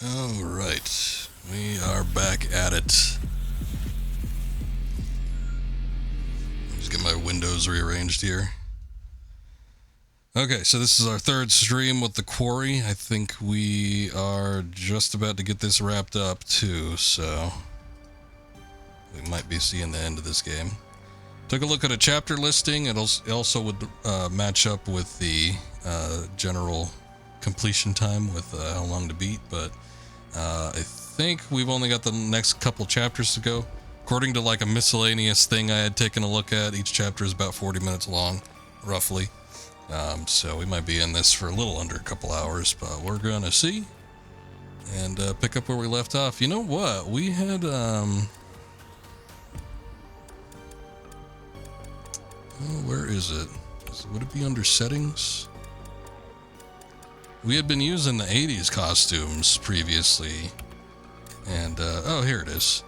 Alright, we are back at it. Just get my windows rearranged here. Okay, so this is our third stream with the Quarry. I think we are just about to get this wrapped up too, so we might be seeing the end of this game. Took a look at a chapter listing. It also would match up with the general completion time with how long to beat, but I think we've only got the next couple chapters to go. According to like a miscellaneous thing I had taken a look at, each chapter is about 40 minutes long, roughly. So we might be in this for a little under a couple hours, but we're gonna see and pick up where we left off. You know what? We had where is it? Would it be under settings? We had been using the 80s costumes previously, and oh, here it is.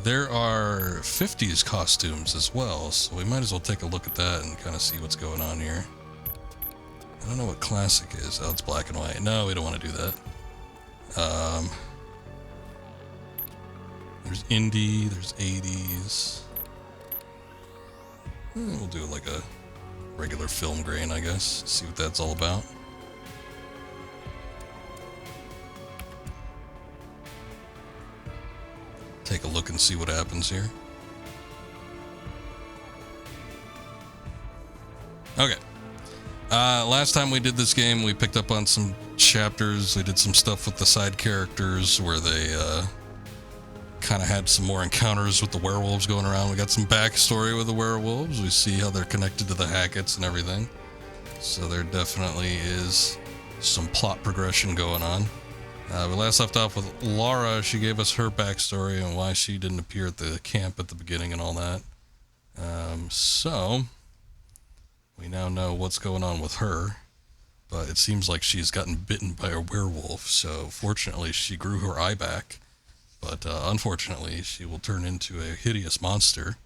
There are 50s costumes as well, so we might as well take a look at that and kind of see what's going on here. I don't know what classic is. Oh, it's black and white. No, we don't want to do that. There's indie, there's 80s. We'll do like a regular film grain, I guess. See what that's all about. Take a look and see what happens here. Okay. Last time we did this game, we picked up on some chapters. We did some stuff with the side characters where they kind of had some more encounters with the werewolves going around. We got some backstory with the werewolves. We see how they're connected to the Hacketts and everything. So there definitely is some plot progression going on. We last left off with Laura. She gave us her backstory and why she didn't appear at the camp at the beginning and all that. So we now know what's going on with her, but it seems like she's gotten bitten by a werewolf. So fortunately, she grew her eye back, but unfortunately, she will turn into a hideous monster.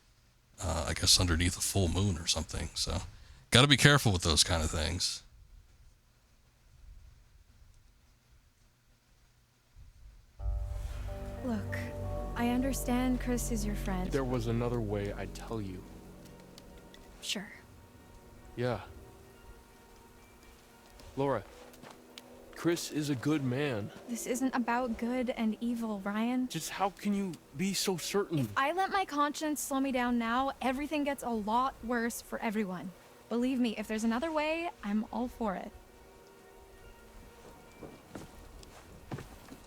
I guess underneath a full moon or something. So, got to be careful with those kind of things. Look, I understand Chris is your friend. There was another way, I'd tell you. Sure. Yeah. Laura, Chris is a good man. This isn't about good and evil, Ryan. Just how can you be so certain? If I let my conscience slow me down now, everything gets a lot worse for everyone. Believe me, if there's another way, I'm all for it.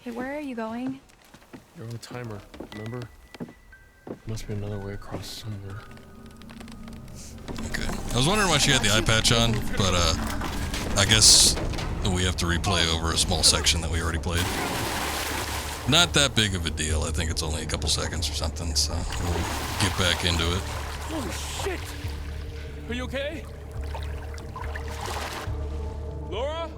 Hey, where are you going? You're on a timer, remember? Must be another way across somewhere. Okay. I was wondering why she had the eye patch on, but I guess we have to replay over a small section that we already played. Not that big of a deal. I think it's only a couple seconds or something, so we'll get back into it. Holy shit! Are you okay? Laura?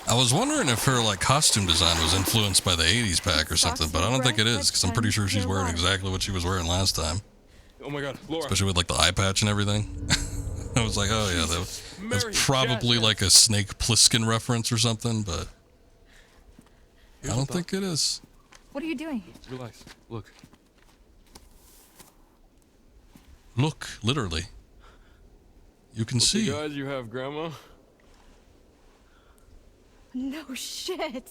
I was wondering if her like costume design was influenced by the 80s pack or something, but I don't think it is, because I'm pretty sure she's wearing exactly what she was wearing last time. Oh my god, Laura. Especially with like the eye patch and everything. I was like, oh yeah, that's probably like a Snake Plissken reference or something, but I don't think it is. What are you doing? Relax, look. Look, literally. You can see. Guys, you have Grandma? No shit.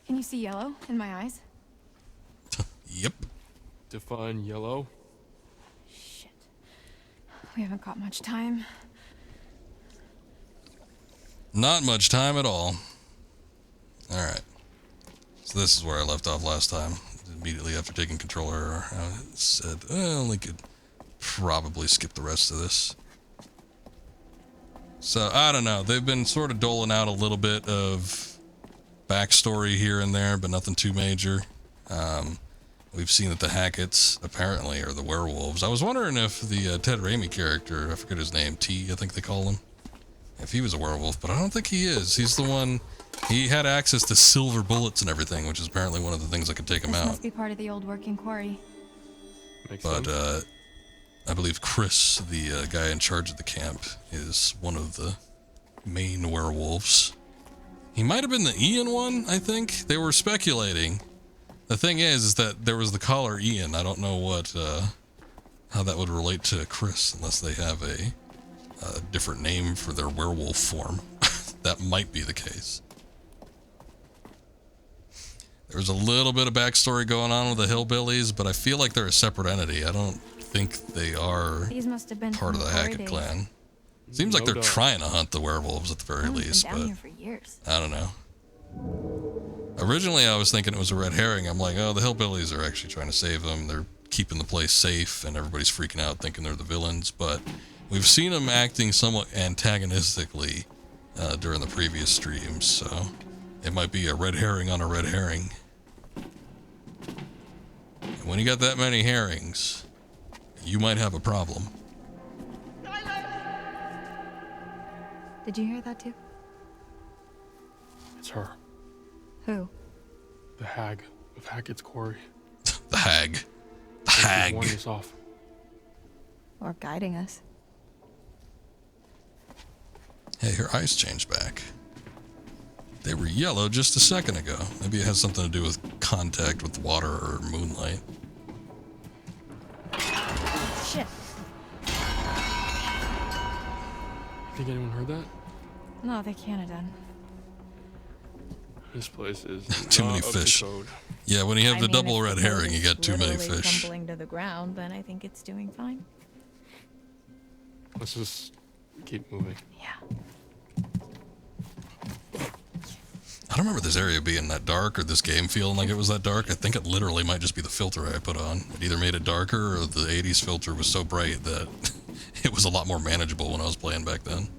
Can you see yellow in my eyes? Yep. Define yellow. Shit. We haven't got much time. Not much time at all. Alright. So this is where I left off last time. Immediately after taking control of her, I said, I only could probably skip the rest of this. So, I don't know. They've been sort of doling out a little bit of backstory here and there, but nothing too major. We've seen that the Hacketts, apparently, are the werewolves. I was wondering if the Ted Raimi character, I forget his name, T, I think they call him, if he was a werewolf, but I don't think he is. He's the one, he had access to silver bullets and everything, which is apparently one of the things that could take him This out. must be part of the old working quarry. Makes But, sense. I believe Chris, the guy in charge of the camp, is one of the main werewolves. He might have been the Ian one, I think. They were speculating. The thing is that there was the caller Ian. I don't know what, how that would relate to Chris unless they have a different name for their werewolf form. That might be the case. There's a little bit of backstory going on with the hillbillies, but I feel like they're a separate entity. I don't think they are These must have been part of the Hackett clan. Seems like they're trying to hunt the werewolves at the very least, been down but here for years. I don't know. Originally, I was thinking it was a red herring. I'm like, oh, the hillbillies are actually trying to save them. They're keeping the place safe, and everybody's freaking out thinking they're the villains, but we've seen them acting somewhat antagonistically during the previous streams, so it might be a red herring on a red herring. And when you got that many herrings, you might have a problem. Did you hear that too? It's her. Who? The hag of Hackett's Quarry. The hag. The She's hag. warning us off. Or guiding us. Hey, her eyes changed back. They were yellow just a second ago. Maybe it has something to do with contact with water or moonlight. Shit. Think anyone heard that? No, they can't have done. This place is Too not many up to fish. code. Yeah, when you have I the mean, double if red the herring, boat you is got too many literally fish. Tumbling to the ground, then I think it's doing fine. Let's just keep moving. Yeah. I don't remember this area being that dark or this game feeling like it was that dark. I think it literally might just be the filter I put on. It either made it darker or the 80s filter was so bright that it was a lot more manageable when I was playing back then.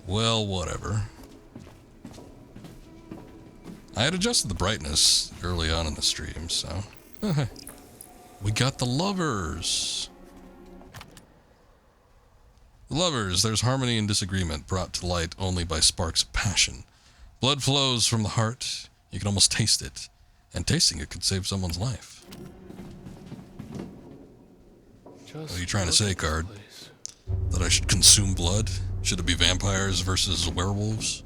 Well, whatever. I had adjusted the brightness early on in the stream, so... We got the lovers! The lovers, there's harmony and disagreement brought to light only by sparks of passion. Blood flows from the heart, you can almost taste it, and tasting it could save someone's life. What are you trying to say, Card? That I should consume blood? Should it be vampires versus werewolves?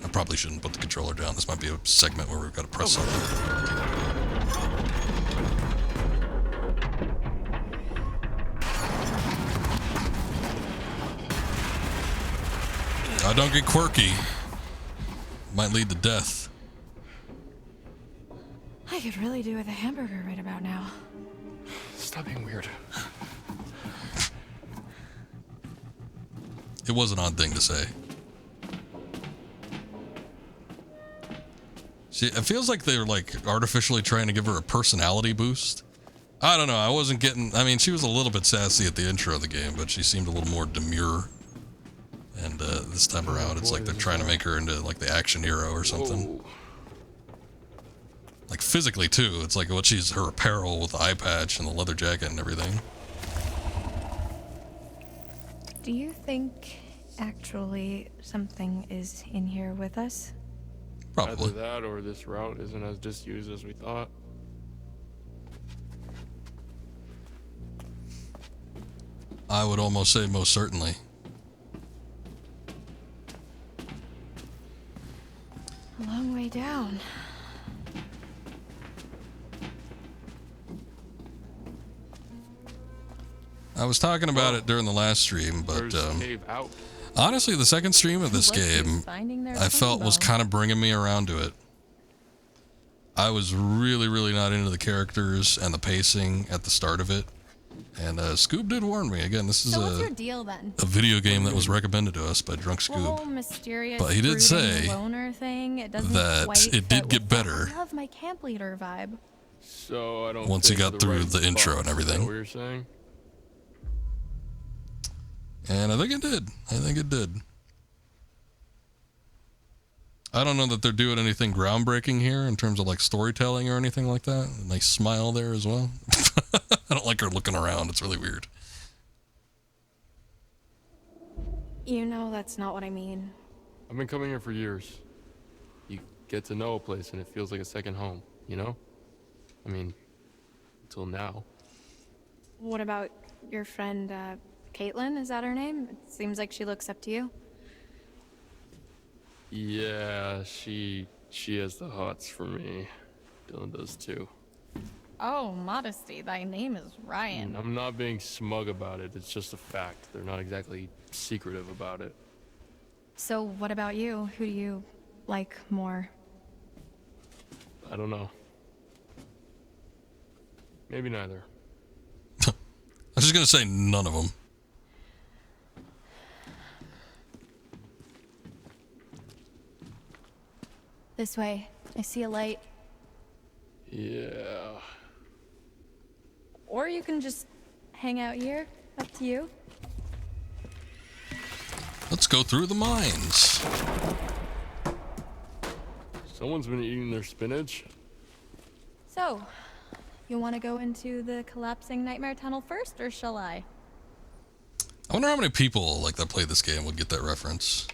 I probably shouldn't put the controller down. This might be a segment where we've got to press something. Don't get quirky. Might lead to death. I could really do with a hamburger right about now. Stop being weird. It was an odd thing to say. See, it feels like they were like artificially trying to give her a personality boost. I don't know. I wasn't getting... I mean, she was a little bit sassy at the intro of the game, but she seemed a little more demure. And this time around, it's like they're trying to make her into like the action hero or something. Whoa. Like physically too. It's like what she's her apparel with the eye patch and the leather jacket and everything. Do you think actually something is in here with us? Probably. Either that or this route isn't as disused as we thought. I would almost say most certainly. A long way down. I was talking about it during the last stream, but Cave out. honestly, the second stream of this What's this game, finding their I felt was combo? kind of bringing me around to it. I was really, really not into the characters and the pacing at the start of it. And Scoob did warn me. Again, this is So what's your deal then? a video game that was recommended to us by Drunk The whole Scoob. mysterious But he did brooding say loner thing, it doesn't that quite it fit did get with the better. I love my camp leader vibe. So I don't. Once he think got through right the intro spot. and everything. Is that what you're saying? And I think it did. I think it did. I don't know that they're doing anything groundbreaking here in terms of like storytelling or anything like that. A nice smile there as well. I don't like her looking around. It's really weird. You know that's not what I mean. I've been coming here for years. You get to know a place and it feels like a second home. you know? I mean, until now. What about your friend, Caitlin? Is that her name? It seems like she looks up to you. Yeah, she has the hots for me. Dylan does too. Oh, modesty. Thy name is Ryan. I'm not being smug about it. It's just a fact. They're not exactly secretive about it. So what about you? Who do you like more? I don't know. Maybe neither. I was just gonna say none of them. This way. I see a light. Yeah. Or you can just hang out here. Up to you. Let's go through the mines. Someone's been eating their spinach. So, you want to go into the collapsing nightmare tunnel first, or shall I? I wonder how many people like that play this game would get that reference.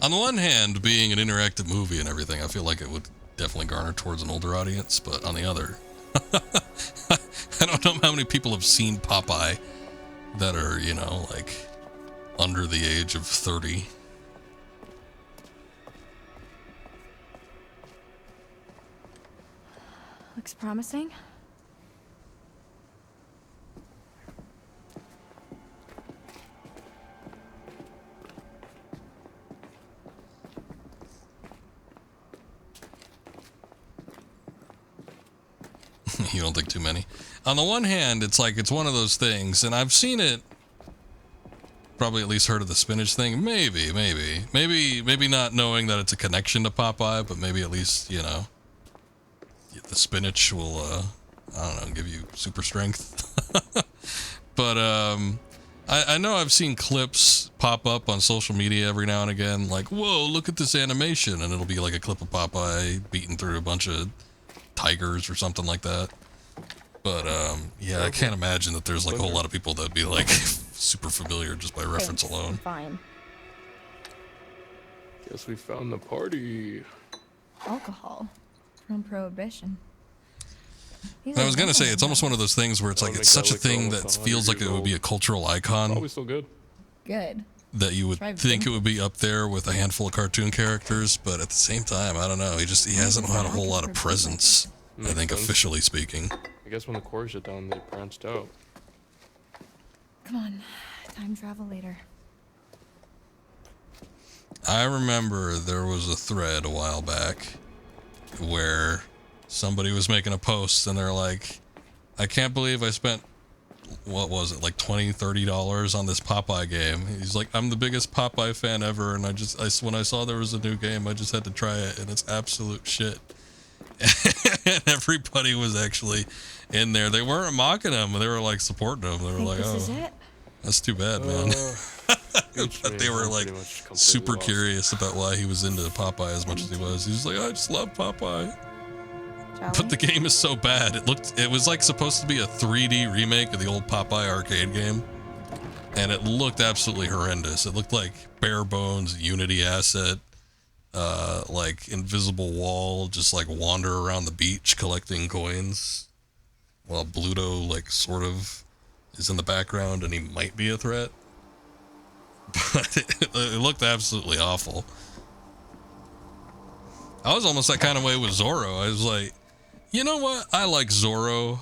On the one hand, being an interactive movie and everything, I feel like it would definitely garner towards an older audience, but on the other, I don't know how many people have seen Popeye that are, you know, like under the age of 30. Looks promising. You don't think too many. On the one hand, it's like it's one of those things, and I've seen it. Probably at least heard of the spinach thing. Maybe not knowing that it's a connection to Popeye, but maybe at least, you know, the spinach will, I don't know, give you super strength. But I know I've seen clips pop up on social media every now and again, like, whoa, look at this animation, and it'll be like a clip of Popeye beating through a bunch of tigers or something like that. But yeah, I can't imagine that there's like a whole lot of people that'd be like super familiar just by reference alone. Fine. Guess we found the party. Alcohol from Prohibition. I was gonna say, it's almost one of those things where it's like, it's such a thing that feels like it would be a cultural icon. Probably still good. Good. That you would think it would be up there with a handful of cartoon characters, but at the same time, I don't know. He hasn't had a whole lot of presence, I think, officially speaking. I guess when the Quarry shut down, they branched out. Come on, time travel later. I remember there was a thread a while back where somebody was making a post and they're like, I can't believe I spent, what was it, like $20-$30 on this Popeye game. He's like, I'm the biggest Popeye fan ever, and when I saw there was a new game, I just had to try it, and it's absolute shit. And everybody was actually in there. They weren't mocking him, they were like supporting him. They were like, This is oh, it? that's too bad, man. But they were like super curious about why he was into Popeye as much as he was. He was like, I just love Popeye. But the game is so bad. It was like supposed to be a 3D remake of the old Popeye arcade game, and it looked absolutely horrendous. It looked like bare bones Unity asset, like invisible wall, just like wander around the beach collecting coins, while Bluto like sort of is in the background and he might be a threat. But it looked absolutely awful. I was almost that kind of way with Zorro. I was like, you know what? I like Zorro.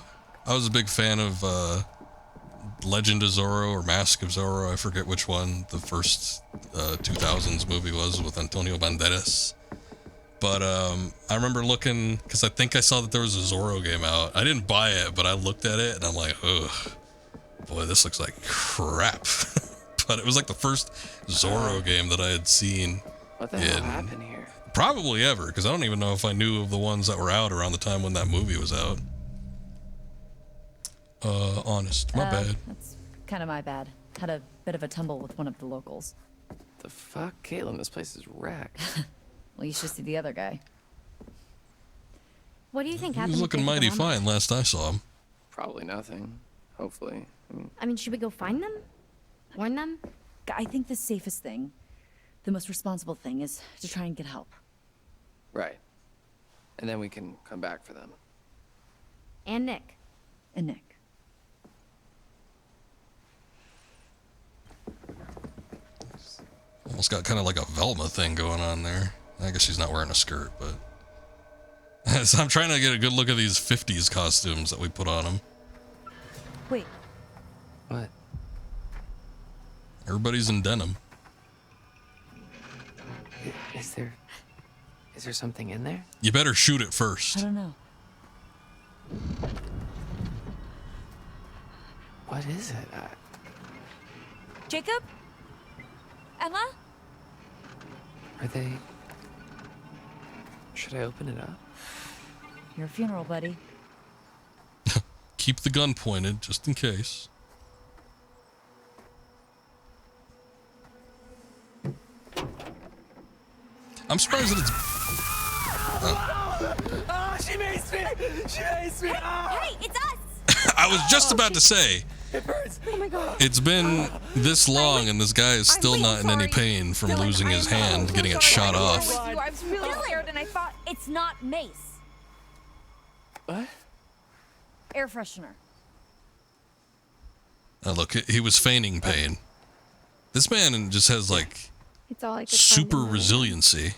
I was a big fan of Legend of Zorro or Mask of Zorro. I forget which one the first 2000s movie was with Antonio Banderas. But I remember looking, because I think I saw that there was a Zorro game out. I didn't buy it, but I looked at it and I'm like, ugh, boy, this looks like crap. But it was like the first Zorro game that I had seen. What the hell happened here? Probably ever, because I don't even know if I knew of the ones that were out around the time when that movie was out. Honest, my bad. That's kind of my bad. Had a bit of a tumble with one of the locals. The fuck? Caitlin, this place is wrecked. Well, you should see the other guy. What do you think He happened? was looking to mighty Grandma? fine last I saw him. Probably nothing. Hopefully. I mean, should we go find them? Warn them? I think the safest thing, the most responsible thing, is to try and get help. Right. And then we can come back for them. And Nick. And Nick. Almost got kind of like a Velma thing going on there. I guess she's not wearing a skirt, but... So I'm trying to get a good look at these 50s costumes that we put on them. Wait, What? Everybody's in denim. Is there something in there? You better shoot it I first. don't know. What is it? Jacob? Emma? Are they... Should I open it up? Your funeral, buddy. Keep the gun pointed, just in case. I'm surprised that it's... Oh, she makes me! She makes me! Hey, it's us! I was just about to say, It hurts! Oh my god. it's been this long and this guy is still I'm not in any sorry. pain from Dylan, losing his I'm hand, so getting it sorry. shot I off. was with you. I was really scared and I thought It's not mace. What? Air freshener. Look, he was feigning pain. This man just has like it's all I could super find in there. resiliency.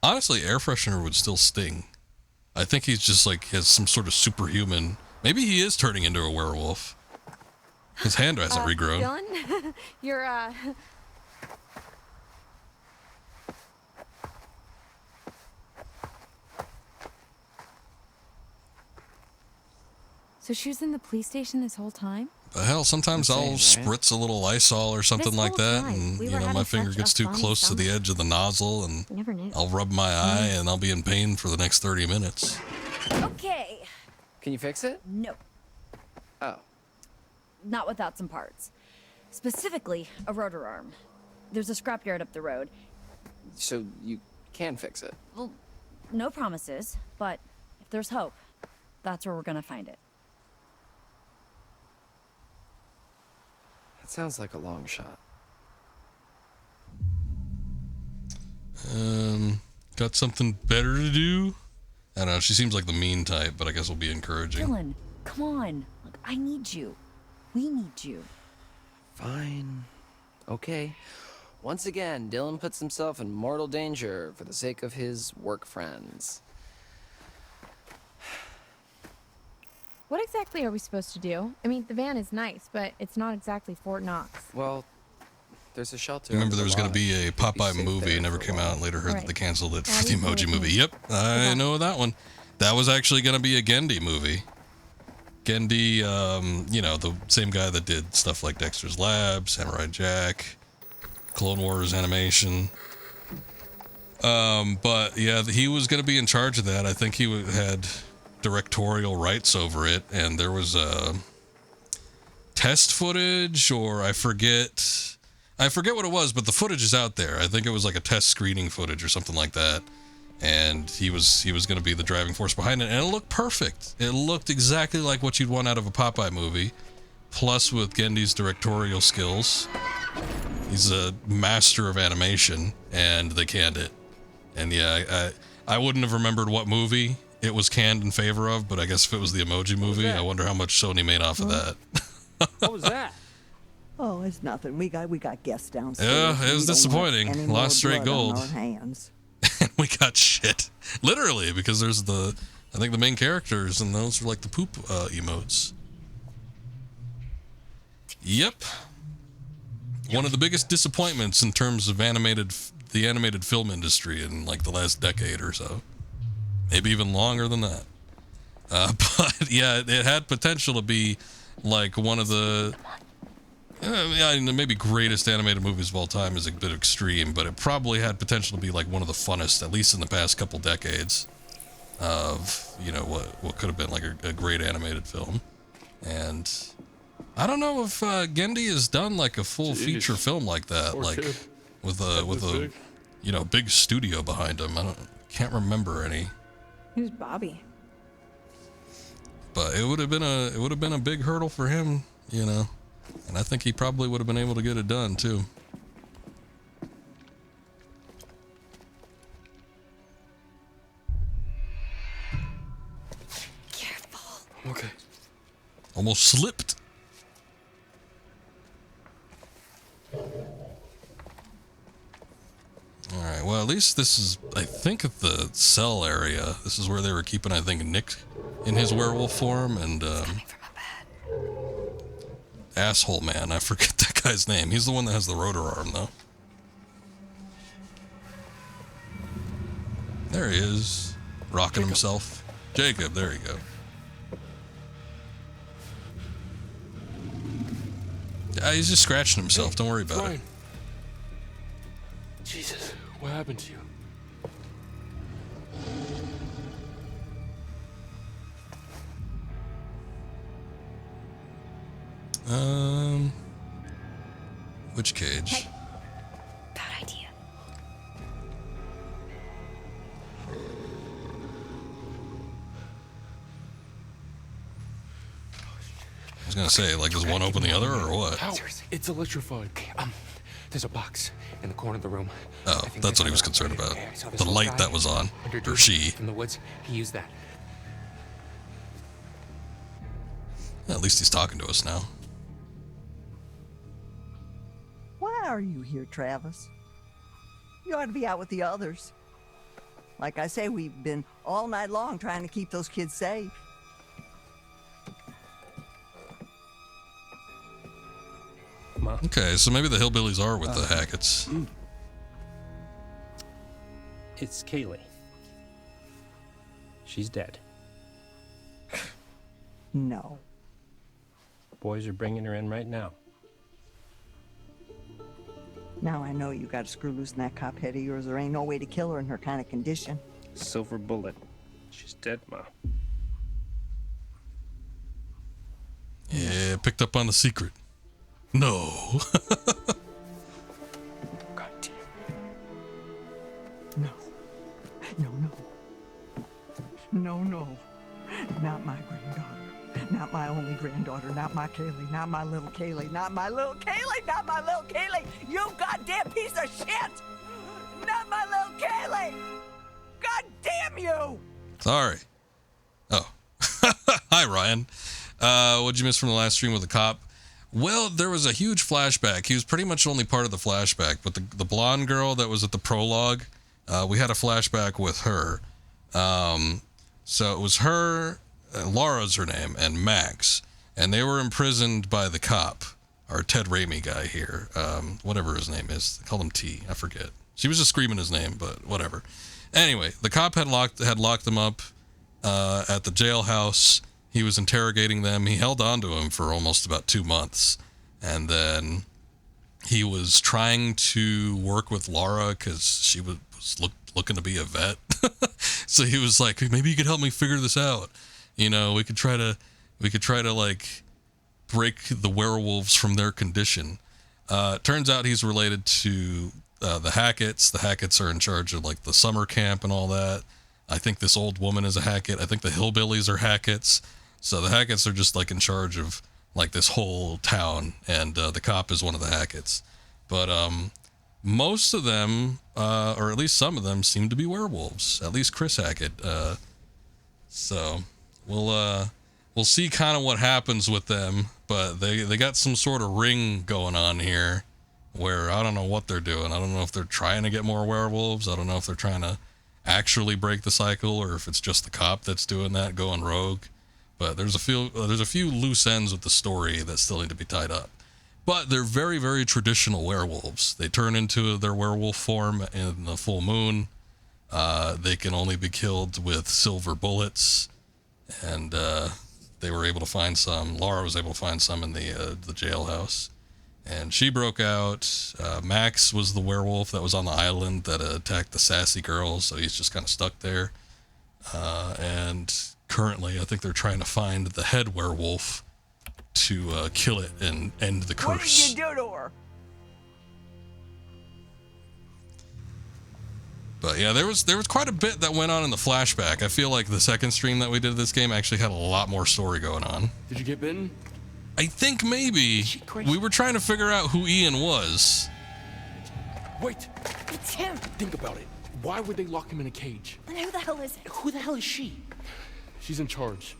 Honestly, air freshener would still sting. I think he's just like has some sort of superhuman. Maybe he is turning into a werewolf. His hand hasn't regrown. Dylan, you're So she was in the police station this whole time? The hell, sometimes I'll Insane, right? spritz a little Lysol or something This like whole that, time, and we you were know my having finger such gets a too fun close to the summer. edge of the nozzle, and Never knew. I'll rub my eye, and I'll be in pain for the next 30 minutes. Okay. Can you fix it? No, Oh. not without some parts. Specifically, a rotor arm. There's a scrapyard up the road. So you can fix it. Well, no promises, but if there's hope, that's where we're gonna find it. That sounds like a long shot. Got something better to do? I don't know, she seems like the mean type, but I guess we'll be encouraging. Dylan, come on. Look, I need you. We need you. Fine. Okay. Once again, Dylan puts himself in mortal danger for the sake of his work friends. What exactly are we supposed to do? I mean, the van is nice, but it's not exactly Fort Knox. Well, there's a shelter. Remember under there the was going to lodge. be a You'd Popeye safe movie, there it never for a came while. out, and later heard that Alright. they canceled it for I'll the leave it Emoji with Movie. you. Yep, I Okay. know that one. That was actually going to be a Gendy movie. Gendy, you know, the same guy that did stuff like Dexter's Lab, Samurai Jack, Clone Wars animation. But yeah, he was going to be in charge of that. I think he had directorial rights over it, and there was test footage, or I forget what it was, but the footage is out there. I think it was like a test screening footage or something like that. And he was going to be the driving force behind it, and it looked perfect. It looked exactly like what you'd want out of a Popeye movie, plus with Gendy's directorial skills. He's a master of animation, and they canned it. And yeah, I wouldn't have remembered what movie it was canned in favor of, but I guess if it was the Emoji Movie, I wonder how much Sony made off of that. What was that? Oh, it's nothing. We got guests downstairs. Yeah, it was We don't want disappointing. any Lost more straight blood on gold. our hands. We got shit. Literally, because there's I think the main characters, and those are like the poop emotes. Yep. One of the biggest disappointments in terms of the animated film industry in like the last decade or so. Maybe even longer than that. But yeah, it had potential to be like one of the maybe greatest animated movies of all time is a bit extreme, but it probably had potential to be like one of the funnest, at least in the past couple decades, of, you know, what could have been like a great animated film. And I don't know if Gendy has done like a full Jeez. feature film like that, Poor like kid. with was a big. you know, big studio behind him. Can't remember any. Who's Bobby? But it would have been a big hurdle for him, you know. And I think he probably would have been able to get it done too. Okay. Almost slipped. Alright, well, at least this is, I think, the cell area. This is where they were keeping, I think, Nick in his werewolf form, and, asshole man, I forget that guy's name. He's the one that has the rotor arm, though. There he is, rocking himself. Jacob, there you go. Yeah, he's just scratching himself. Don't worry about it. Jesus, what happened to you? Which cage? Hey. Bad idea. I was gonna say, like, does one open the other, or what? How? It's electrified. There's a box in the corner of the room. Oh, that's what he was concerned about. The light that was on, or she. From the woods, he used that. At least he's talking to us now. Why are you here, Travis? You ought to be out with the others. Like I say, we've been all night long trying to keep those kids safe. Okay, so maybe the hillbillies are with the Hacketts. It's Kaylee. She's dead. No. Boys are bringing her in right now. Now I know you got to screw loose in that cop head of yours. There ain't no way to kill her in her kind of condition. Silver bullet. She's dead, Ma. Yeah, picked up on the secret. No. God damn. No. No, no. No, no. Not my granddaughter. Not my only granddaughter. Not my Kaylee. Not my little Kaylee. Not my little Kaylee. Not my little Kaylee. You goddamn piece of shit. Not my little Kaylee. God damn you. Sorry. Oh. Hi, Ryan. What'd you miss from the last stream with the cop? Well, there was a huge flashback. He was pretty much only part of the flashback, but the blonde girl that was at the prologue, we had a flashback with her. So it was her, Laura's her name, and Max, and they were imprisoned by the cop, our Ted Raimi guy here, whatever his name is. They call him T. I forget. She was just screaming his name, but whatever. Anyway, the cop had locked them up at the jailhouse. He was interrogating them. He held on to him for almost about 2 months. And then he was trying to work with Laura because she was looking to be a vet. So he was like, maybe you could help me figure this out. You know, we could try to like break the werewolves from their condition. Turns out he's related to the Hacketts. The Hacketts are in charge of like the summer camp and all that. I think this old woman is a Hackett. I think the hillbillies are Hacketts. So the Hacketts are just like in charge of like this whole town, and the cop is one of the Hacketts. But most of them, or at least some of them, seem to be werewolves. At least Chris Hackett. So we'll see kind of what happens with them. But they got some sort of ring going on here, where I don't know what they're doing. I don't know if they're trying to get more werewolves. I don't know if they're trying to actually break the cycle, or if it's just the cop that's doing that, going rogue. But there's a few loose ends with the story that still need to be tied up. But they're very, very traditional werewolves. They turn into their werewolf form in the full moon. They can only be killed with silver bullets. And they were able to find some. Laura was able to find some in the jailhouse. And she broke out. Max was the werewolf that was on the island that attacked the sassy girls. So he's just kind of stuck there. And currently, I think they're trying to find the head werewolf to kill it and end the curse. What did you do to her? But yeah, there was quite a bit that went on in the flashback. I feel like the second stream that we did of this game actually had a lot more story going on. Did you get bitten? I think maybe we were trying to figure out who Ian was. Wait, It's him. think about it. Why would they lock him in a cage? And who the hell is it? Who the hell is she? She's in charge.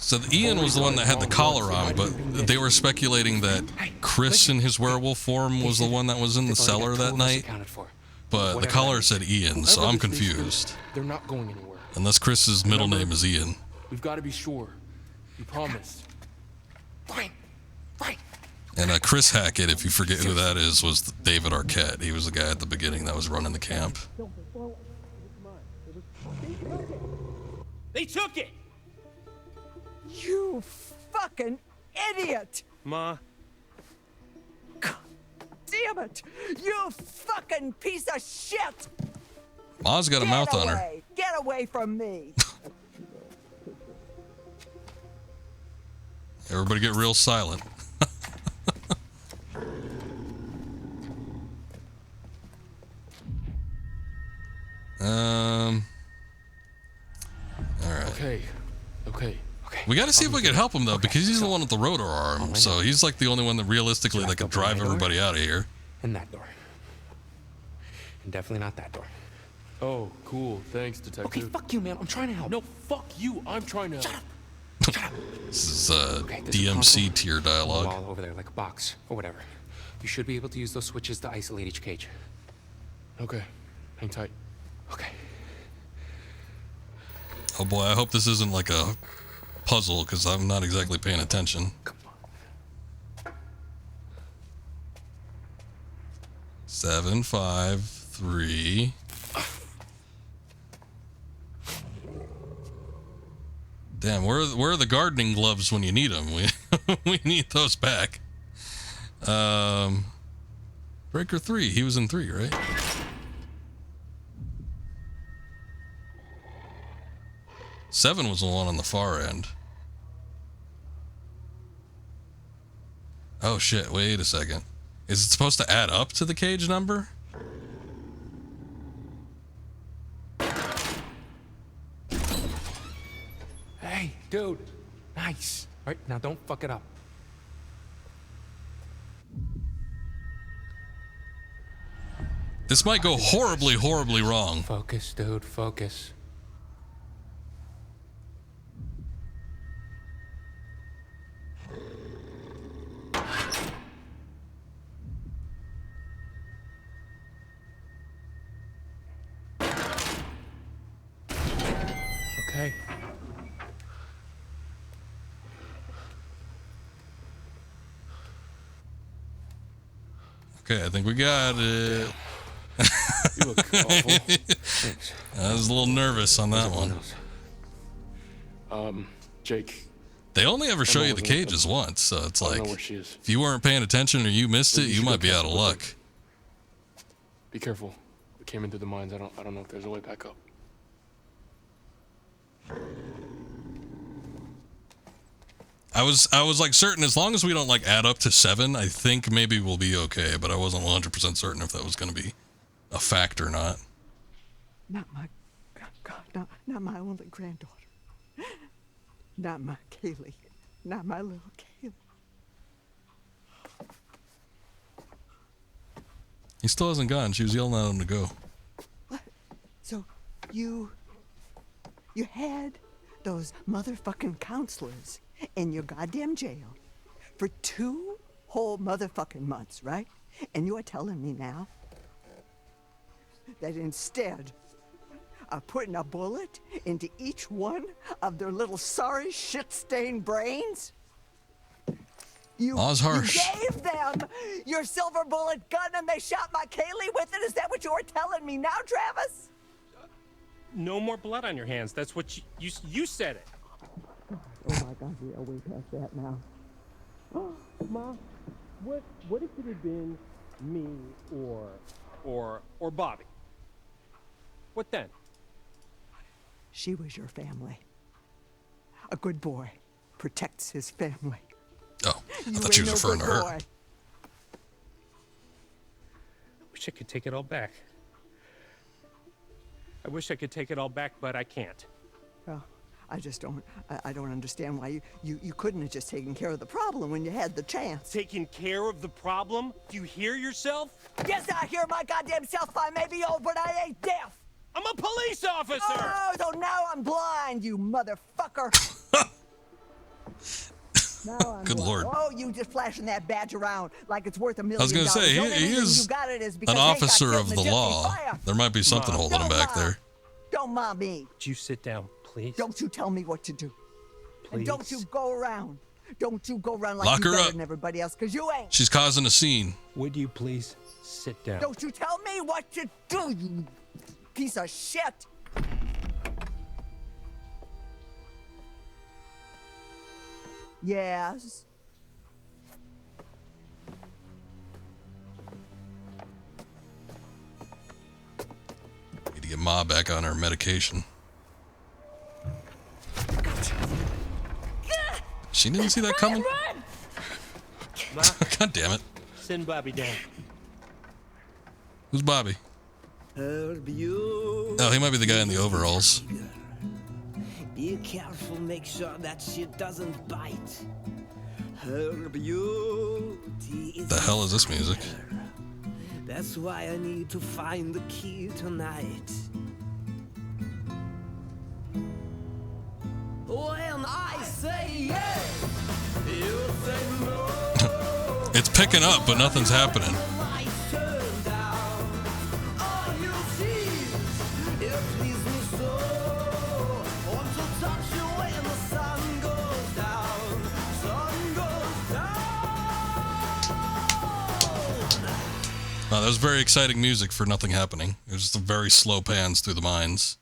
So Ian was the one that had the collar on, but they were speculating that Chris in his werewolf form was the one that was in the cellar that night. But the collar said Ian, so I'm confused. They're not going anywhere. Unless Chris's middle name is Ian. We've got to be sure. You promised. Fine. And Chris Hackett, if you forget who that is, was David Arquette. He was the guy at the beginning that was running the camp. They took it! You fucking idiot! Ma, Damn it! You fucking piece of shit! Ma's got a mouth on her. Away. Get away from me! Everybody get real silent. Alright. Okay. We gotta see if we can help him though, because he's the one with the rotor arm, so he's like the only one that realistically that could drive everybody out of here. And that door. And definitely not that door. Oh, cool. Thanks, detective. Okay, fuck you, man. I'm trying to help. No, fuck you. I'm trying to help. This is Okay, there's a DMC console tier on the dialogue. wall over there, like a box or whatever. You should be able to use those switches to isolate each cage. Okay. Hang tight. Okay. Oh boy, I hope this isn't like a puzzle, because I'm not exactly paying attention. Come on. 7, 5, 3. Damn, where are the gardening gloves when you need them? We need those back. Breaker 3. He was in 3, right? Seven was the one on the far end. Oh shit, wait a second. Is it supposed to add up to the cage number? Hey, dude. Nice. All right, now don't fuck it up. This might go horribly, horribly wrong. Focus, dude, focus. Okay. Okay, I think we got it. You look awful. Thanks. I was a little nervous on that one. Jake. They only ever show you the wasn't- cages once, so it's I don't like, know where she is. if you weren't paying attention or you missed it, Maybe you she might got be out of captured luck. quick. Be careful. We came in through the mines. I don't know if there's a way back up. I was like certain as long as we don't like add up to 7, I think maybe we'll be okay, but I wasn't 100% certain if that was going to be a fact or not. Not my God, not my only granddaughter. Not my Kaylee. Not my little Kaylee. He still hasn't gone. She was yelling at him to go. What? So you had those motherfucking counselors in your goddamn jail for 2 whole motherfucking months, right? And you are telling me now that instead of putting a bullet into each one of their little sorry shit-stained brains, you harsh. gave them your silver bullet gun and they shot my Kaylee with it? Is that what you're telling me now, Travis? no more blood on your hands. That's what you said it. Oh my God, we are way past that now. Ma, what if it had been me or Bobby? What then? She was your family. A good boy protects his family. Oh, I You thought she was ain't no referring to good her. boy. Wish I could take it all back. I wish I could take it all back, but I can't. Well, I just don't. I don't understand why you couldn't have just taken care of the problem when you had the chance. Taking care of the problem? Do you hear yourself? Yes, I hear my goddamn self. I may be old, but I ain't deaf. I'm a police officer! Oh, so now I'm blind, you motherfucker. Now I'm Good blind. lord. Oh, you just flashing that badge around like it's worth $1 million. I was gonna say, The only he reason is you got it is because an they got officer killed of in the Gypsy law. fire. There might be something Mom. holding him back there. Don't mom me. Would you sit down, please? Don't you tell me what to do. And Please. don't you go around. Don't you go around like Lock you her better up. than everybody else, because you ain't. She's causing a scene. Would you please sit down? Don't you tell me what to do, you piece of shit. Yes. Need to get Ma back on her medication. She didn't see that coming? Ma, God damn it. send Bobby down. Who's Bobby? Oh, he might be the guy in the overalls. Be careful, make sure that shit doesn't bite. Her beauty is The hell is this music? That's why I need to find the key tonight. When I say yes, you say no. It's picking up, but nothing's happening. Lights turn down. All you see, it pleases me so. Want to touch you when the sun goes down. Sun goes down. That was very exciting music for nothing happening. It was just very slow pans through the mines.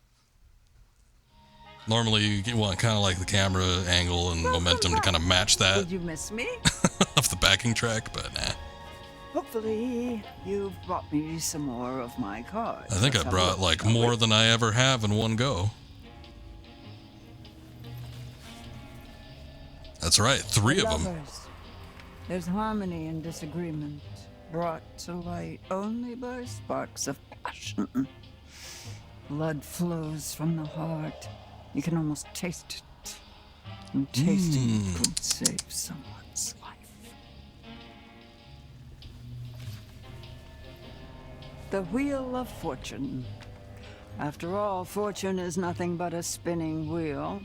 Normally, you want kind of like the camera angle and momentum to kind of match that Did you miss me? off the backing track, but nah. Hopefully, you brought me some more of my cards. I think I Let's have a brought look, like shall we? more than I ever have in one go. That's right, 3 of them. Lovers. There's harmony and disagreement, brought to light only by sparks of passion. Blood flows from the heart. You can almost taste it. And tasting it could save someone's life. The Wheel of Fortune. After all, fortune is nothing but a spinning wheel.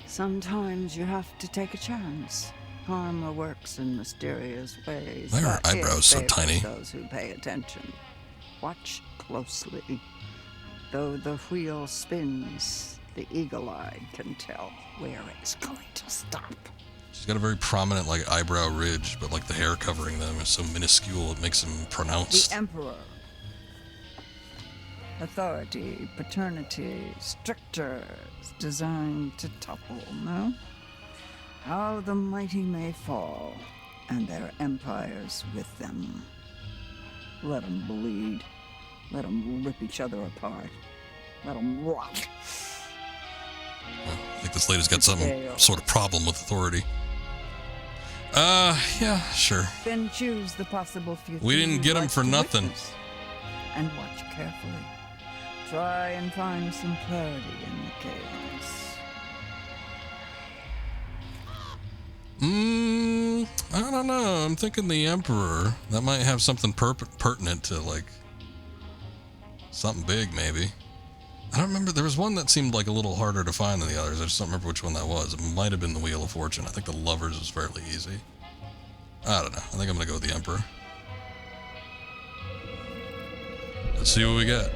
Sometimes you have to take a chance. Karma works in mysterious ways. Why are her but it eyebrows so favors tiny? Those who pay attention. Watch closely. Though the wheel spins, the eagle-eyed can tell where it's going to stop. She's got a very prominent like eyebrow ridge, but like the hair covering them is so minuscule it makes them pronounced. The Emperor. Authority, paternity, strictures designed to topple, no? How the mighty may fall, and their empires with them. Let them bleed. Let them rip each other apart. Let them rot. I think this lady's got some sort of problem with authority. Yeah, sure. Then choose the possible future. We didn't you'd get 'em like for to nothing. witness. And watch carefully. Try and find some clarity in the chaos. I don't know. I'm thinking the Emperor. That might have something pertinent to, like, something big, maybe. I don't remember. There was one that seemed like a little harder to find than the others. I just don't remember which one that was. It might have been the Wheel of Fortune. I think the Lovers was fairly easy. I don't know. I think I'm going to go with the Emperor. Let's see what we got.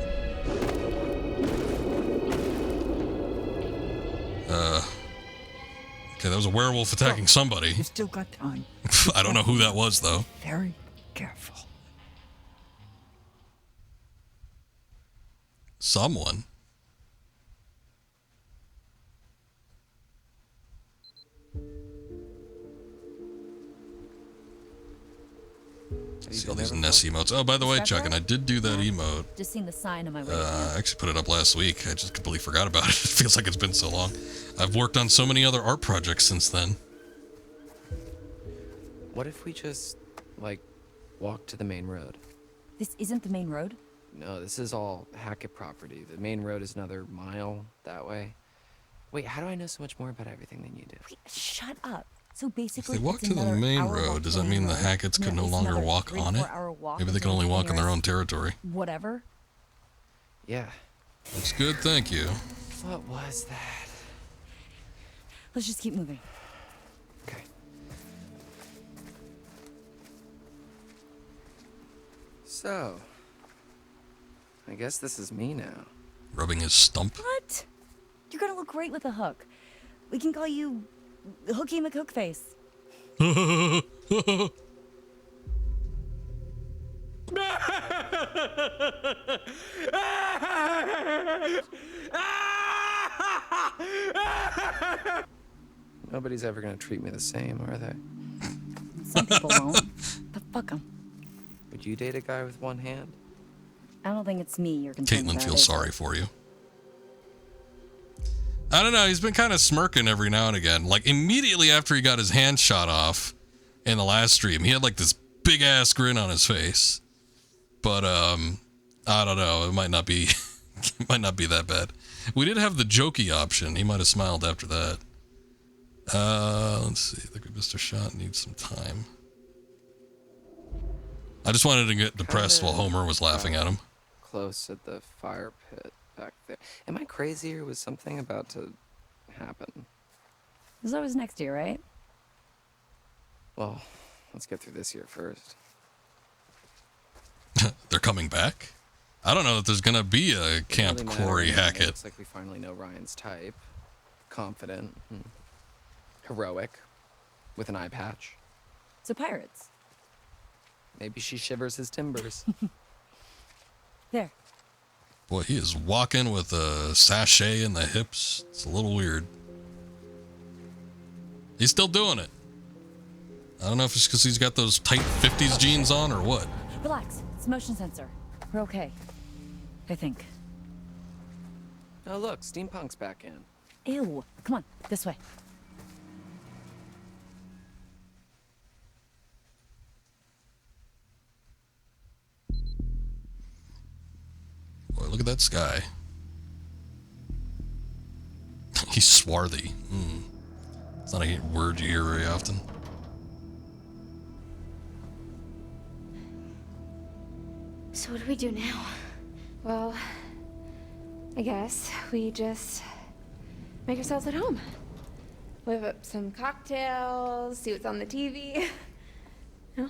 Okay, that was a werewolf attacking somebody. You've still got time. I don't know who that was, though. Very careful. Someone. See all these Ness emotes. Oh, by the way, Chuck, and I did do that emote. Just seen the sign on my way. I actually put it up last week. I just completely forgot about it. It feels like it's been so long. I've worked on so many other art projects since then. What if we just, like, walk to the main road? This isn't the main road? No, this is all Hackett property. The main road is another mile that way. Wait, how do I know so much more about everything than you do? Wait, shut up. So If basically, they walk it's to the another main hour walk road, does to that the mean main the road. Hacketts can no It's longer another walk 3 on to it? 4 hour walk Maybe they to can only the walk on their nearest own territory. Whatever. Yeah. That's good, thank you. What was that? Let's just keep moving. Okay. So, I guess this is me now. Rubbing his stump. What? You're gonna look great with a hook. We can call you Hooky McHookface. Nobody's ever gonna treat me the same, are they? Some people won't, but fuck them. Would you date a guy with one hand? I don't think it's me you're concerned Caitlin about, feels is sorry it? for you. I don't know. He's been kind of smirking every now and again. Like immediately after he got his hand shot off in the last stream, he had like this big ass grin on his face. But I don't know. It might not be, it might not be that bad. We did have the jokey option. He might have smiled after that. Let's see. I think we missed a shot. Needs some time. I just wanted to get depressed while Homer was laughing at him. Close at the fire pit back there. Am I crazy or was something about to happen? There's always next year, right? Well, let's get through this year first. They're coming back? I don't know that there's gonna be a Camp Doesn't really Quarry matter. It Hackett. looks like we finally know Ryan's type. Confident, heroic, with an eye patch. So pirates. Maybe she shivers his timbers. There. Boy, he is walking with a sachet in the hips. It's a little weird. He's still doing it. I don't know if it's because he's got those tight 50s jeans on or what. Relax. It's motion sensor. We're okay. I think. Oh, look, steampunk's back in. Ew. Come on. This way. Boy, look at that sky. He's swarthy. It's not a word you hear very often. So what do we do now? Well, I guess we just make ourselves at home. Whip up some cocktails, see what's on the TV. No?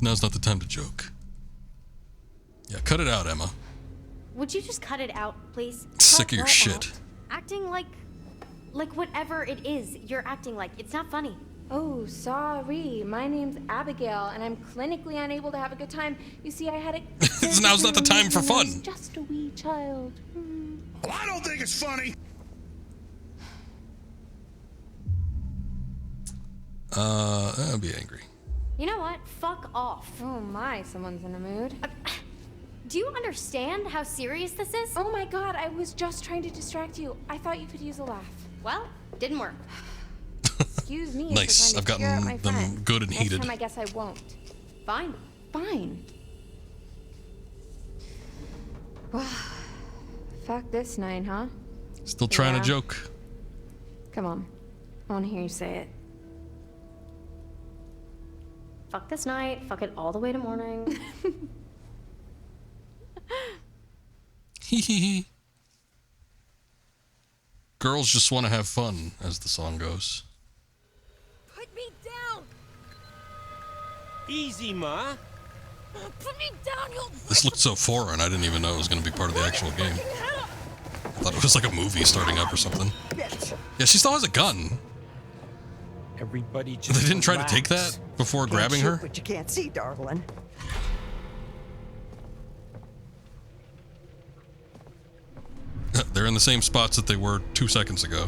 Now's not the time to joke. Yeah, cut it out, Emma. Would you just cut it out, please? Sick Cut of your that shit. out. Acting like whatever it is you're acting like. It's not funny. Oh, sorry. My name's Abigail, and I'm clinically unable to have a good time. You see, I had a... Now's not the time for when I was fun. just a wee child. Well, I don't think it's funny. I'd be angry. You know what? Fuck off. Oh my, someone's in a mood. Do you understand how serious this is? Oh my god, I was just trying to distract you. I thought you could use a laugh. Well, didn't work. Excuse me. Nice. I've gotten them friend. good and Next heated. time I guess I won't. Fine. Fine. Fuck this night, huh? Still trying to joke. Come on. I want to hear you say it. Fuck this night. Fuck it all the way to morning. Hee hee hee. Girls just want to have fun, as the song goes. Put me down! Easy, Ma. Put me down, you... This looked so foreign, I didn't even know it was going to be part of the actual game. I thought it was like a movie starting up or something. Yeah, she still has a gun. Everybody just They didn't try to relax. take that before Can't grabbing shoot her? what you can't see, darling. They're in the same spots that they were 2 seconds ago.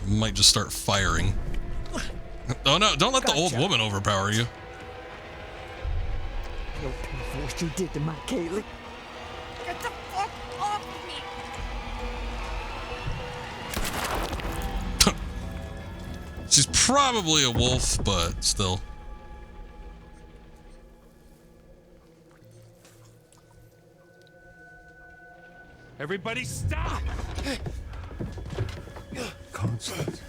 Might just start firing. Oh no, don't let the old woman overpower you. You'll pay for what you did to my Kaylee. Get the fuck off of me! She's probably a wolf, but still. Everybody stop! Constant.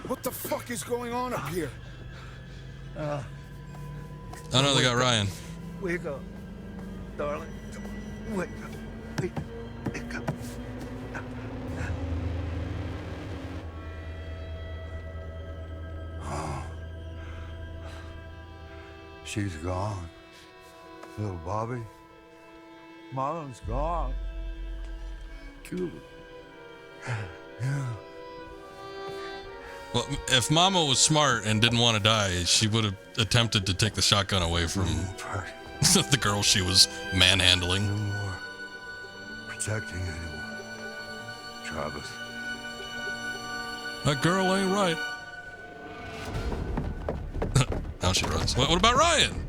What the fuck is going on up here? Oh no, they got Ryan. Wake up, darling. Wake up. She's gone. Little Bobby. Mama's gone. Too. Yeah. Well, if Mama was smart and didn't want to die, she would have attempted to take the shotgun away from the girl she was manhandling. No more protecting anyone. Travis. That girl ain't right. Now she runs. What about Ryan?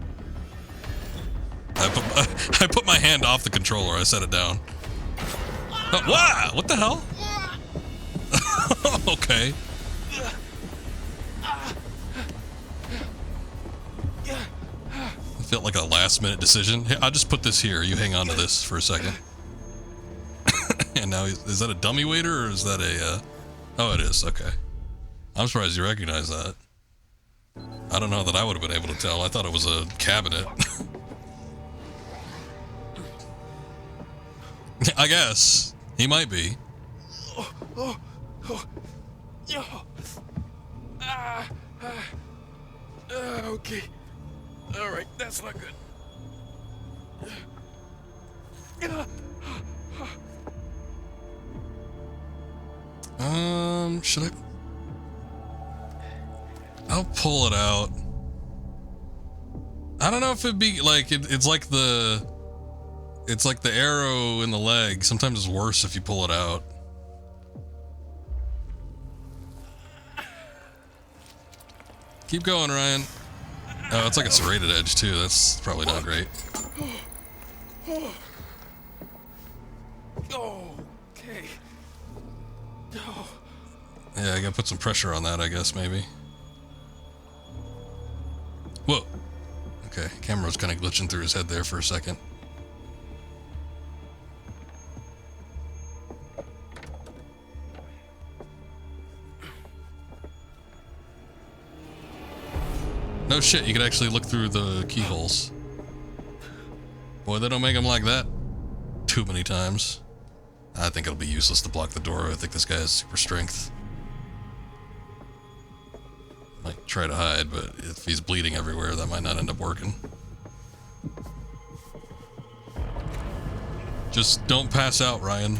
I put my hand off the controller. I set it down. Wow! What the hell? Okay. It felt like a last-minute decision. Hey, I'll just put this here. You hang on to this for a second. And now, is that a dummy waiter or is that a... Oh, it is. Okay. I'm surprised you recognize that. I don't know that I would have been able to tell. I thought it was a cabinet. I guess. He might be. Okay. Alright, that's not good. Should I? I'll pull it out. I don't know if it'd be like, it's like the arrow in the leg. Sometimes it's worse if you pull it out. Keep going, Ryan. Oh, it's like a serrated edge too. That's probably not great. Okay. Yeah, I gotta put some pressure on that, I guess, maybe. Whoa. Okay, camera was kind of glitching through his head there for a second. No shit, you can actually look through the keyholes. Boy, they don't make them like that too many times. I think it'll be useless to block the door. I think this guy has super strength. Might try to hide, but if he's bleeding everywhere, that might not end up working. Just don't pass out, Ryan.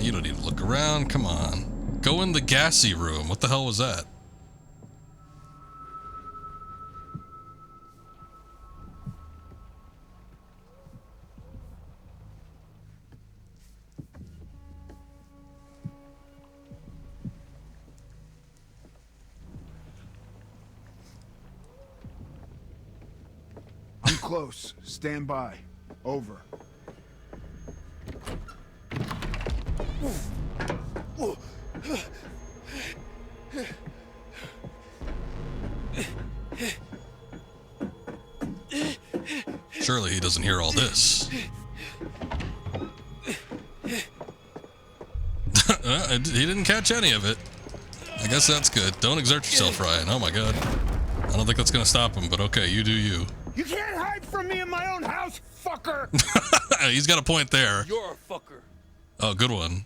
You don't need to look around. Come on. Go in the gassy room. What the hell was that? I'm close. Stand by. Over. Surely he doesn't hear all this. He didn't catch any of it. I guess that's good. Don't exert yourself, Ryan. Oh my god. I don't think that's gonna stop him, but okay, you do you. You can't hide from me in my own house, fucker! He's got a point there. You're a fucker. Oh, good one.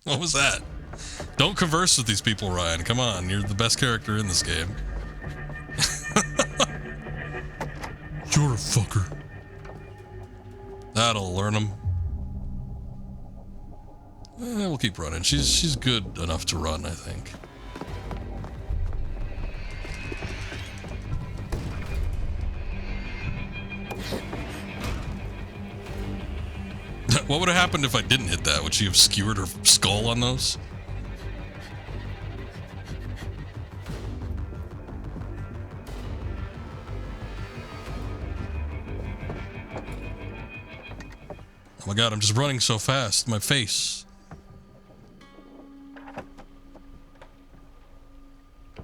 What was that? Don't converse with these people, Ryan. Come on, you're the best character in this game. You're a fucker. That'll learn him. We'll keep running. She's good enough to run, I think. What would have happened if I didn't hit that? Would she have skewered her skull on those? Oh my god, I'm just running so fast. My face.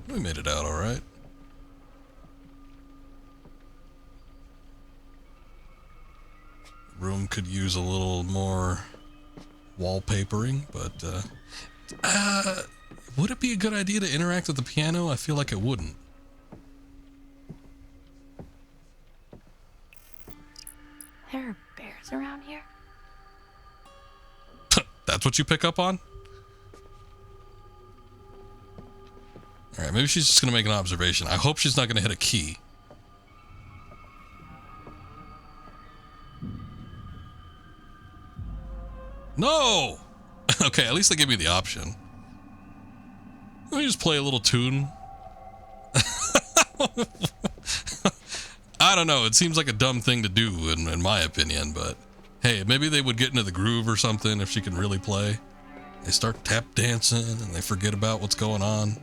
We made it out all right. room could use a little more wallpapering, but would it be a good idea to interact with the piano? I feel like it wouldn't. There are bears around here? That's what you pick up on? Alright, maybe she's just gonna make an observation. I hope she's not gonna hit a key. No! Okay, at least they give me the option. Let me just play a little tune. I don't know, it seems like a dumb thing to do in my opinion, but hey, maybe they would get into the groove or something if she can really play. They start tap dancing and they forget about what's going on.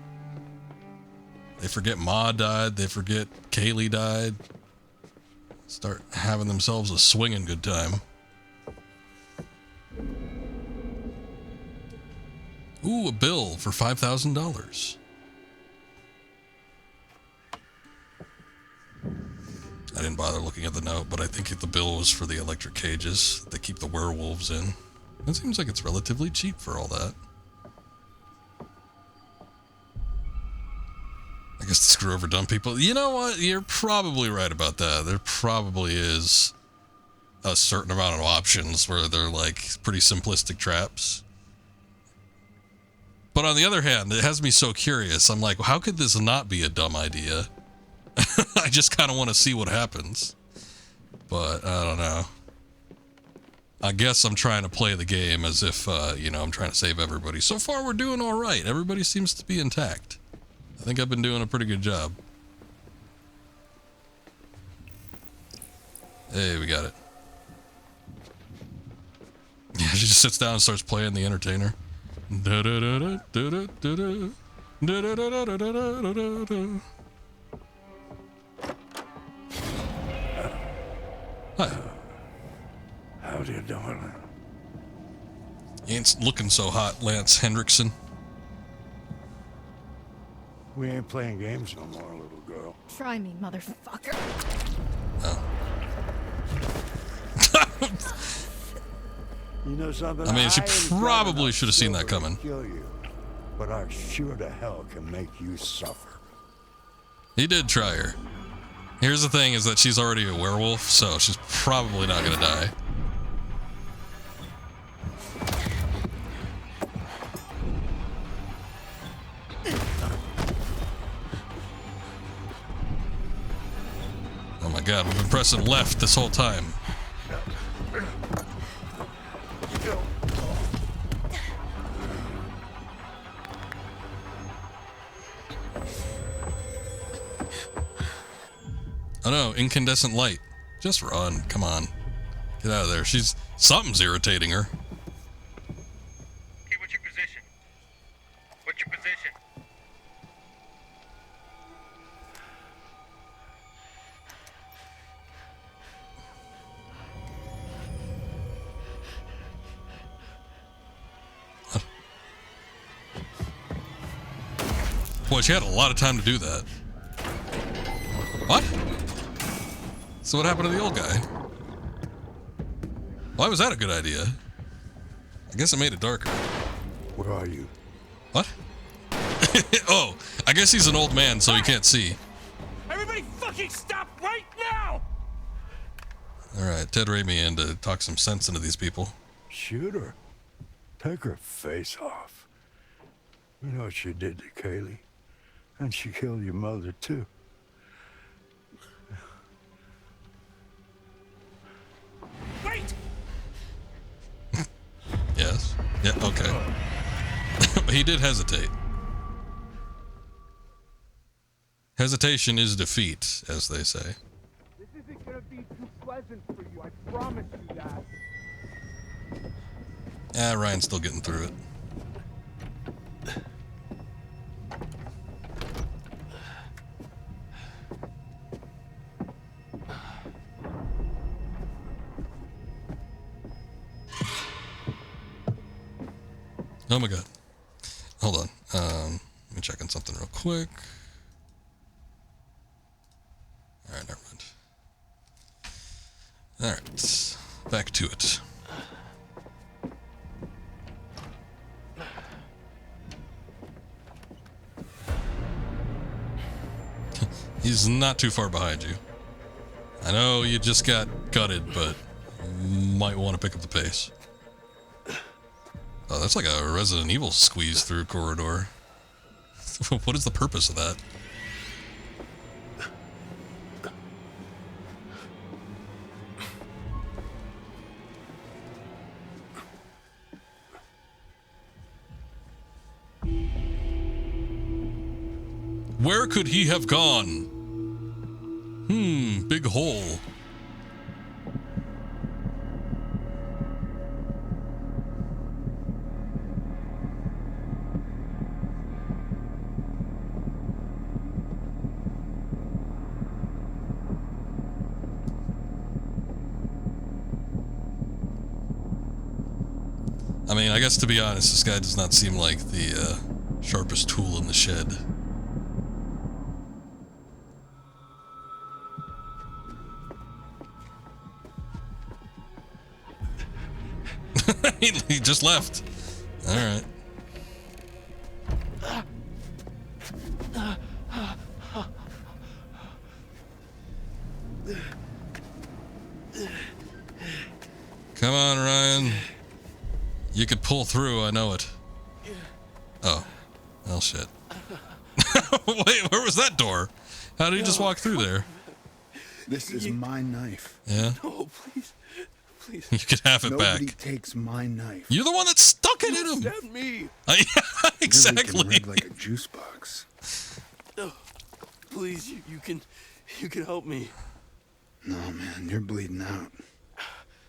They forget Ma died, they forget Kaylee died. Start having themselves a swinging good time. Ooh, a bill for $5,000. I didn't bother looking at the note, but I think the bill was for the electric cages they keep the werewolves in. It seems like it's relatively cheap for all that. I guess to screw over dumb people. You know what? You're probably right about that. There probably is a certain amount of options where they're like pretty simplistic traps. But on the other hand, it has me so curious. I'm like, how could this not be a dumb idea? I just kind of want to see what happens. But I don't know. I guess I'm trying to play the game as if, you know, I'm trying to save everybody. So far, we're doing all right. Everybody seems to be intact. I think I've been doing a pretty good job. Hey, we got it. Yeah, she just sits down and starts playing the entertainer. Da da da da da da da da da da da da da da. Hi. Howdy, darling. You ain't looking so hot, Lance Hendrickson. We ain't playing games no more, little girl. Try me, motherfucker. Oh. You know something? I mean, she ain't got probably enough should have seen that silver to coming. Kill you, but I sure to hell can make you suffer. He did try her. Here's the thing, is that she's already a werewolf, so she's probably not gonna die. Oh my god, we've been pressing left this whole time. Oh no, incandescent light. Just run, come on. Get out of there. Something's irritating her. Okay, what's your position? What's your position? Boy, she had a lot of time to do that. What? So what happened to the old guy? Why was that a good idea? I guess it made it darker. Where are you? What? Oh, I guess he's an old man, so he can't see. Everybody fucking stop right now! Alright, Ted Raimi in to talk some sense into these people. Shoot her. Take her face off. You know what she did to Kaylee? And she killed your mother, too. Wait! Yes. Yeah, okay. He did hesitate. Hesitation is defeat, as they say. This isn't gonna be too pleasant for you, I promise you that. Ryan's still getting through it. Oh my god. Hold on. Let me check on something real quick. Alright, never mind. Alright. Back to it. He's not too far behind you. I know you just got gutted, but might want to pick up the pace. Oh, that's like a Resident Evil squeeze through corridor. What is the purpose of that? Where could he have gone? Big hole. I mean, I guess to be honest, this guy does not seem like the sharpest tool in the shed. He just left. All right. Come on, Ryan. You could pull through, I know it. Oh. Well, shit. Wait, where was that door? How did he just walk through there? This is my knife. Yeah? No, please. Please. You could have it Nobody back. takes my knife. You're the one that stuck it in him. Stabbed me. Yeah, exactly. Really can rig like a juice box. No, please, you can help me. No, man, you're bleeding out.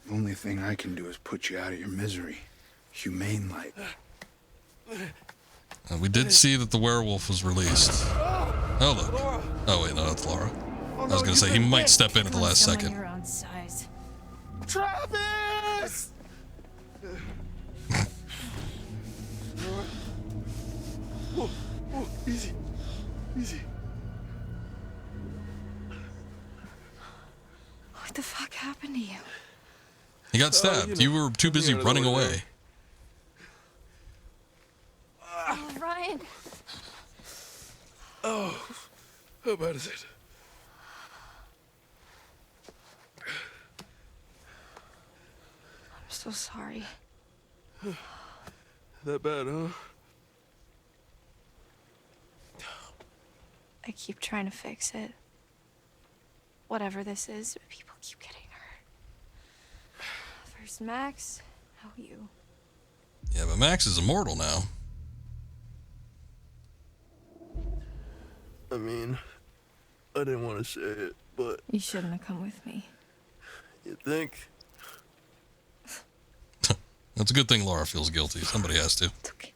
The only thing I can do is put you out of your misery. Humane like. We did see that the werewolf was released. Oh, look. Oh, wait, no, that's Laura. I was going to say, he might step in at the last second. Your own size. Travis! Easy. Easy. What the fuck happened to you? He got stabbed. You were too busy running away. Oh, Ryan. Oh, how bad is it? I'm so sorry. That bad, huh? I keep trying to fix it. Whatever this is, people keep getting hurt. First Max, now you. Yeah, but Max is immortal now. I mean, I didn't want to say it, but... You shouldn't have come with me. You think? It's a good thing Laura feels guilty. Somebody has to. It's okay.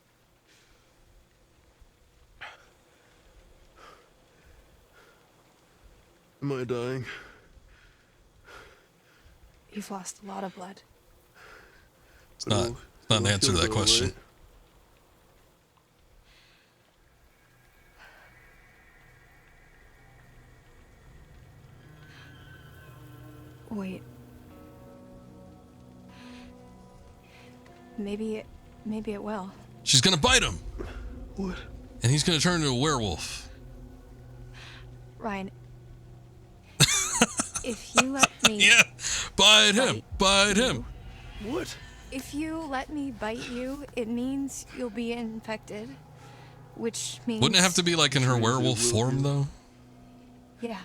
Am I dying? You've lost a lot of blood. It's not an answer to that question. Wait. Maybe it will. She's gonna bite him! What? And he's gonna turn into a werewolf. Ryan. If you let me... Yeah! Bite him! Bite him! What? If you let me bite you, it means you'll be infected. Which means... Wouldn't it have to be like in her werewolf form, though? Yeah.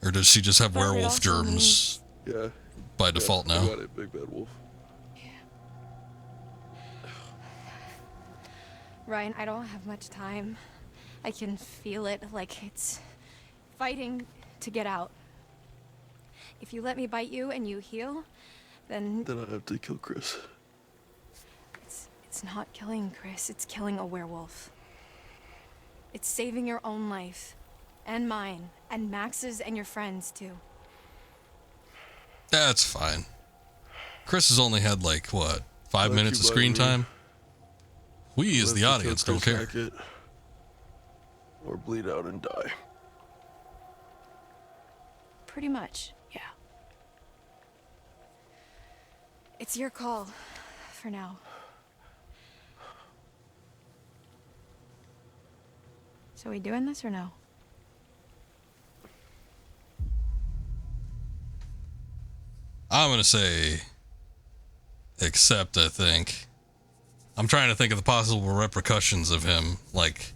Or does she just have But it werewolf also germs Yeah. by default I now? got it, big bad wolf. Ryan, I don't have much time. I can feel it, like it's fighting to get out. If you let me bite you and you heal, then Then I have to kill Chris. it's not killing Chris, it's killing a werewolf. It's saving your own life, and mine, and Max's, and your friends too. That's fine. Chris has only had like, what, 5 Let minutes you of bite screen me. time? We as Let the me audience kill don't Chris care. Hackett, or bleed out and die. Pretty much, yeah. It's your call, for now. So we doing this or no? I'm gonna say accept, I think. I'm trying to think of the possible repercussions of him, like,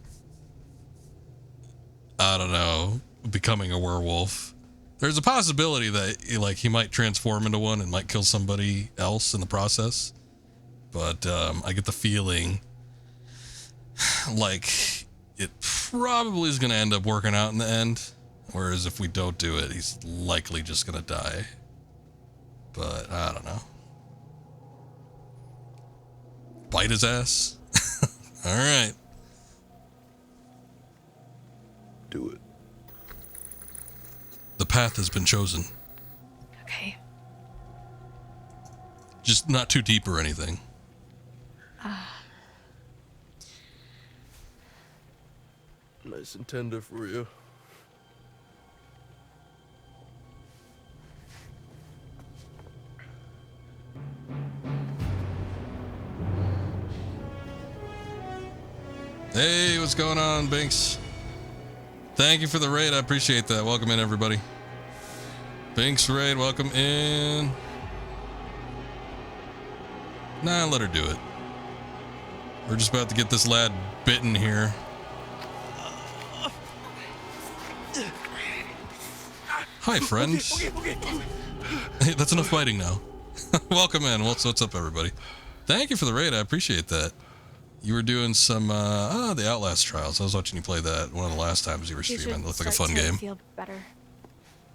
I don't know, becoming a werewolf. There's a possibility that, like, he might transform into one and might kill somebody else in the process. But I get the feeling like it probably is going to end up working out in the end. Whereas if we don't do it, he's likely just going to die. But I don't know. Bite his ass? All right. Do it. The path has been chosen. Okay. Just not too deep or anything. Nice and tender for you. Hey, what's going on, Binks? Thank you for the raid. I appreciate that. Welcome in, everybody. Binks raid, welcome in. Nah, let her do it. We're just about to get this lad bitten here. Hi, friend. Hey, that's enough fighting now. Welcome in. What's up, everybody? Thank you for the raid. I appreciate that. You were doing some, the Outlast trials. I was watching you play that one of the last times you were streaming. It looked like a fun game. Feel better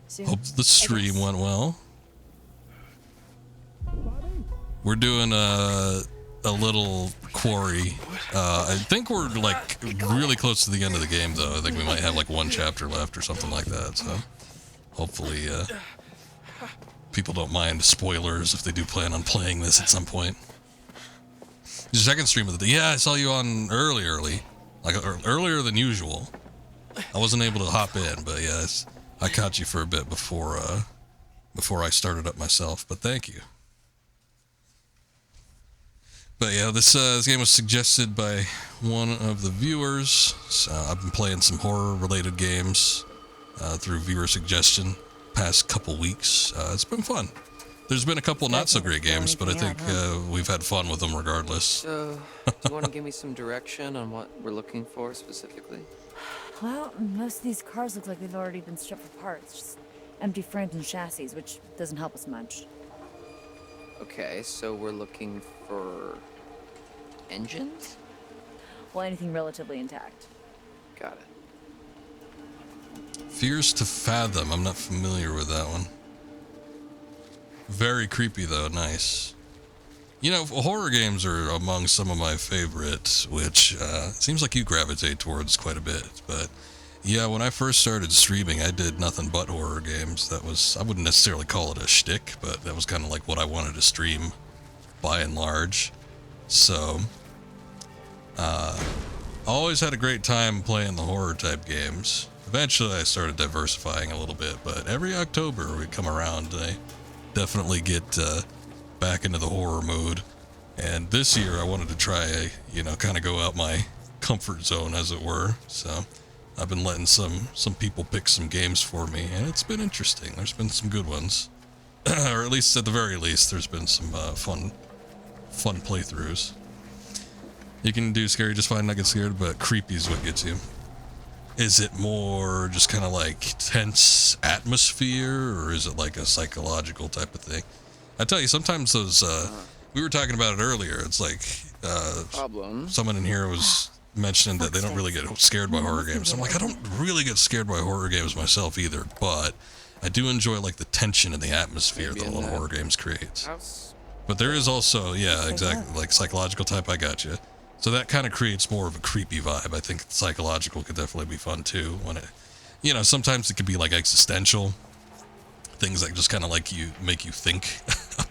soon, Hope the stream went well. We're doing a little Quarry. I think we're like really close to the end of the game, though. I think we might have like one chapter left or something like that. So hopefully, people don't mind spoilers if they do plan on playing this at some point. Your second stream of the day. Yeah, I saw you on early, like earlier than usual. I wasn't able to hop in, but yes, I caught you for a bit before I started up myself. But thank you. But yeah, this game was suggested by one of the viewers. So I've been playing some horror-related games through viewer suggestion past couple weeks. It's been fun. There's been a couple not-so-great games, but I think we've had fun with them regardless. So, do you want to give me some direction on what we're looking for specifically? Well, most of these cars look like they've already been stripped for parts. Just empty frames and chassis, which doesn't help us much. Okay, so we're looking for engines? Well, anything relatively intact. Got it. Fears to Fathom. I'm not familiar with that one. Very creepy, though. Nice. You know, horror games are among some of my favorites, which seems like you gravitate towards quite a bit. But yeah, when I first started streaming, I did nothing but horror games. That was, I wouldn't necessarily call it a shtick, but that was kind of like what I wanted to stream by and large. So, always had a great time playing the horror type games. Eventually I started diversifying a little bit, but every October we come around and I definitely get back into the horror mood. And this year I wanted to try, kind of go out my comfort zone, as it were. So I've been letting some people pick some games for me, and it's been interesting. There's been some good ones. Or at least, at the very least, there's been some fun playthroughs. You can do scary just fine, not get scared, but creepy is what gets you. Is it more just kind of like tense atmosphere, or is it like a psychological type of thing? I tell you, sometimes those, we were talking about it earlier, it's like, someone in here was mentioning that they don't really get scared by horror games. I'm like, I don't really get scared by horror games myself either, but I do enjoy like the tension and the atmosphere that a lot of horror games creates. But there is also, yeah, exactly, like psychological type, I got you. So that kind of creates more of a creepy vibe. I think psychological could definitely be fun too. When it, sometimes it could be like existential things that just kind of like make you think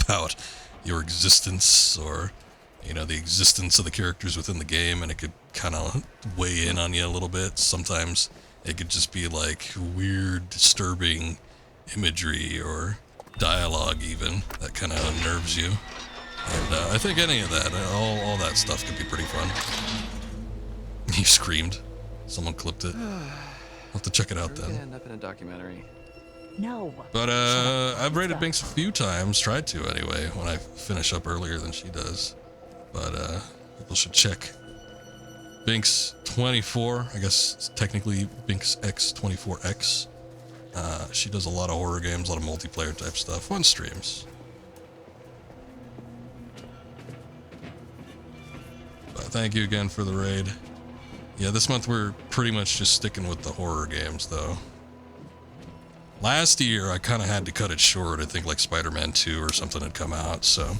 about your existence, or the existence of the characters within the game, and it could kind of weigh in on you a little bit. Sometimes it could just be like weird, disturbing imagery or dialogue even that kind of unnerves you. And I think any of that, all that stuff could be pretty fun. He screamed. Someone clipped it. I'll have to check it out then. End up in a documentary. No. But I've rated Binks a few times, tried to anyway, when I finish up earlier than she does. But people should check Binks 24. I guess it's technically Binks X24X. She does a lot of horror games, a lot of multiplayer type stuff on streams. But thank you again for the raid. Yeah, this month we're pretty much just sticking with the horror games though. Last year I kind of had to cut it short. I think like Spider-Man 2 or something had come out, so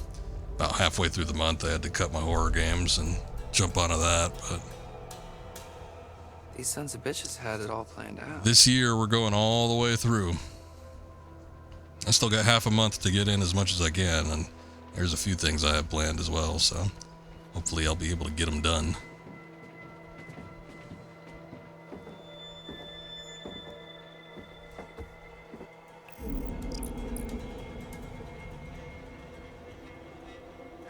about halfway through the month I had to cut my horror games and jump onto that. But these sons of bitches had it all planned out. this year we're going all the way through. I still got half a month to get in as much as I can, and there's a few things I have planned as well, so hopefully I'll be able to get them done.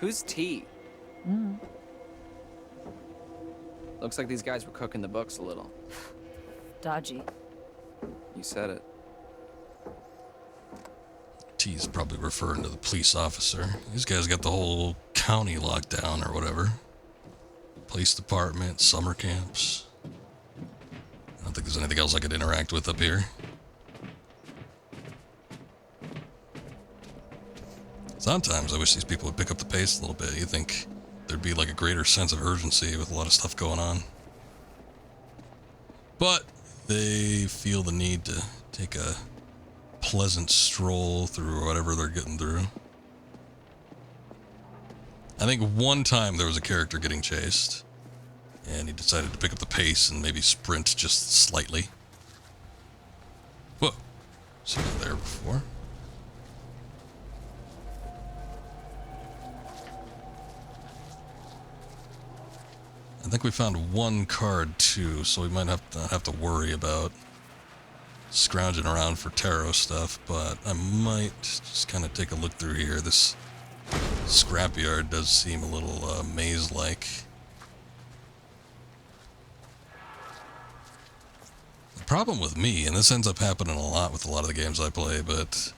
Who's T? Looks like these guys were cooking the books a little. Dodgy. You said it. T's probably referring to the police officer. These guys got the whole county locked down or whatever. Police department, summer camps. I don't think there's anything else I could interact with up here. Sometimes I wish these people would pick up the pace a little bit. You think there'd be like a greater sense of urgency with a lot of stuff going on. But they feel the need to take a pleasant stroll through whatever they're getting through. I think one time there was a character getting chased, and he decided to pick up the pace and maybe sprint just slightly. Whoa, seen it there before. I think we found one card too, so we might not have to worry about scrounging around for tarot stuff, but I might just kind of take a look through here. This scrapyard does seem a little maze-like. The problem with me, and this ends up happening a lot with a lot of the games I play, but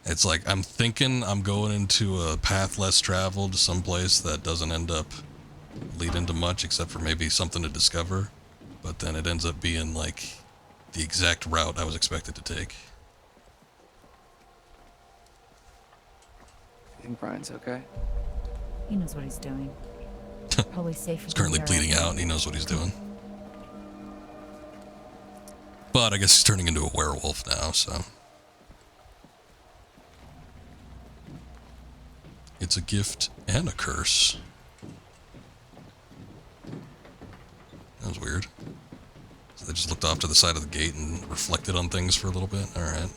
it's like I'm thinking I'm going into a path less traveled, someplace that doesn't end up lead into much except for maybe something to discover, but then it ends up being like the exact route I was expected to take. You think Brian's okay? He knows what he's doing. Probably safer. He's currently bleeding out and he knows what he's doing. But I guess he's turning into a werewolf now, so. It's a gift and a curse. That was weird. So they just looked off to the side of the gate and reflected on things for a little bit. Alright.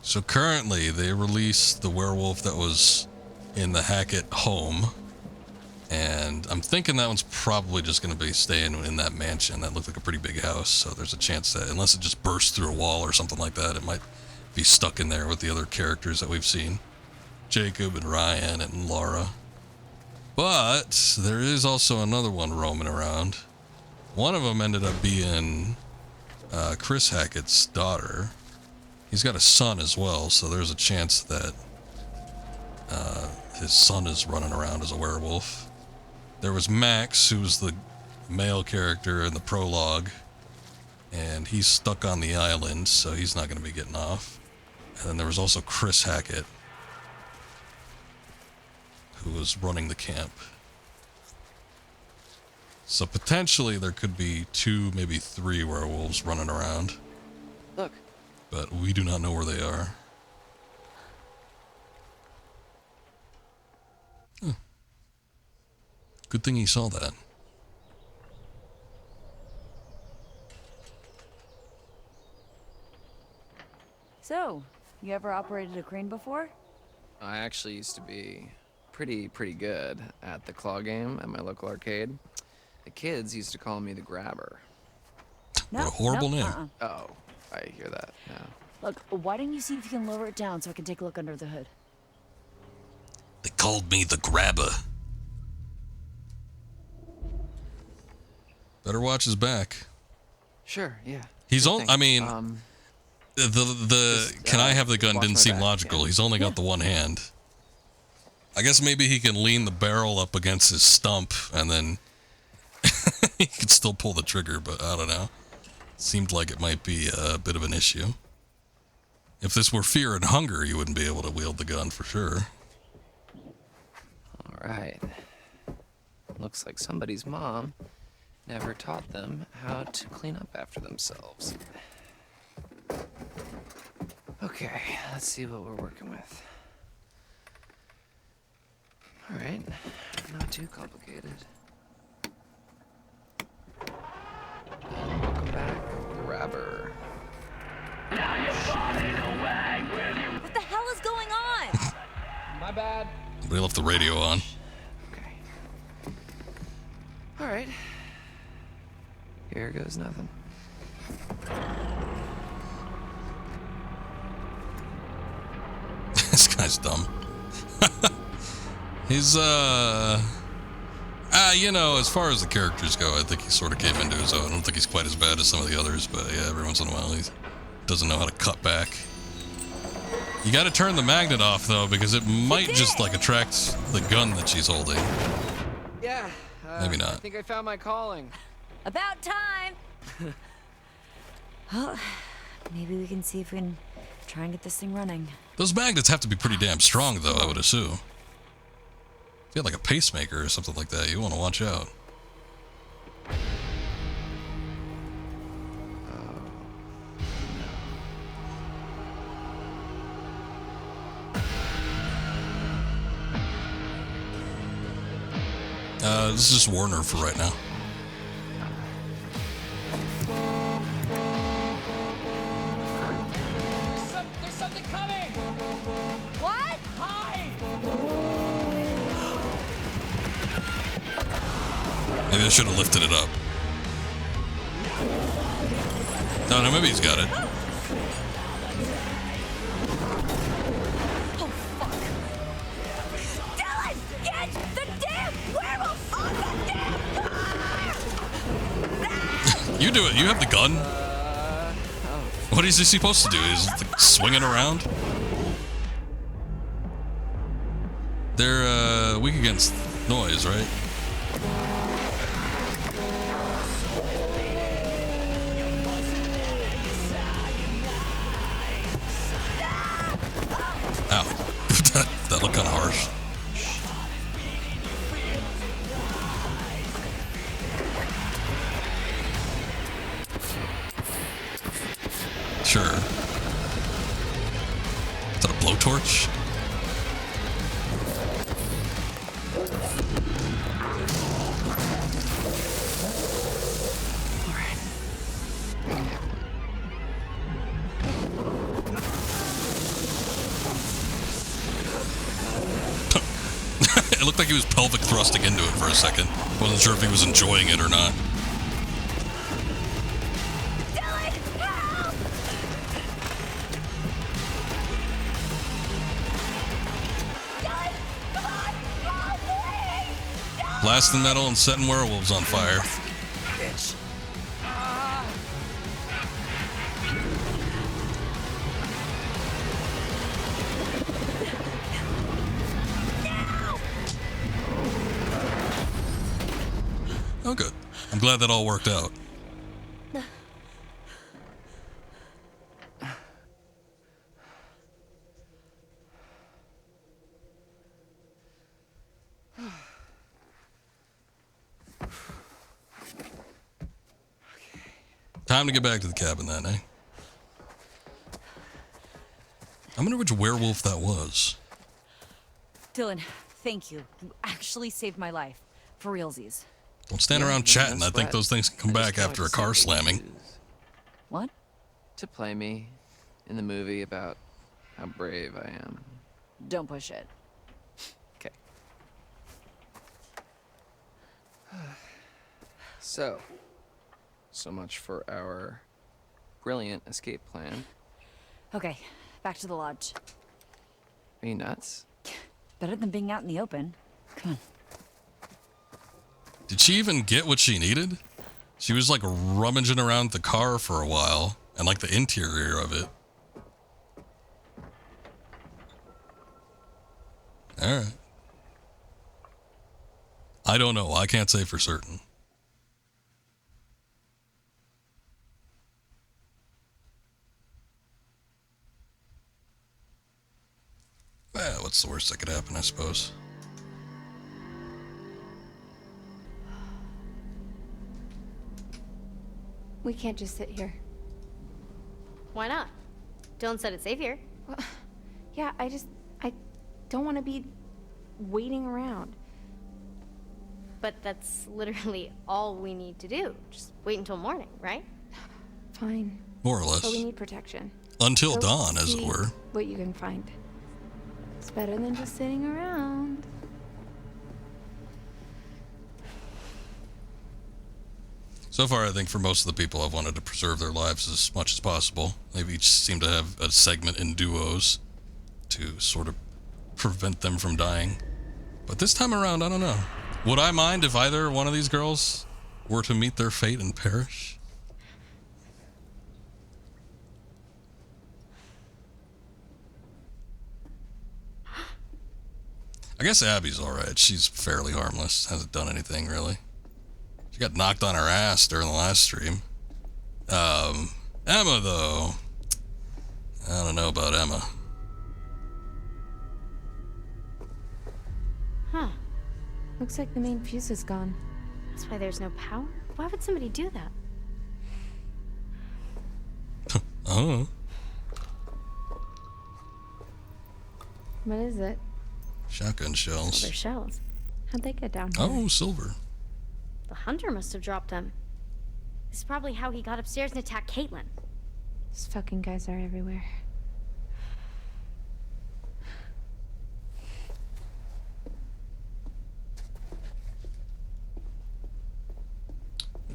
So currently they released the werewolf that was in the Hackett home. And I'm thinking that one's probably just going to be staying in that mansion. That looked like a pretty big house. So there's a chance that unless it just bursts through a wall or something like that, it might be stuck in there with the other characters that we've seen. Jacob and Ryan and Laura. But there is also another one roaming around. One of them ended up being Chris Hackett's daughter. He's got a son as well, so there's a chance that his son is running around as a werewolf. There was Max, who's the male character in the prologue, and he's stuck on the island, so he's not going to be getting off. And then there was also Chris Hackett, who was running the camp. So potentially there could be 2, maybe 3 werewolves running around. Look. But we do not know where they are. Huh. Good thing he saw that. So, you ever operated a crane before? I actually used to be pretty good at the claw game at my local arcade. The kids used to call me the grabber. What a horrible name. Oh, I hear that now. Look, why don't you see if you can lower it down so I can take a look under the hood? They called me the Grabber. Better watch his back. Sure, yeah. He's Sure only, thing. I mean, can I have the gun watch didn't my seem back, logical. yeah. He's only got the one hand. I guess maybe he can lean the barrel up against his stump and then he can still pull the trigger, but I don't know. Seemed like it might be a bit of an issue. If this were Fear and Hunger, you wouldn't be able to wield the gun for sure. All right. Looks like somebody's mom never taught them how to clean up after themselves. Okay, let's see what we're working with. All right, not too complicated. Welcome back, Grabber. What the hell is going on? My bad. They left the radio on. Okay. All right. Here goes nothing. This guy's dumb. He's, you know, as far as the characters go, I think he sort of came into his own. I don't think he's quite as bad as some of the others, but yeah, every once in a while he doesn't know how to cut back. You gotta turn the magnet off, though, because it might just, like, attract the gun that she's holding. Yeah. Maybe not. I think I found my calling. About time! Well, maybe we can see if we can try and get this thing running. Those magnets have to be pretty damn strong, though, I would assume. If you had, like, a pacemaker or something like that, you want to watch out. This is just Warner for right now. There's something coming! What? Hi! Maybe I should have lifted it up. No, maybe he's got it. Oh, fuck. Dylan! Get the damn werewolf off the damn... You do it. You have the gun. What is he supposed to do? Is it like swinging around? They're weak against noise, right? Ow. that looked kind of harsh. Sure. Is that a blowtorch? It looked like he was pelvic thrusting into it for a second. Wasn't sure if he was enjoying it or not. Blasting metal and setting werewolves on fire. Bitch. Oh, good. I'm glad that all worked out. Time to get back to the cabin then, eh? I wonder which werewolf that was. Dylan, thank you. You actually saved my life. For realsies. Don't stand around chatting. I think those things can come back after a car slamming. What? To play me in the movie about how brave I am. Don't push it. Okay. So much for our brilliant escape plan. Okay, back to the lodge. Are you nuts? Better than being out in the open. Come on. Did she even get what she needed? She was like rummaging around the car for a while and like the interior of it. All right. I don't know. I can't say for certain. Well, what's the worst that could happen, I suppose? We can't just sit here. Why not? Dylan said it's safe here. Well, yeah, I don't want to be waiting around. But that's literally all we need to do. Just wait until morning, right? Fine. More or less. But we need protection. Until Go dawn, as it see were. What you can find. It's better than just sitting around. So far, I think for most of the people, I've wanted to preserve their lives as much as possible. They've each seem to have a segment in duos to sort of prevent them from dying. But this time around, I don't know. Would I mind if either one of these girls were to meet their fate and perish? I guess Abby's alright. She's fairly harmless. Hasn't done anything, really. She got knocked on her ass during the last stream. Emma, though. I don't know about Emma. Huh. Looks like the main fuse is gone. That's why there's no power? Why would somebody do that? Oh. What is it? Shotgun shells. Silver shells. How'd they get down here? Oh, silver. The hunter must have dropped them. This is probably how he got upstairs and attacked Caitlin. These fucking guys are everywhere.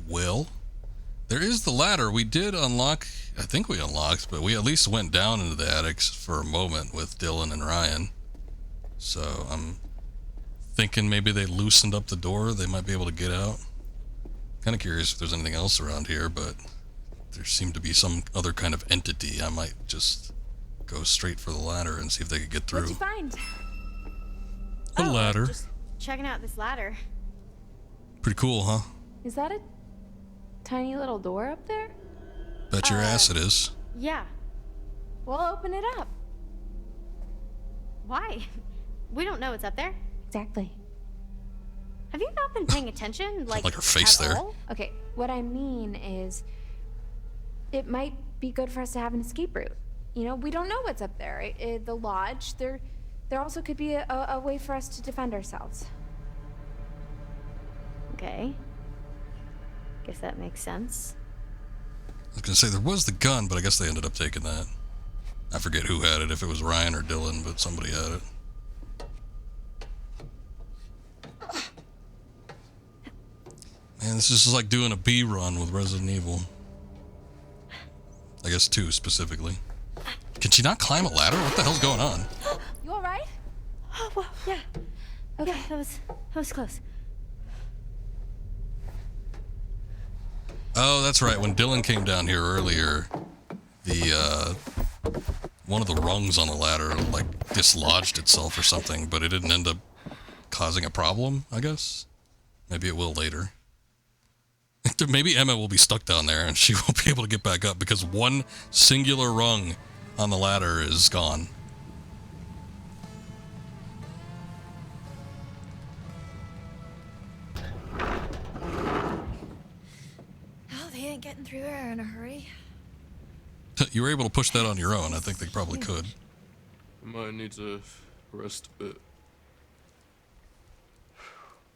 Well, there is the ladder. We did unlock, I think we unlocked, but we at least went down into the attics for a moment with Dylan and Ryan. So I'm thinking maybe they loosened up the door. They might be able to get out. Kind of curious if there's anything else around here, but there seemed to be some other kind of entity. I might just go straight for the ladder and see if they could get through. What'd you find? A ladder. Just checking out this ladder. Pretty cool, huh? Is that a tiny little door up there? Bet your ass it is. Yeah. Well, open it up. Why? We don't know what's up there. Exactly. Have you not been paying attention? Like her face at there. all? Okay, what I mean is, it might be good for us to have an escape route. You know, we don't know what's up there. The lodge, there also could be a way for us to defend ourselves. Okay. Guess that makes sense. I was gonna say there was the gun, but I guess they ended up taking that. I forget who had it, if it was Ryan or Dylan, but somebody had it. Man, this is just like doing a B run with Resident Evil. I guess 2 specifically. Can she not climb a ladder? What the hell's going on? You all right? Oh, well, yeah. Okay, that was close. Oh, that's right. When Dylan came down here earlier, the one of the rungs on the ladder like dislodged itself or something, but it didn't end up causing a problem, I guess. Maybe it will later. Maybe Emma will be stuck down there and she won't be able to get back up because one singular rung on the ladder is gone. Oh, they ain't getting through there in a hurry. You were able to push that on your own. I think they probably could. I might need to rest a bit.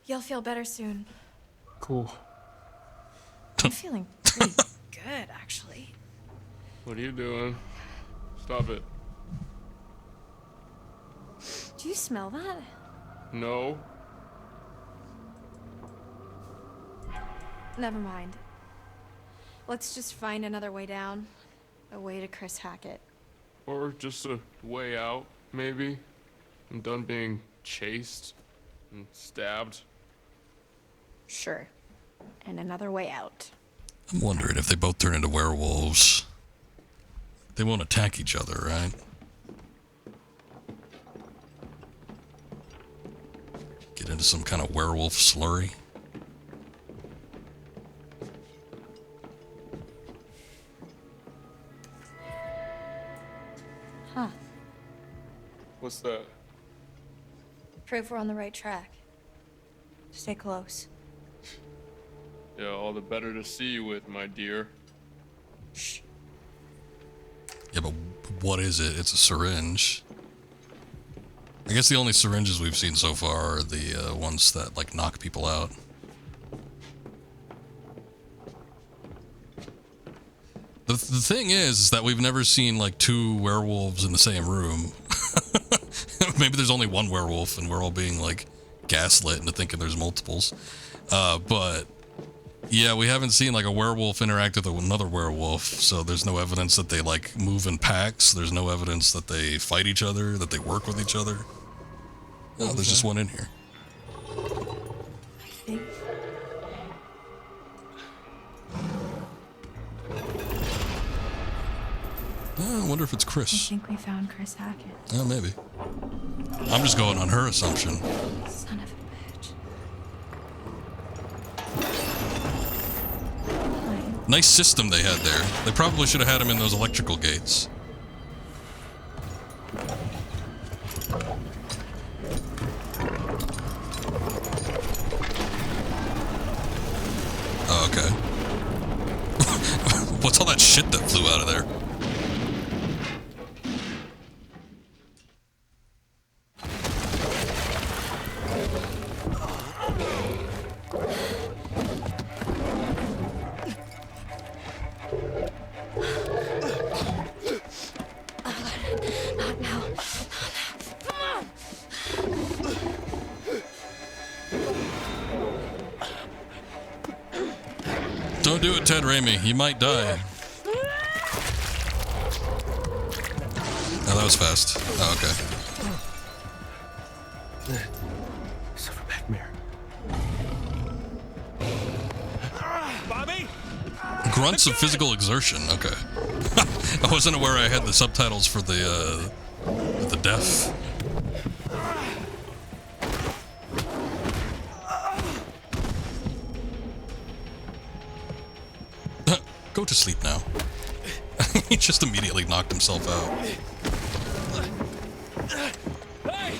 You'll feel better soon. Cool. I'm feeling pretty good, actually. What are you doing? Stop it. Do you smell that? No. Never mind. Let's just find another way down. A way to Chris Hackett. Or just a way out, maybe. I'm done being chased and stabbed. Sure. And another way out. I'm wondering if they both turn into werewolves. They won't attack each other, right? Get into some kind of werewolf slurry. Huh. What's that? Proof we're on the right track. Stay close. Yeah, all the better to see you with, my dear. Shh. Yeah, but what is it? It's a syringe. I guess the only syringes we've seen so far are the ones that, like, knock people out. The thing is that we've never seen, like, two werewolves in the same room. Maybe there's only one werewolf and we're all being, like, gaslit into thinking there's multiples. But, yeah, we haven't seen, like, a werewolf interact with another werewolf, so there's no evidence that they, like, move in packs. There's no evidence that they fight each other, that they work with each other. Oh, there's just one in here. I think. I wonder if it's I Chris. think we found Chris Hackett. Oh, maybe. I'm just going on her assumption. Son of a bitch. Nice system they had there. They probably should have had him in those electrical gates. Oh, okay. What's all that shit that flew out of there? Not now. Don't do it, Ted Raimi. You might die. Oh, that was fast. Oh, okay. Suffer nightmare. Bobby? Grunts of physical exertion. Okay. I wasn't aware I had the subtitles for the deaf. Go to sleep now. He just immediately knocked himself out. Hey!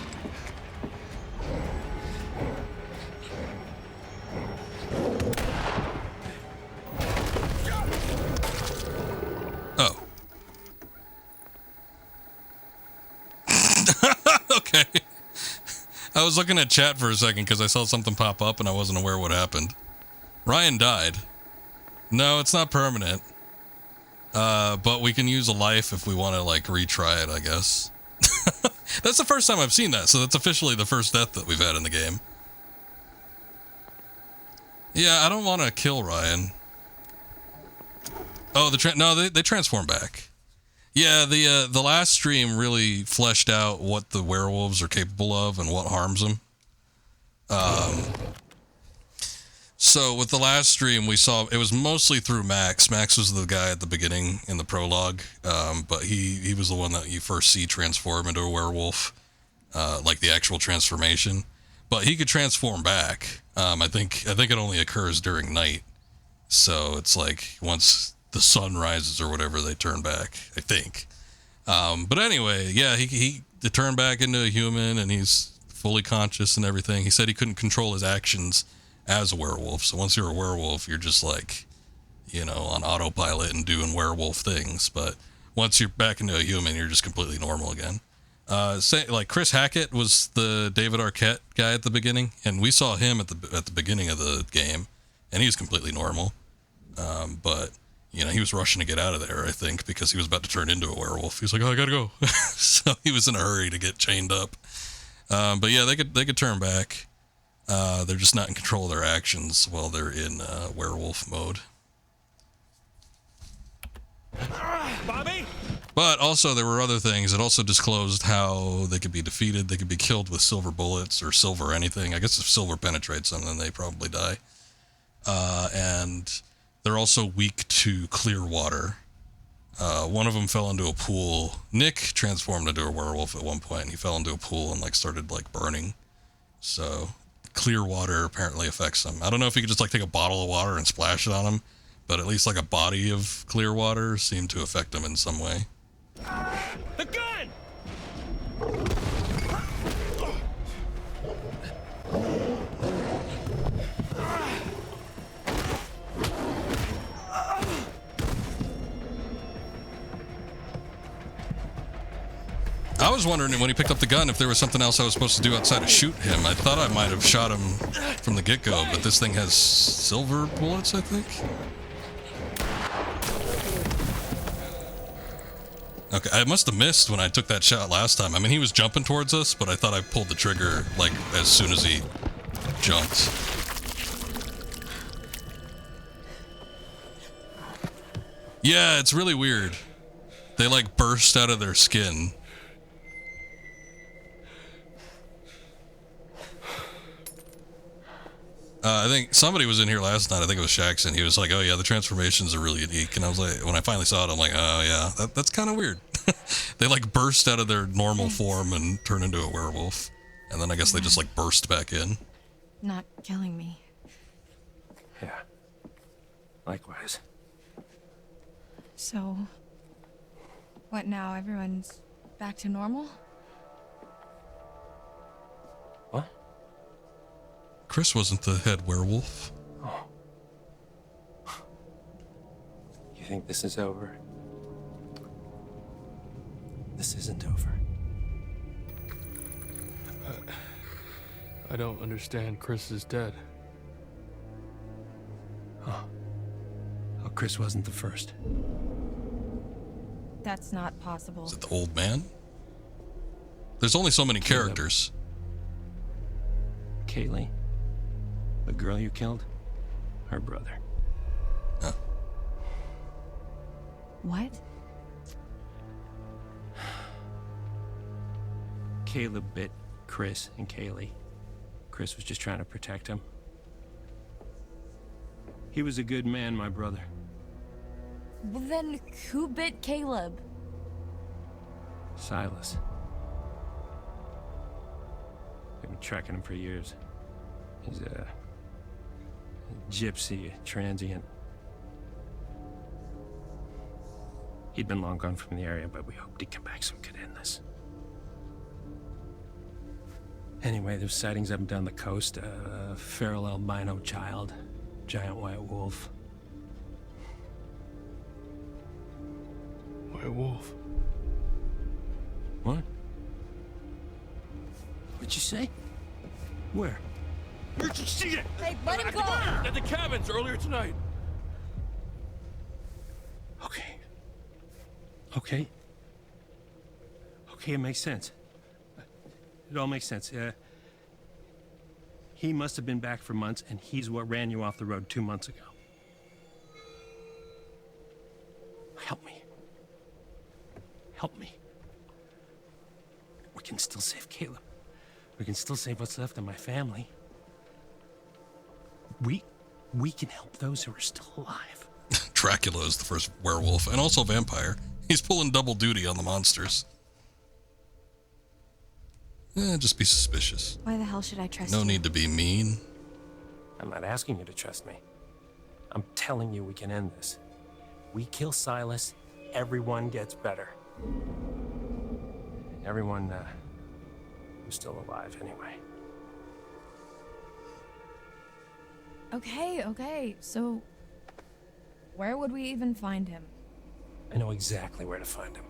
Oh. Okay. I was looking at chat for a second because I saw something pop up and I wasn't aware what happened. Ryan died. No, it's not permanent. But we can use a life if we want to, like, retry it, I guess. That's the first time I've seen that, so that's officially the first death that we've had in the game. Yeah, I don't want to kill Ryan. Oh, they transform back. Yeah, the last stream really fleshed out what the werewolves are capable of and what harms them. So with the last stream, we saw it was mostly through Max. Max was the guy at the beginning in the prologue, but he was the one that you first see transform into a werewolf, like the actual transformation. But he could transform back. I think it only occurs during night, so it's like once the sun rises or whatever, they turn back. I think. But anyway, yeah, he turned back into a human, and he's fully conscious and everything. He said he couldn't control his actions as a werewolf. So once you're a werewolf, you're just like, you know, on autopilot and doing werewolf things. But once you're back into a human, you're just completely normal again. Like Chris Hackett was the David Arquette guy at the beginning, and we saw him at the beginning of the game, and he was completely normal. But you know, he was rushing to get out of there, I think, because he was about to turn into a werewolf. He was like, "Oh, I gotta go." So he was in a hurry to get chained up. But yeah, they could turn back. They're just not in control of their actions while they're in werewolf mode. Bobby? But also there were other things. It also disclosed how they could be defeated. They could be killed with silver bullets or silver anything. I guess if silver penetrates them, then they probably die. And they're also weak to clear water. One of them fell into a pool. Nick transformed into a werewolf at one point. And he fell into a pool and like started like burning. So clear water apparently affects them. I don't know if you could just like take a bottle of water and splash it on them, but at least like a body of clear water seemed to affect them in some way. The gun! I was wondering when he picked up the gun if there was something else I was supposed to do outside of shoot him. I thought I might have shot him from the get-go, but this thing has silver bullets, I think? Okay, I must have missed when I took that shot last time. I mean, he was jumping towards us, but I thought I pulled the trigger, like, as soon as he jumped. Yeah, it's really weird. They, like, burst out of their skin. I think somebody was in here last night. I think it was Shaxon. He was like, oh yeah, the transformations are really unique. And I was like, when I finally saw it, I'm like, oh yeah, that's kind of weird. They like burst out of their normal form and turn into a werewolf. And then I guess they just like burst back in. Not killing me. Yeah. Likewise. So, what now? Everyone's back to normal? What? Chris wasn't the head werewolf. Oh. You think this is over? This isn't over. I don't understand. Chris is dead. Oh. Oh, Chris wasn't the first. That's not possible. Is it the old man? There's only so many characters. Kaylee? The girl you killed? Her brother. Huh. What? Caleb bit Chris and Kaylee. Chris was just trying to protect him. He was a good man, my brother. Well, then who bit Caleb? Silas. I've been tracking him for years. He's a gypsy, a transient. He'd been long gone from the area, but we hoped he'd come back so we could end this. Anyway, there's sightings up and down the coast. A feral albino child, giant white wolf. White wolf. What? What'd you say? Where? Where'd you see it? Hey, let him go! At the cabins earlier tonight. Okay. Okay. Okay, it makes sense. It all makes sense. He must have been back for months, and he's what ran you off the road 2 months ago. Help me. Help me. We can still save Caleb. We can still save what's left of my family. We can help those who are still alive. Dracula is the first werewolf, and also vampire. He's pulling double duty on the monsters. Just be suspicious. Why the hell should I trust you? No need to be mean. I'm not asking you to trust me. I'm telling you we can end this. We kill Silas, everyone gets better. Everyone who's still alive anyway. Okay. So, where would we even find him? I know exactly where to find him.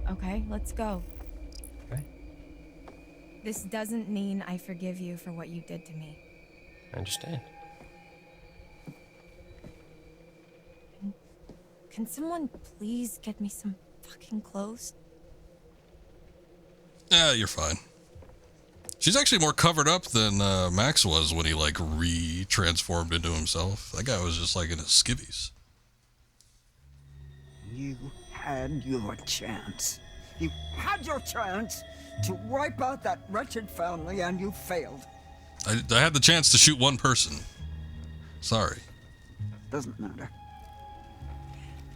Okay, let's go. Okay. This doesn't mean I forgive you for what you did to me. I understand. Can someone please get me some fucking clothes? You're fine. She's actually more covered up than Max was when he like re-transformed into himself. That guy was just like in his skivvies. You had your chance. You had your chance to wipe out that wretched family, and you failed. I had the chance to shoot one person. Sorry. Doesn't matter.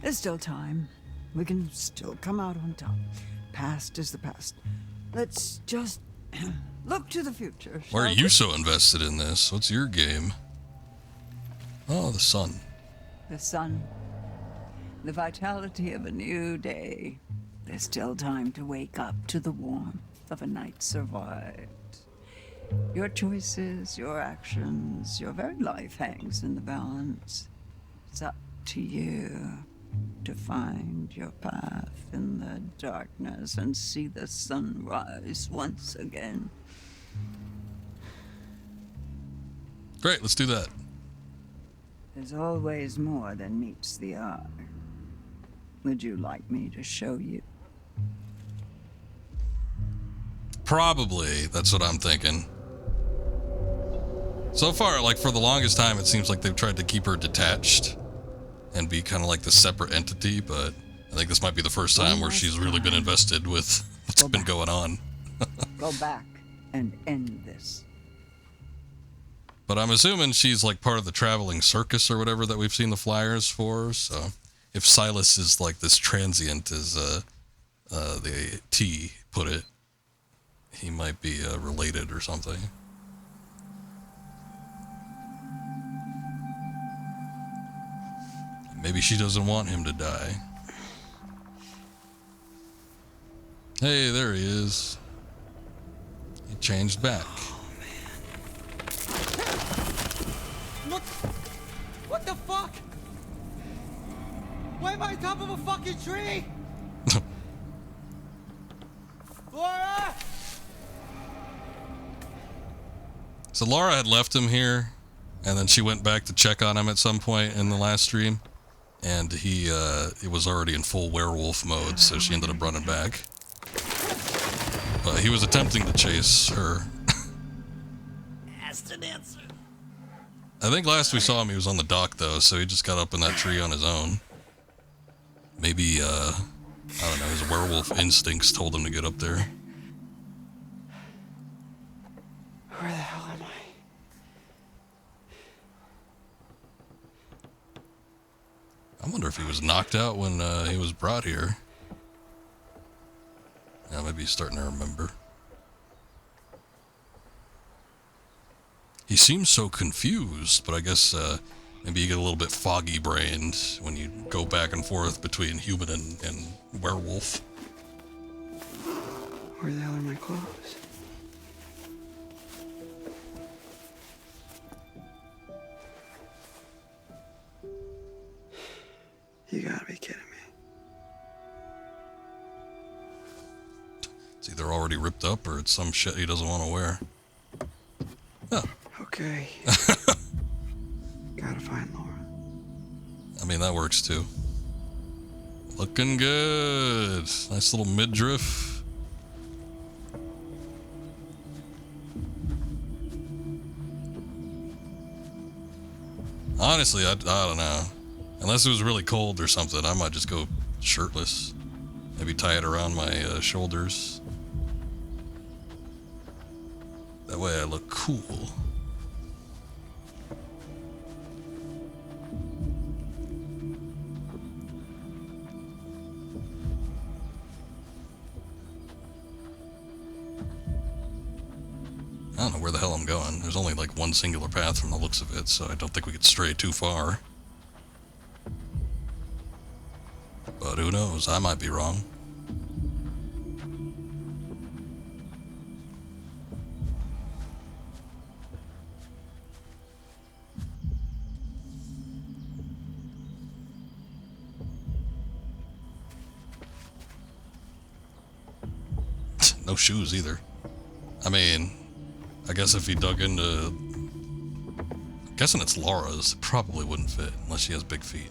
There's still time. We can still come out on top. Past is the past. Let's just look to the future. Why are shall you we? so invested in this? What's your game? Oh, the sun. The sun. The vitality of a new day. There's still time to wake up to the warmth of a night survived. Your choices, your actions, your very life hangs in the balance. It's up to you to find your path in the darkness and see the sun rise once again. Great, let's do that. There's always more than meets the eye. Would you like me to show you? Probably, that's what I'm thinking. So far, like, for the longest time, it seems like they've tried to keep her detached and be kind of like the separate entity, but I think this might be the first time where she's really been invested with what's been going on. Go back and end this. But I'm assuming she's like part of the traveling circus or whatever that we've seen the flyers for, so if Silas is like this transient, as the T put it, he might be related or something. Maybe she doesn't want him to die. Hey, there he is. He changed back. What the fuck? Why am I on top of a fucking tree? Laura! So Laura had left him here, and then she went back to check on him at some point in the last stream, and he was already in full werewolf mode, so she ended up running back. But he was attempting to chase her. Asked and answered. I think last we saw him, he was on the dock, though, so he just got up in that tree on his own. Maybe, I don't know, his werewolf instincts told him to get up there. Where the hell am I? I wonder if he was knocked out when he was brought here. Yeah, maybe he's starting to remember. He seems so confused, but I guess maybe you get a little bit foggy-brained when you go back and forth between human and werewolf. Where the hell are my clothes? You gotta be kidding me. It's either already ripped up or it's some shit he doesn't want to wear. Oh. Okay. Gotta find Laura. I mean, that works too. Looking good. Nice little midriff. Honestly, I don't know. Unless it was really cold or something, I might just go shirtless. Maybe tie it around my shoulders. That way I look cool. I don't know where the hell I'm going. There's only like one singular path from the looks of it, so I don't think we could stray too far. But who knows? I might be wrong. No shoes either. I mean, I guess if he dug into... I'm guessing it's Laura's. It probably wouldn't fit unless she has big feet.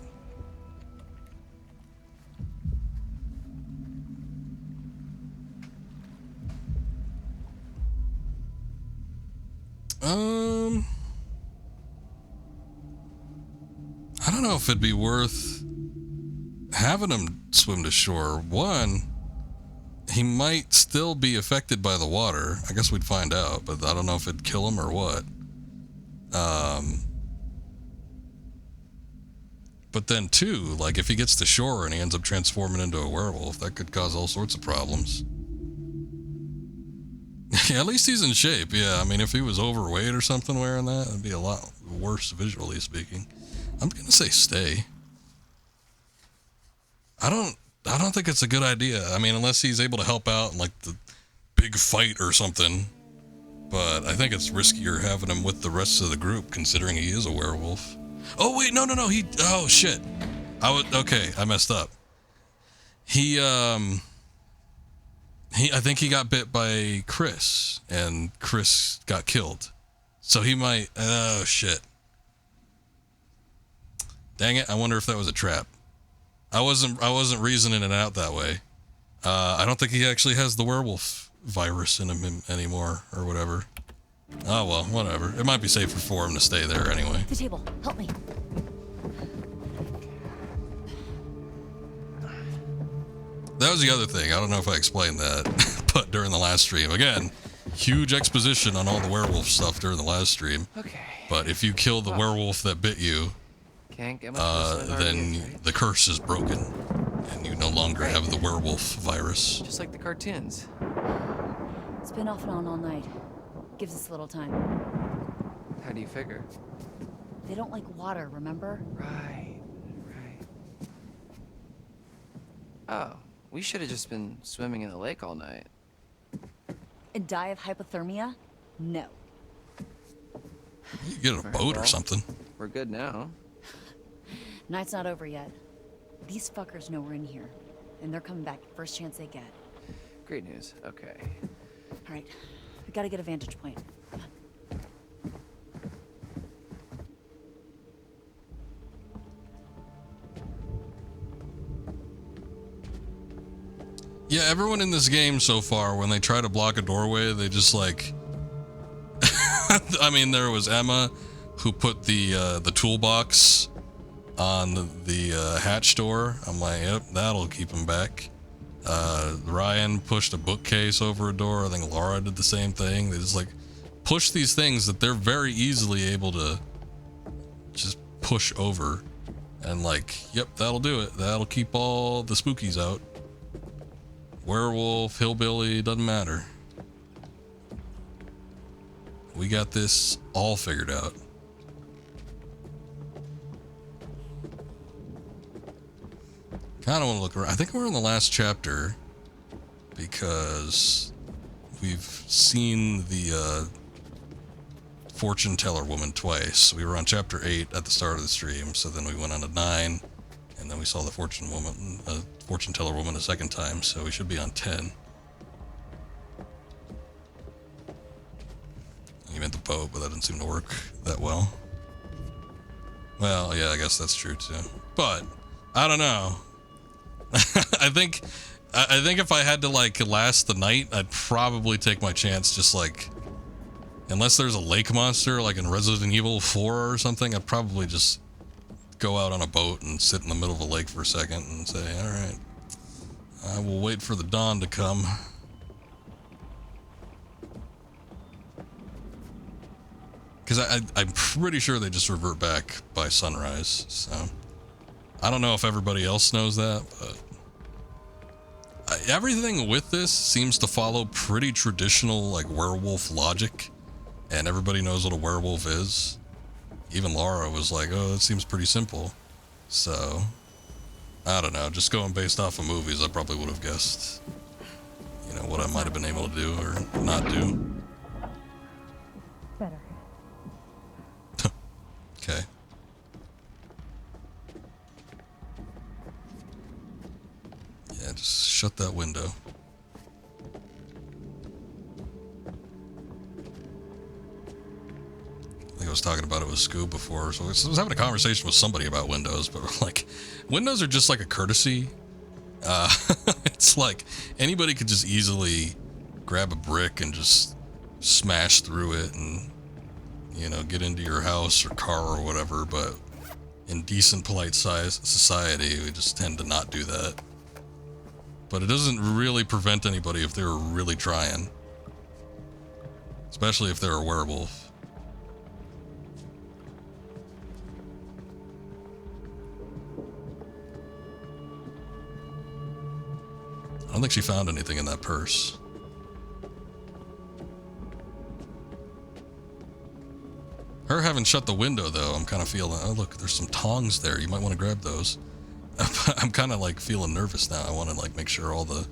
I don't know if it'd be worth having him swim to shore, one, he might still be affected by the water. I guess we'd find out, but I don't know if it'd kill him or what. But then two, like if he gets to shore and he ends up transforming into a werewolf, that could cause all sorts of problems. Yeah, at least he's in shape. Yeah, I mean, if he was overweight or something wearing that, it'd be a lot worse visually speaking. I'm gonna say stay. I don't think it's a good idea. I mean, unless he's able to help out in like the big fight or something. But I think it's riskier having him with the rest of the group, considering he is a werewolf. Oh wait, no, oh shit. I messed up. I think he got bit by Chris, and Chris got killed. So he might, oh shit. Dang it, I wonder if that was a trap. I wasn't reasoning it out that way. I don't think he actually has the werewolf virus in him anymore, or whatever. Oh well, whatever. It might be safer for him to stay there anyway. The table, help me. That was the other thing. I don't know if I explained that, but during the last stream, again, huge exposition on all the werewolf stuff during the last stream. Okay. But if you kill the werewolf that bit you, Can't get much worse than it already then is, right? the curse is broken, and you no longer have the werewolf virus. Just like the cartoons. It's been off and on all night. Gives us a little time. How do you figure? They don't like water, remember? Right. Oh, we should have just been swimming in the lake all night. And die of hypothermia? No. You get a boat or something. We're good now. Night's not over yet. These fuckers know we're in here, and they're coming back first chance they get. Great news. Okay. All right, we gotta get a vantage point. Come on. Yeah, everyone in this game so far, when they try to block a doorway, they just like... I mean, there was Emma, who put the toolbox on the hatch door. I'm like, yep, that'll keep him back. Ryan pushed a bookcase over a door. I think Laura did the same thing. They just like push these things that they're very easily able to just push over. And like, yep, that'll do it. That'll keep all the spookies out. Werewolf, hillbilly, doesn't matter. We got this all figured out. Kind of want to look around. I think we're in the last chapter because we've seen the fortune teller woman twice. We were on chapter 8 at the start of the stream, so then we went on to 9, and then we saw the fortune teller woman a second time, so we should be on 10. You meant the boat, but that didn't seem to work that well. Well, yeah, I guess that's true too. But I don't know. I think if I had to like last the night, I'd probably take my chance. Just like, unless there's a lake monster like in Resident Evil 4 or something, I'd probably just go out on a boat and sit in the middle of a lake for a second and say, all right, I will wait for the dawn to come. Because I'm pretty sure they just revert back by sunrise, so I don't know if everybody else knows that, but everything with this seems to follow pretty traditional like werewolf logic, and everybody knows what a werewolf is. Even Laura was like, oh, that seems pretty simple. So I don't know, just going based off of movies, I probably would have guessed, you know, what I might have been able to do or not do. Better. Okay. Yeah, just shut that window. I think I was talking about it with Scoob before, so I was having a conversation with somebody about windows, but like, windows are just like a courtesy. It's like anybody could just easily grab a brick and just smash through it and, you know, get into your house or car or whatever, but in decent, polite society, we just tend to not do that. But it doesn't really prevent anybody if they were really trying. Especially if they're a werewolf. I don't think she found anything in that purse. Her having shut the window, though, I'm kind of feeling, oh, look, there's some tongs there. You might want to grab those. I'm kind of, like, feeling nervous now. I want to, like, make sure all the,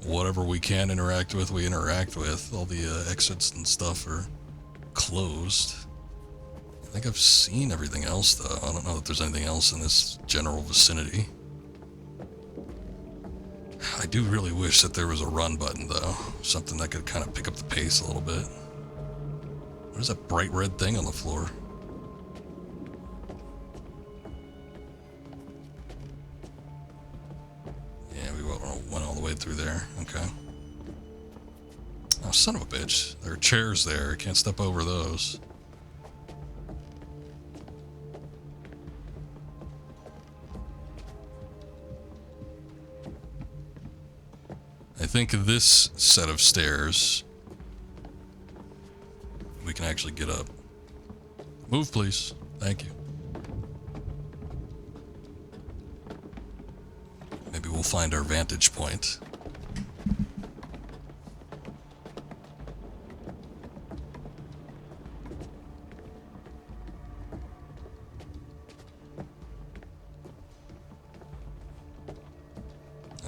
whatever we can interact with, we interact with. All the exits and stuff are closed. I think I've seen everything else, though. I don't know if there's anything else in this general vicinity. I do really wish that there was a run button, though. Something that could kind of pick up the pace a little bit. What is that bright red thing on the floor? Yeah, we went all the way through there. Okay. Oh, son of a bitch. There are chairs there. Can't step over those. I think this set of stairs we can actually get up. Move, please. Thank you. Maybe we'll find our vantage point.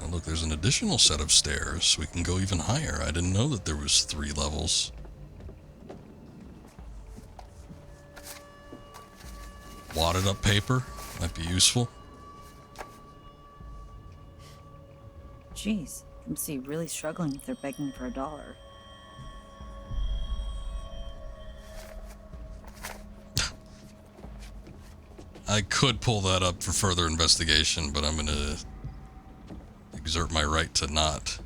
Oh, look, there's an additional set of stairs. We can go even higher. I didn't know that there was 3 levels. Wadded up paper might be useful. Jeez, you must be really struggling if they're begging for $1. I could pull that up for further investigation, but I'm gonna exert my right to not.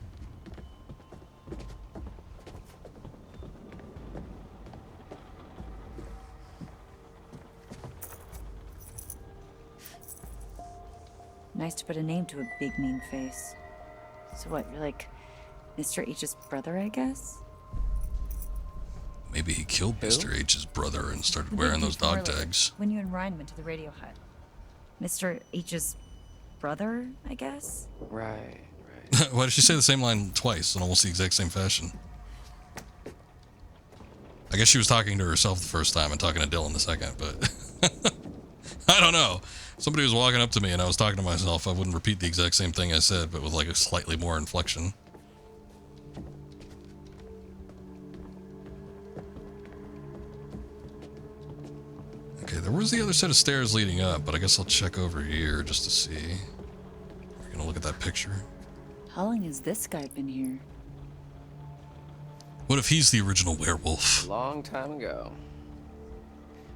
Nice to put a name to a big mean face. So what, you're like Mr. H's brother, I guess? Maybe he killed Who? Mr. H's brother and started The wearing big those beefy dog warlord. tags. When you and Ryan went to the radio hut. Mr. H's brother, I guess? Right. Why did she say the same line twice in almost the exact same fashion? I guess she was talking to herself the first time and talking to Dylan the second, but I don't know. Somebody was walking up to me and I was talking to myself. I wouldn't repeat the exact same thing I said, but with like a slightly more inflection. Okay, there was the other set of stairs leading up, but I guess I'll check over here just to see. We're gonna look at that picture. How long has this guy been here? What if he's the original werewolf? Long time ago.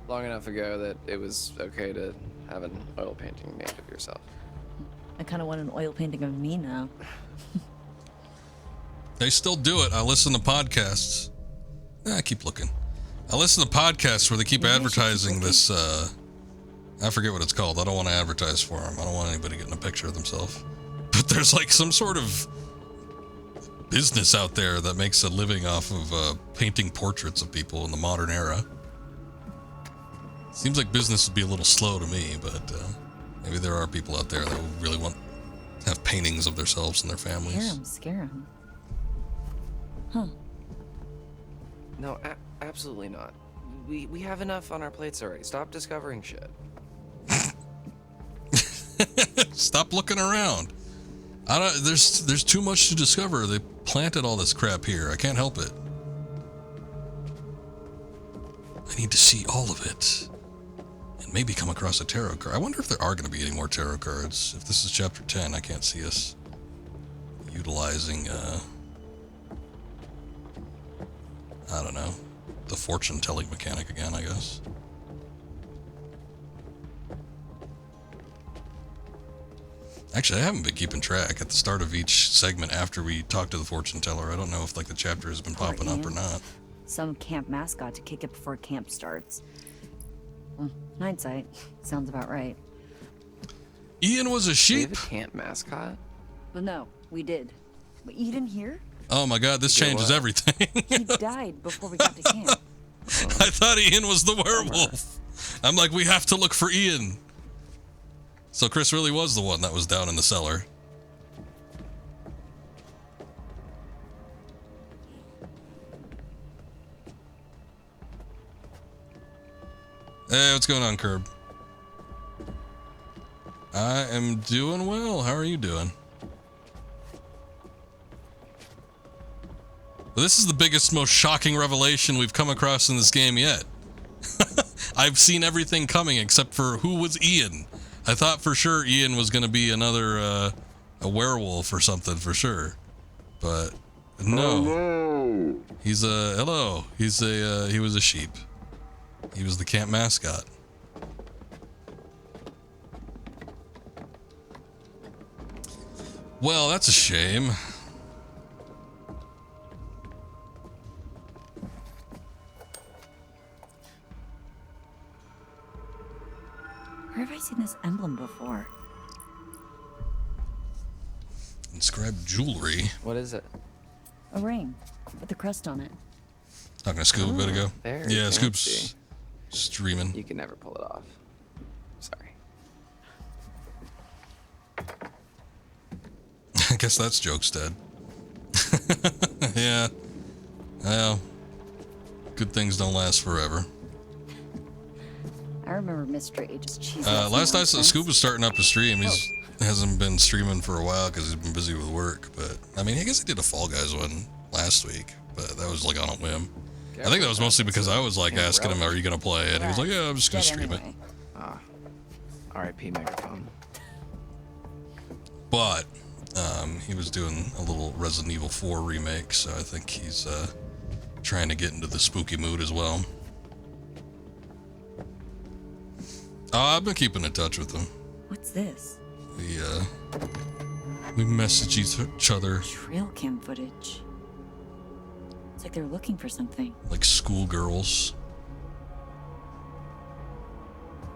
Long enough ago that it was okay to have an oil painting made of yourself. I kind of want an oil painting of me now. They still do it. I listen to podcasts. I keep looking. I listen to podcasts where they keep advertising this, I forget what it's called. I don't want to advertise for them. I don't want anybody getting a picture of themselves. But there's like some sort of business out there that makes a living off of painting portraits of people in the modern era. Seems like business would be a little slow to me, but maybe there are people out there that really want to have paintings of themselves and their families. Scare him. Huh. No, absolutely not. We have enough on our plates already. Stop discovering shit. Stop looking around. There's too much to discover. They planted all this crap here. I can't help it. I need to see all of it. And maybe come across a tarot card. I wonder if there are going to be any more tarot cards. If this is chapter 10, I can't see us utilizing, I don't know, the fortune-telling mechanic again, I guess. Actually, I haven't been keeping track at the start of each segment after we talk to the fortune teller. I don't know if like the chapter has been popping up or not. Some camp mascot to kick it before camp starts. Hindsight. Sounds about right. Ian was a We sheep? have a camp mascot? Well, no, we did. But you didn't hear? Oh my god, this changes everything. He died before we got to camp. I thought Ian was the werewolf. I'm like, we have to look for Ian. So Chris really was the one that was down in the cellar. Hey, what's going on, Curb? I am doing well. How are you doing? Well, this is the biggest, most shocking revelation we've come across in this game yet. I've seen everything coming except for who was Ian. I thought for sure Ian was going to be another a werewolf or something for sure, but no. Hello. He's a hello. He's a he was a sheep. He was the camp mascot. Well, that's a shame. Where have I seen this emblem before? Inscribed jewelry. What is it? A ring with a crest on it. Talking to Scoop a bit ago. Very Yeah, fancy. Scoop's streaming. You can never pull it off. Sorry. I guess that's jokes dead. Yeah. Well, good things don't last forever. I remember Mr. H's cheesy. Last I saw, Scoop was starting up a stream. He's hasn't been streaming for a while because he's been busy with work. But I mean, I guess he did a Fall Guys one last week, but that was like on a whim. I think that was mostly because I was like asking him, "Are you gonna play?" And he was like, "Yeah, I'm just gonna stream it." R.I.P. Megaphone. But he was doing a little Resident Evil 4 remake, so I think he's trying to get into the spooky mood as well. I've been keeping in touch with him. What's this? We message each other Trail cam footage. It's like they're looking for something. like schoolgirls.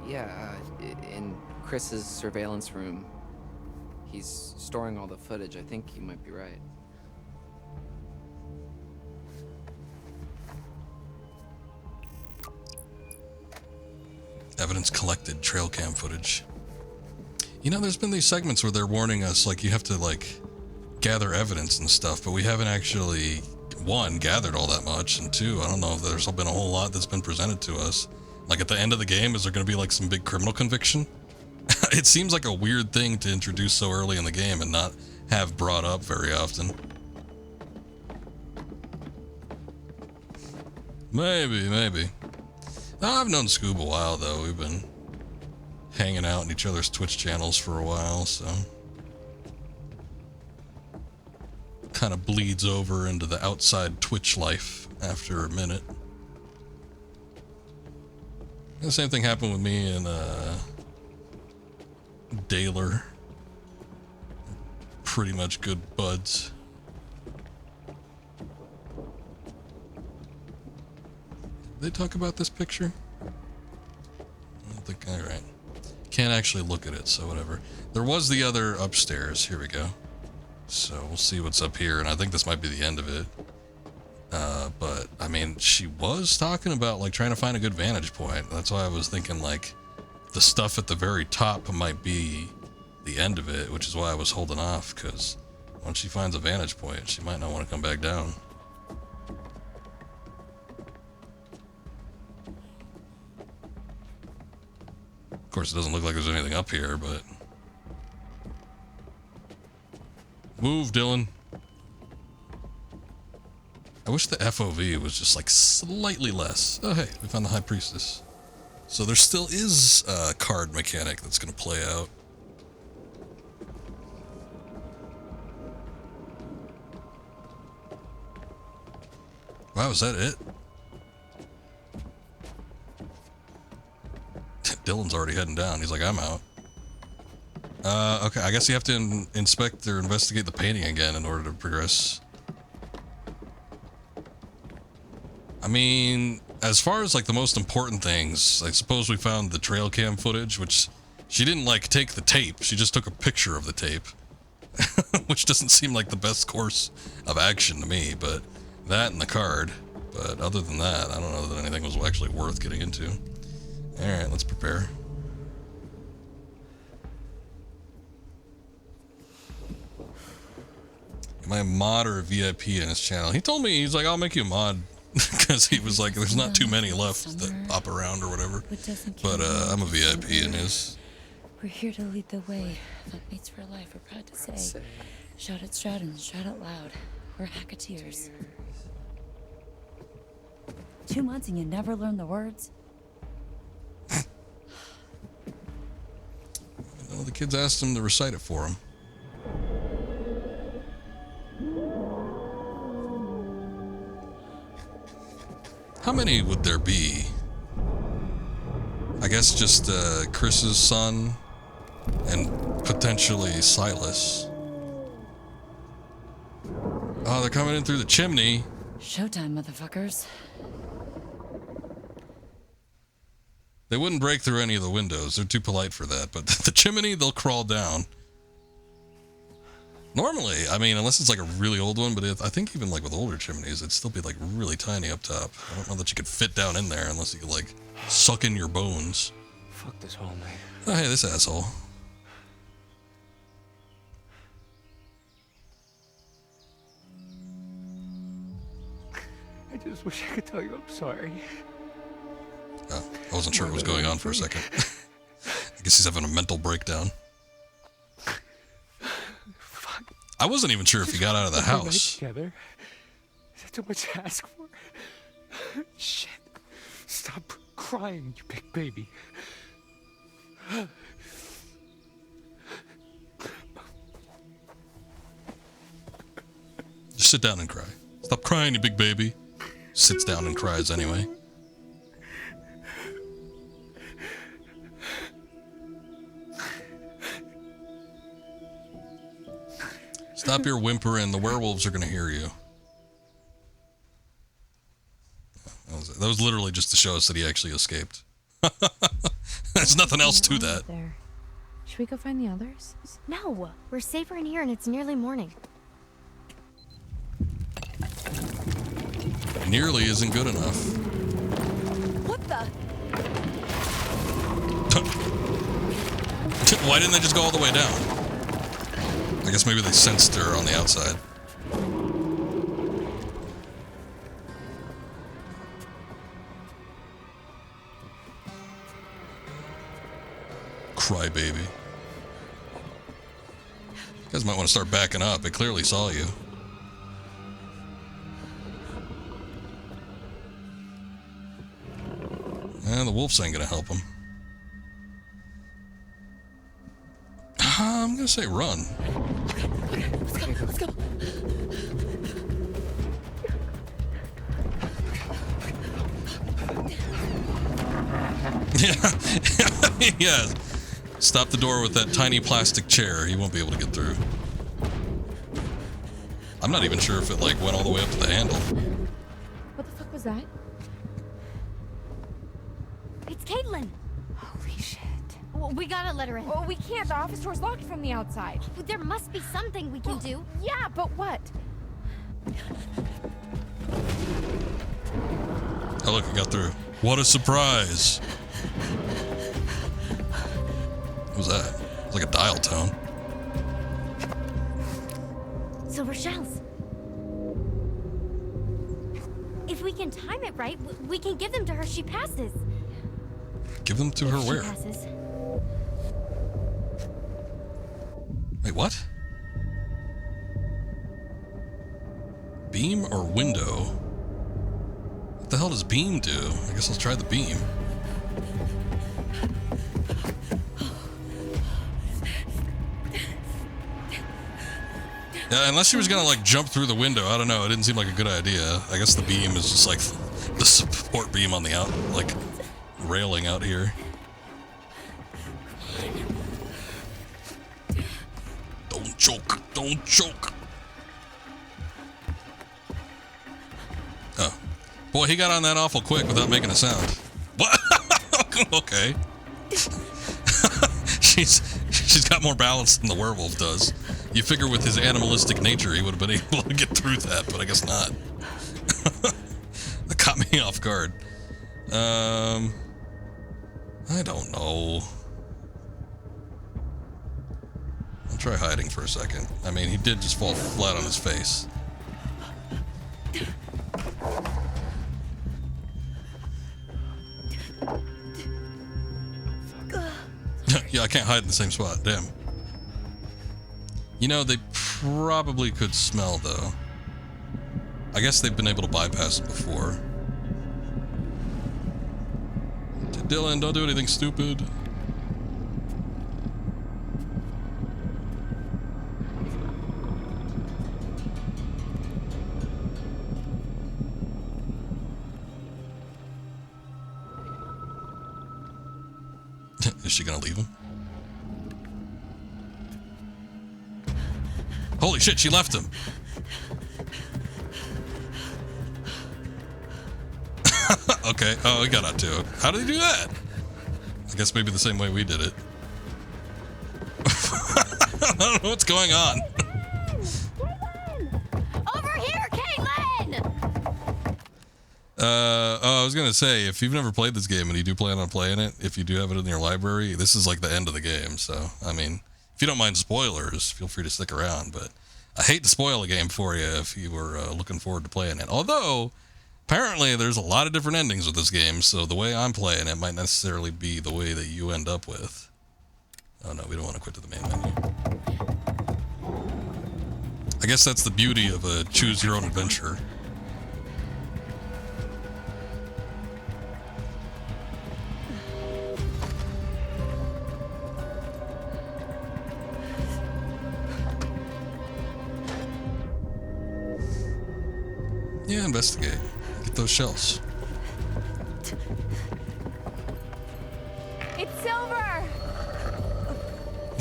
Yeah, in Chris's surveillance room. He's storing all the footage. I think you might be right. Evidence collected, trail cam footage. You know, there's been these segments where they're warning us, like, you have to, like, gather evidence and stuff, but we haven't actually, one, gathered all that much, and two, I don't know if there's been a whole lot that's been presented to us. Like, at the end of the game, is there going to be, like, some big criminal conviction? It seems like a weird thing to introduce so early in the game and not have brought up very often. Maybe. I've known Scoob a while, though. We've been hanging out in each other's Twitch channels for a while, so kind of bleeds over into the outside Twitch life after a minute. The same thing happened with me and Daler. Pretty much good buds. Did they talk about this picture? I don't think, alright. Can't actually look at it, so whatever. There was the other upstairs. Here we go. So we'll see what's up here, and I think this might be the end of it. But, I mean, she was talking about, like, trying to find a good vantage point. That's why I was thinking, like, the stuff at the very top might be the end of it, which is why I was holding off, because once she finds a vantage point, she might not want to come back down. Of course, it doesn't look like there's anything up here, but... Move, Dylan. I wish the FOV was just, like, slightly less. Oh, hey, we found the High Priestess. So there still is a card mechanic that's going to play out. Wow, is that it? Dylan's already heading down. He's like, I'm out. Okay, I guess you have to inspect or investigate the painting again in order to progress. I mean, as far as like the most important things, I suppose we found the trail cam footage, which she didn't like take the tape. She just took a picture of the tape, which doesn't seem like the best course of action to me, but that and the card. But other than that, I don't know that anything was actually worth getting into. All right, let's prepare. Am I a mod or a VIP in his channel? He told me, he's like, I'll make you a mod. Because he was like, there's not too many left that pop around or whatever. But I'm a VIP in his. We're here to lead the way. Mates for life, we're proud to say. Shout it, shout and shout it loud. We're Hacketeers. 2 months and you never learn the words? Well, the kids asked him to recite it for him. How many would there be? I guess just Chris's son and potentially Silas. Oh, they're coming in through the chimney. Showtime, motherfuckers. They wouldn't break through any of the windows. They're too polite for that. But the chimney, they'll crawl down. Normally, I mean, unless it's like a really old one, but I think even like with older chimneys, it'd still be like really tiny up top. I don't know that you could fit down in there unless you could like suck in your bones. Fuck this whole night. Oh, hey, this asshole. I just wish I could tell you I'm sorry. Oh, I wasn't sure what was going on for a second. I guess he's having a mental breakdown. I wasn't even sure if he got out of the house. Together. Is that too much to ask for? Shit. Stop crying, you big baby. Just sit down and cry. Stop crying, you big baby. Sits down and cries anyway. Stop your whimpering. The werewolves are going to hear you. That was literally just to show us that he actually escaped. There's nothing else to that. There. Should we go find the others? No, we're safer in here and it's nearly morning. Nearly isn't good enough. What the? Why didn't they just go all the way down? I guess maybe they sensed her on the outside. Crybaby. You guys might want to start backing up. It clearly saw you. And the wolves ain't gonna help him. I'm gonna say run. Let's go. Yeah. Yeah. Stop the door with that tiny plastic chair. He won't be able to get through. I'm not even sure if it like went all the way up to the handle. What the fuck was that? It's Caitlin. Holy shit. Well, we gotta let her in. Oh, we can't. The office door's locked from the outside. Well, there must be something we can do. Yeah, but what? Oh, look, it got through. What a surprise. What was that? It was like a dial tone. So Rochelle's. If we can time it right, we can give them to her. She passes. Give them to her She where? passes. Wait, what? Beam or window? What the hell does beam do? I guess I'll try the beam. Yeah, unless she was gonna like jump through the window, I don't know. It didn't seem like a good idea. I guess the beam is just like the support beam on the like railing out here. Don't choke! Don't choke! Oh, Boy, he got on that awful quick without making a sound. What? Okay. she's got more balance than the werewolf does. You figure with his animalistic nature, he would have been able to get through that, but I guess not. That caught me off guard. I don't know. I'll try hiding for a second. I mean, he did just fall flat on his face. Yeah, I can't hide in the same spot. Damn. You know, they probably could smell, though. I guess they've been able to bypass it before. Dylan, don't do anything stupid. Is she gonna leave him? Holy shit, she left him. Okay. Oh, he got out too. How did he do that? I guess maybe the same way we did it. I don't know what's going on. Over here, Caitlin! Oh, I was gonna say, if you've never played this game and you do plan on playing it, if you do have it in your library, this is like the end of the game. So, I mean, if you don't mind spoilers, feel free to stick around. But I hate to spoil a game for you if you were looking forward to playing it. Although, apparently there's a lot of different endings with this game, so the way I'm playing it might necessarily be the way that you end up with. Oh no, we don't want to quit to the main menu. I guess that's the beauty of a choose your own adventure. Yeah, investigate. Get those shells. It's Silver!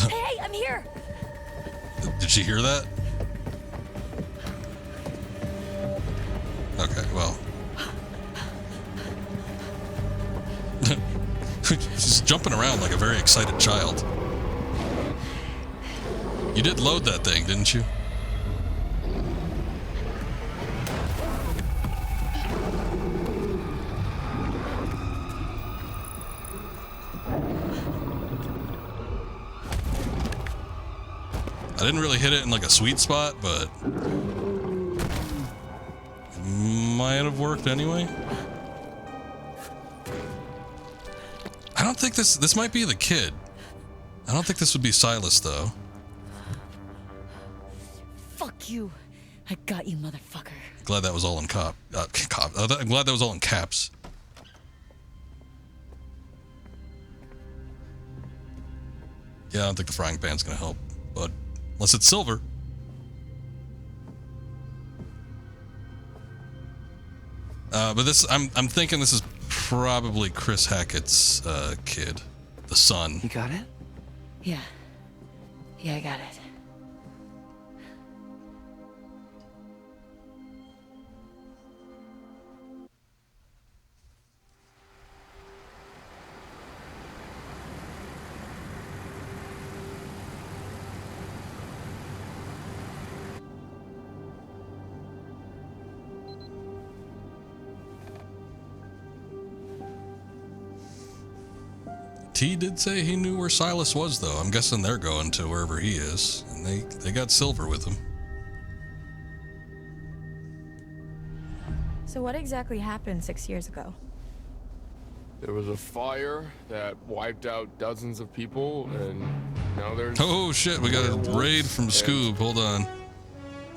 Hey, I'm here! Did she hear that? Okay, well. She's jumping around like a very excited child. You did load that thing, didn't you? I didn't really hit it in like a sweet spot, but it might have worked anyway. I don't think this might be the kid. I don't think this would be Silas though. Fuck you. I got you, motherfucker. Glad that was all in I'm glad that was all in caps. Yeah, I don't think the frying pan's gonna help, but unless it's Silver. But this, I'm thinking this is probably Chris Hackett's kid, the son. You got it? Yeah. Yeah, I got it. T did say he knew where Silas was, though. I'm guessing they're going to wherever he is, and they got Silver with them. So what exactly happened 6 years ago? There was a fire that wiped out dozens of people, and now there's... Oh shit, we got a raid from Scoob. Hold on.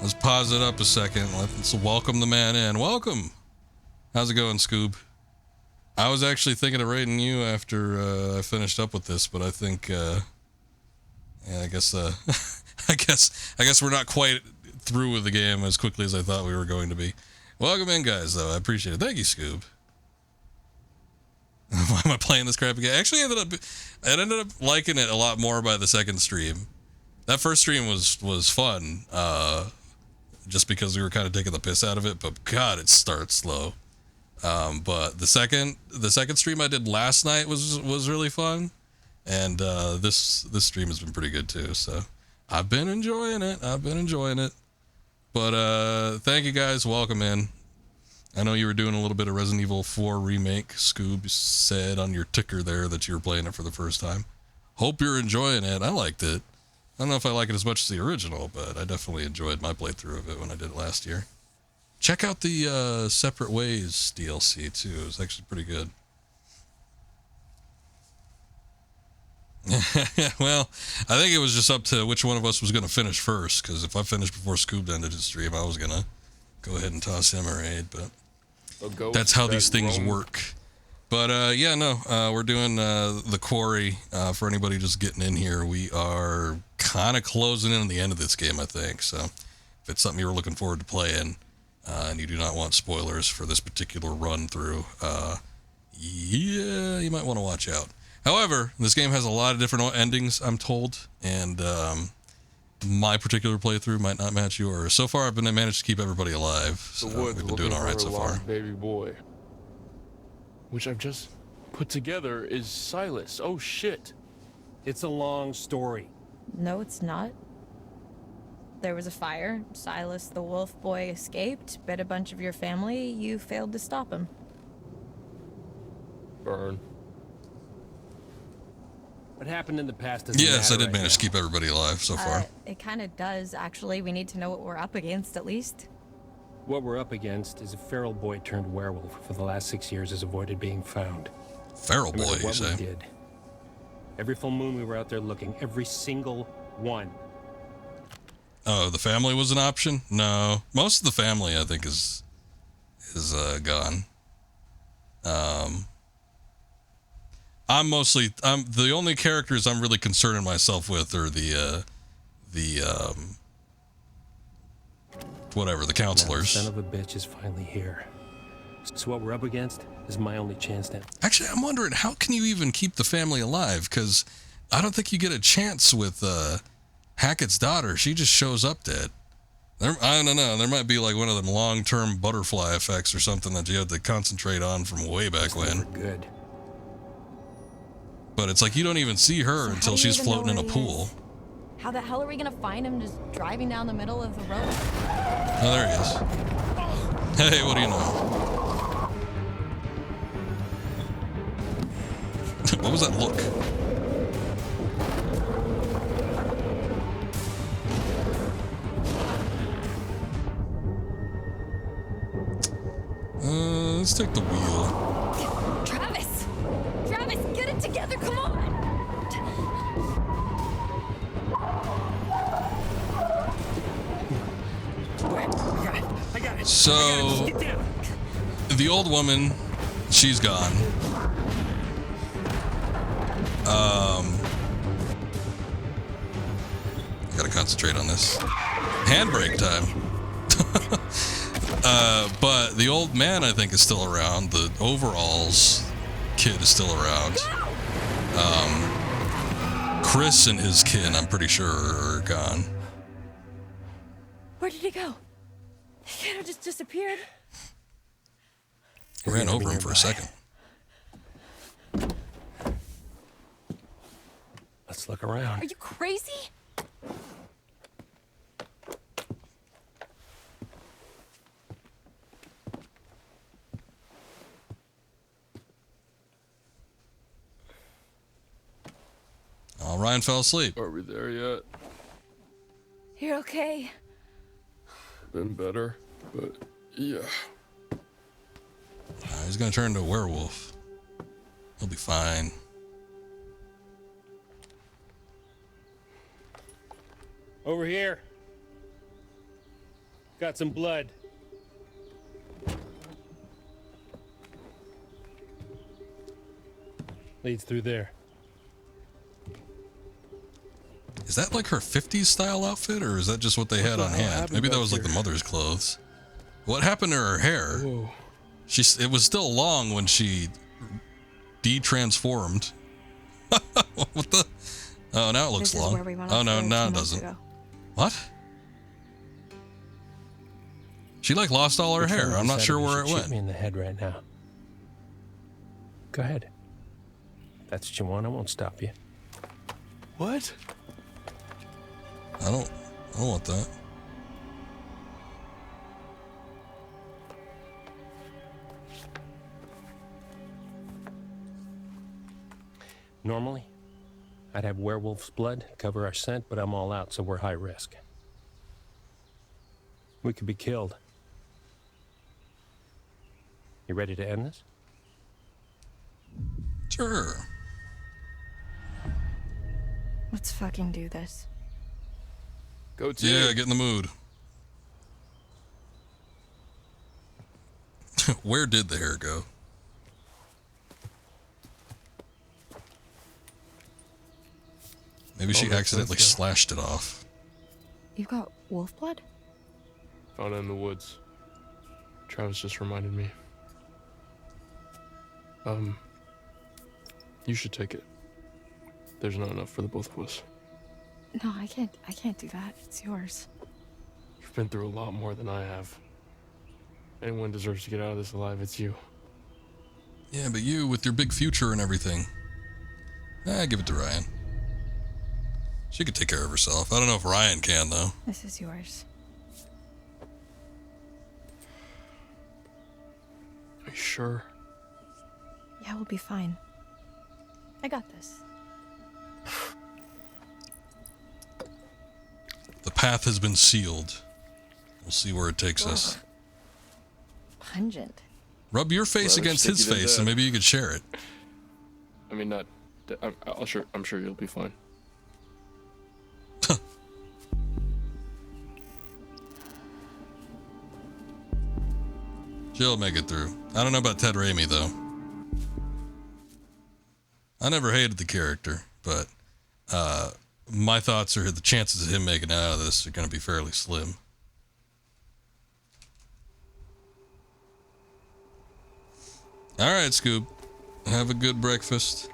Let's pause it up a second. Let's welcome the man in. Welcome! How's it going, Scoob? I was actually thinking of raiding you after I finished up with this, but I think, yeah, I guess we're not quite through with the game as quickly as I thought we were going to be. Welcome in, guys, though. I appreciate it. Thank you, Scoob. Why am I playing this crap again? Actually, I ended up liking it a lot more by the second stream. That first stream was fun, just because we were kind of taking the piss out of it, but God, it starts slow. But the second stream I did last night was really fun, and this stream has been pretty good too. So I've been enjoying it. But thank you guys. Welcome in. I know you were doing a little bit of Resident Evil 4 remake. Scoob said on your ticker there that you were playing it for the first time. Hope you're enjoying it. I liked it. I don't know if I like it as much as the original, but I definitely enjoyed my playthrough of it when I did it last year. Check out the Separate Ways DLC too. It was actually pretty good. Well, I think it was just up to which one of us was going to finish first, because if I finished before Scoob ended his stream, I was going to go ahead and toss him a raid, but that's how these things work. But yeah, no, we're doing the Quarry. For anybody just getting in here, we are kind of closing in on the end of this game, I think. So if it's something you were looking forward to playing, and you do not want spoilers for this particular run through, yeah, you might want to watch out. However, this game has a lot of different endings, I'm told, and my particular playthrough might not match yours. So far, I've managed to keep everybody alive, so we've been doing all right so far. Baby boy, which I've just put together, is Silas. Oh shit! It's a long story. No, it's not. There was a fire. Silas the wolf boy escaped, bit a bunch of your family. You failed to stop him. Burn. What happened in the past doesn't Yes, I matter did manage to keep everybody alive so far. It kind of does, actually. We need to know what we're up against, at least. What we're up against is a feral boy turned werewolf for the last 6 years has avoided being found. Feral boy, you say? We did. Every full moon we were out there looking, every single one. Oh, the family was an option? No, most of the family I think is gone. I'm the only characters I'm really concerning myself with are the counselors. Now, son of a bitch is finally here. So what we're up against is my only chance now. Actually, I'm wondering, how can you even keep the family alive? Because I don't think you get a chance with Hackett's daughter. She just shows up dead. I don't know. There might be like one of them long-term butterfly effects or something that you have to concentrate on from way back when. Good. But it's like you don't even see her until she's floating in a pool. How the hell are we gonna find him just driving down the middle of the road? Oh, there he is. Hey, what do you know? What was that look? Let's take the wheel. Travis, get it together, come on! I got it. So, the old woman, she's gone. I gotta concentrate on this. Handbrake time. But the old man, I think, is still around. The overalls kid is still around. Chris and his kin, I'm pretty sure, are gone. Where did he go? He kind of just disappeared. I ran over him for a second. Let's look around. Are you crazy? Oh, Ryan fell asleep. Are we there yet? You're okay. Been better, but yeah. He's gonna turn into a werewolf. He'll be fine. Over here. Got some blood. Leads through there. Is that like her 50s style outfit, or is that just what they had on hand? Maybe that was like the mother's clothes. What happened to her hair? Whoa. It was still long when she de-transformed. What the? Oh, now it looks This is long. where we went Oh off no, road now 2 it months doesn't. ago. What? She like lost all her Which one hair. of I'm you not said sure you where should it shoot went. me in the head right now. Go ahead. If that's what you want, I won't stop you. What? I don't want that. Normally, I'd have werewolf's blood cover our scent, but I'm all out, so we're high risk. We could be killed. You ready to end this? Sure. Let's fucking do this. Go to. Yeah, get in the mood. Where did the hair go? Maybe she makes accidentally sense now. slashed it off. You got wolf blood? Found it in the woods. Travis just reminded me. You should take it. There's not enough for the both of us. No, I can't do that. It's yours. You've been through a lot more than I have. Anyone deserves to get out of this alive, it's you. Yeah, but you, with your big future and everything. Give it to Ryan. She could take care of herself. I don't know if Ryan can, though. This is yours. Are you sure? Yeah, we'll be fine. I got this. The path has been sealed. We'll see where it takes us. Pungent. Rub your face Rather against sticky his than face, dead. and maybe you could share it. I mean, not. I'm sure you'll be fine. She'll make it through. I don't know about Ted Raimi, though. I never hated the character, but my thoughts are the chances of him making it out of this are going to be fairly slim. All right, Scoob. Have a good breakfast.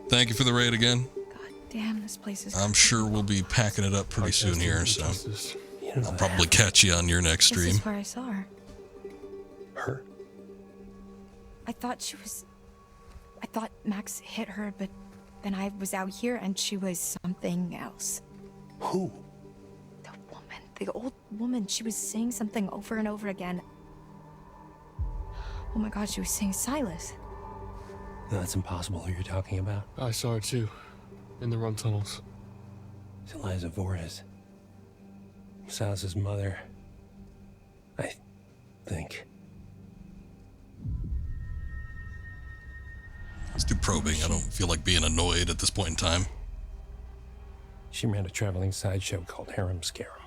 Thank you for the raid again. Damn, this place is. I'm sure we'll be packing it up pretty soon here, so I'll probably catch you on your next This stream. is where I saw her. Her? I thought Max hit her, but then I was out here and she was something else. Who? The woman. The old woman. She was saying something over and over again. Oh my god, she was saying Silas. No, that's impossible. Who you're talking about? I saw her too. In the rum tunnels. It's Eliza Voorhees. Silas's mother. I think. Let's do probing. I don't feel like being annoyed at this point in time. She ran a traveling sideshow called Harem Scarum.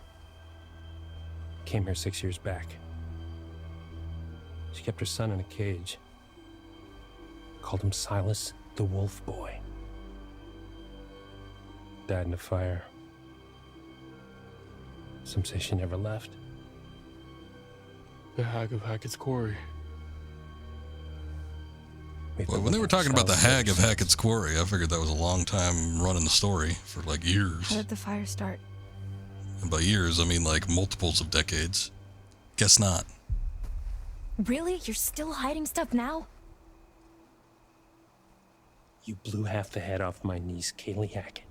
Came here 6 years back. She kept her son in a cage. Called him Silas the Wolf Boy. Died in a fire. Some say she never left. The Hag of Hackett's Quarry. Well, when they were talking about the Hag of Hackett's Quarry, I figured that was a long time running the story for like years. How did the fire start? And by years, I mean like multiples of decades. Guess not. Really? You're still hiding stuff now? You blew half the head off my niece, Kaylee Hackett.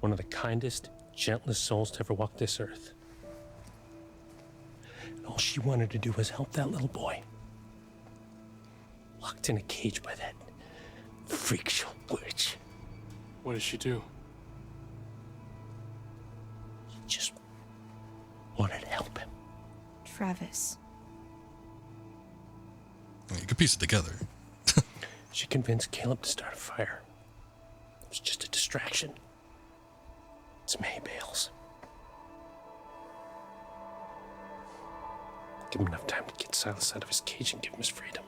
One of the kindest, gentlest souls to ever walk this earth. And all she wanted to do was help that little boy. Locked in a cage by that freak show witch. What did she do? He just wanted to help him. Travis. You could piece it together. She convinced Caleb to start a fire. It was just a distraction. Some hay bales. Give him enough time to get Silas out of his cage and give him his freedom.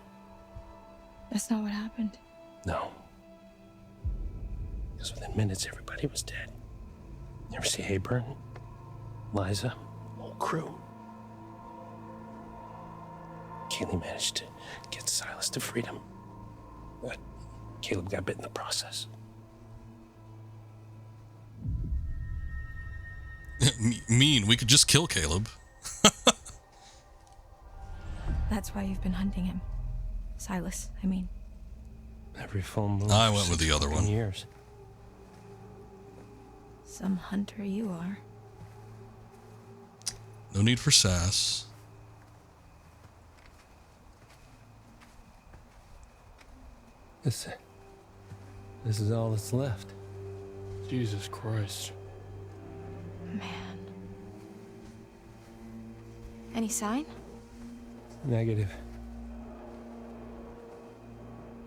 That's not what happened. No. Because within minutes, everybody was dead. You ever see Hayburn? Liza? Whole crew. Kaylee managed to get Silas to freedom. But Caleb got bit in the process. Mean, we could just kill Caleb. That's why you've been hunting him. Silas, I mean. Every full moon. I for went with the 6 other fucking one. Years. Some hunter you are. No need for sass. This is all that's left. Jesus Christ. Man. Any sign? Negative.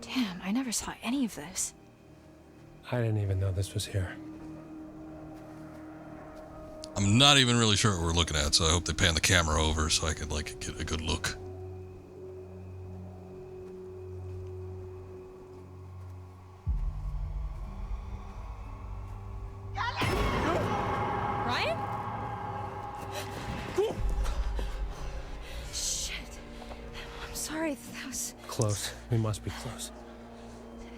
Damn, I never saw any of this. I didn't even know this was here. I'm not even really sure what we're looking at, so I hope they pan the camera over so I could, like, get a good look. Ryan? Shit. I'm sorry. That was... Close. We must be close.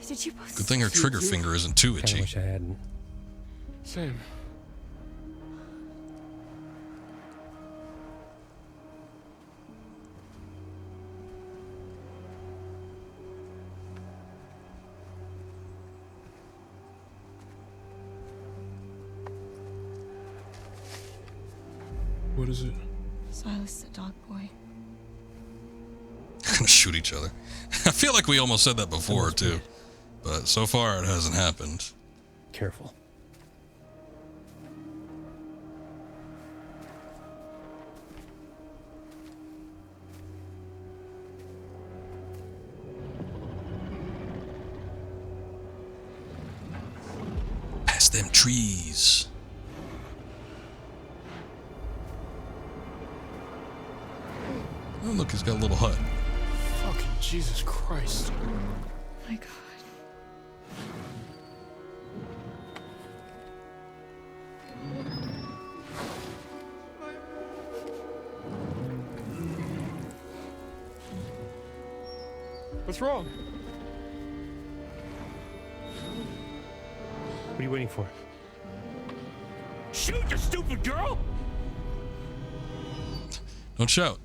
Did you both... Good thing her trigger finger isn't too Kinda itchy. wish I hadn't. Same. What is it? Silas, the dog boy. Gonna shoot each other. I feel like we almost said that before, too. But so far, it hasn't happened. Careful. Past them trees. Oh, look, he's got a little hut. Fucking Jesus Christ. My God. What's wrong? What are you waiting for? Shoot, you stupid girl! Don't shout.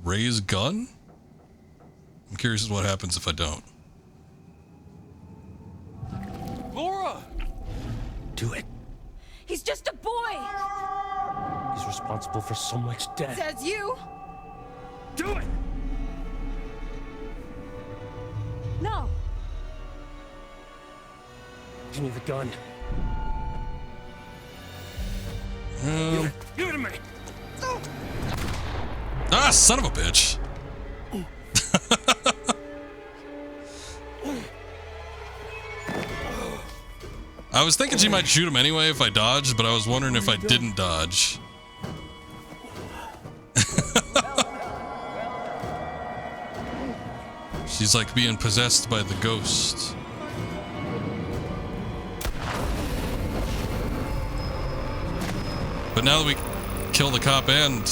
Raise gun? I'm curious as what happens if I don't. Laura! Do it. He's just a boy! He's responsible for so much death. Says you! Do it! No! Give me the gun. Give it to me! Ah, son of a bitch. I was thinking she might shoot him anyway if I dodged, but I was wondering if I didn't dodge. She's like being possessed by the ghost. But now that we kill the cop and...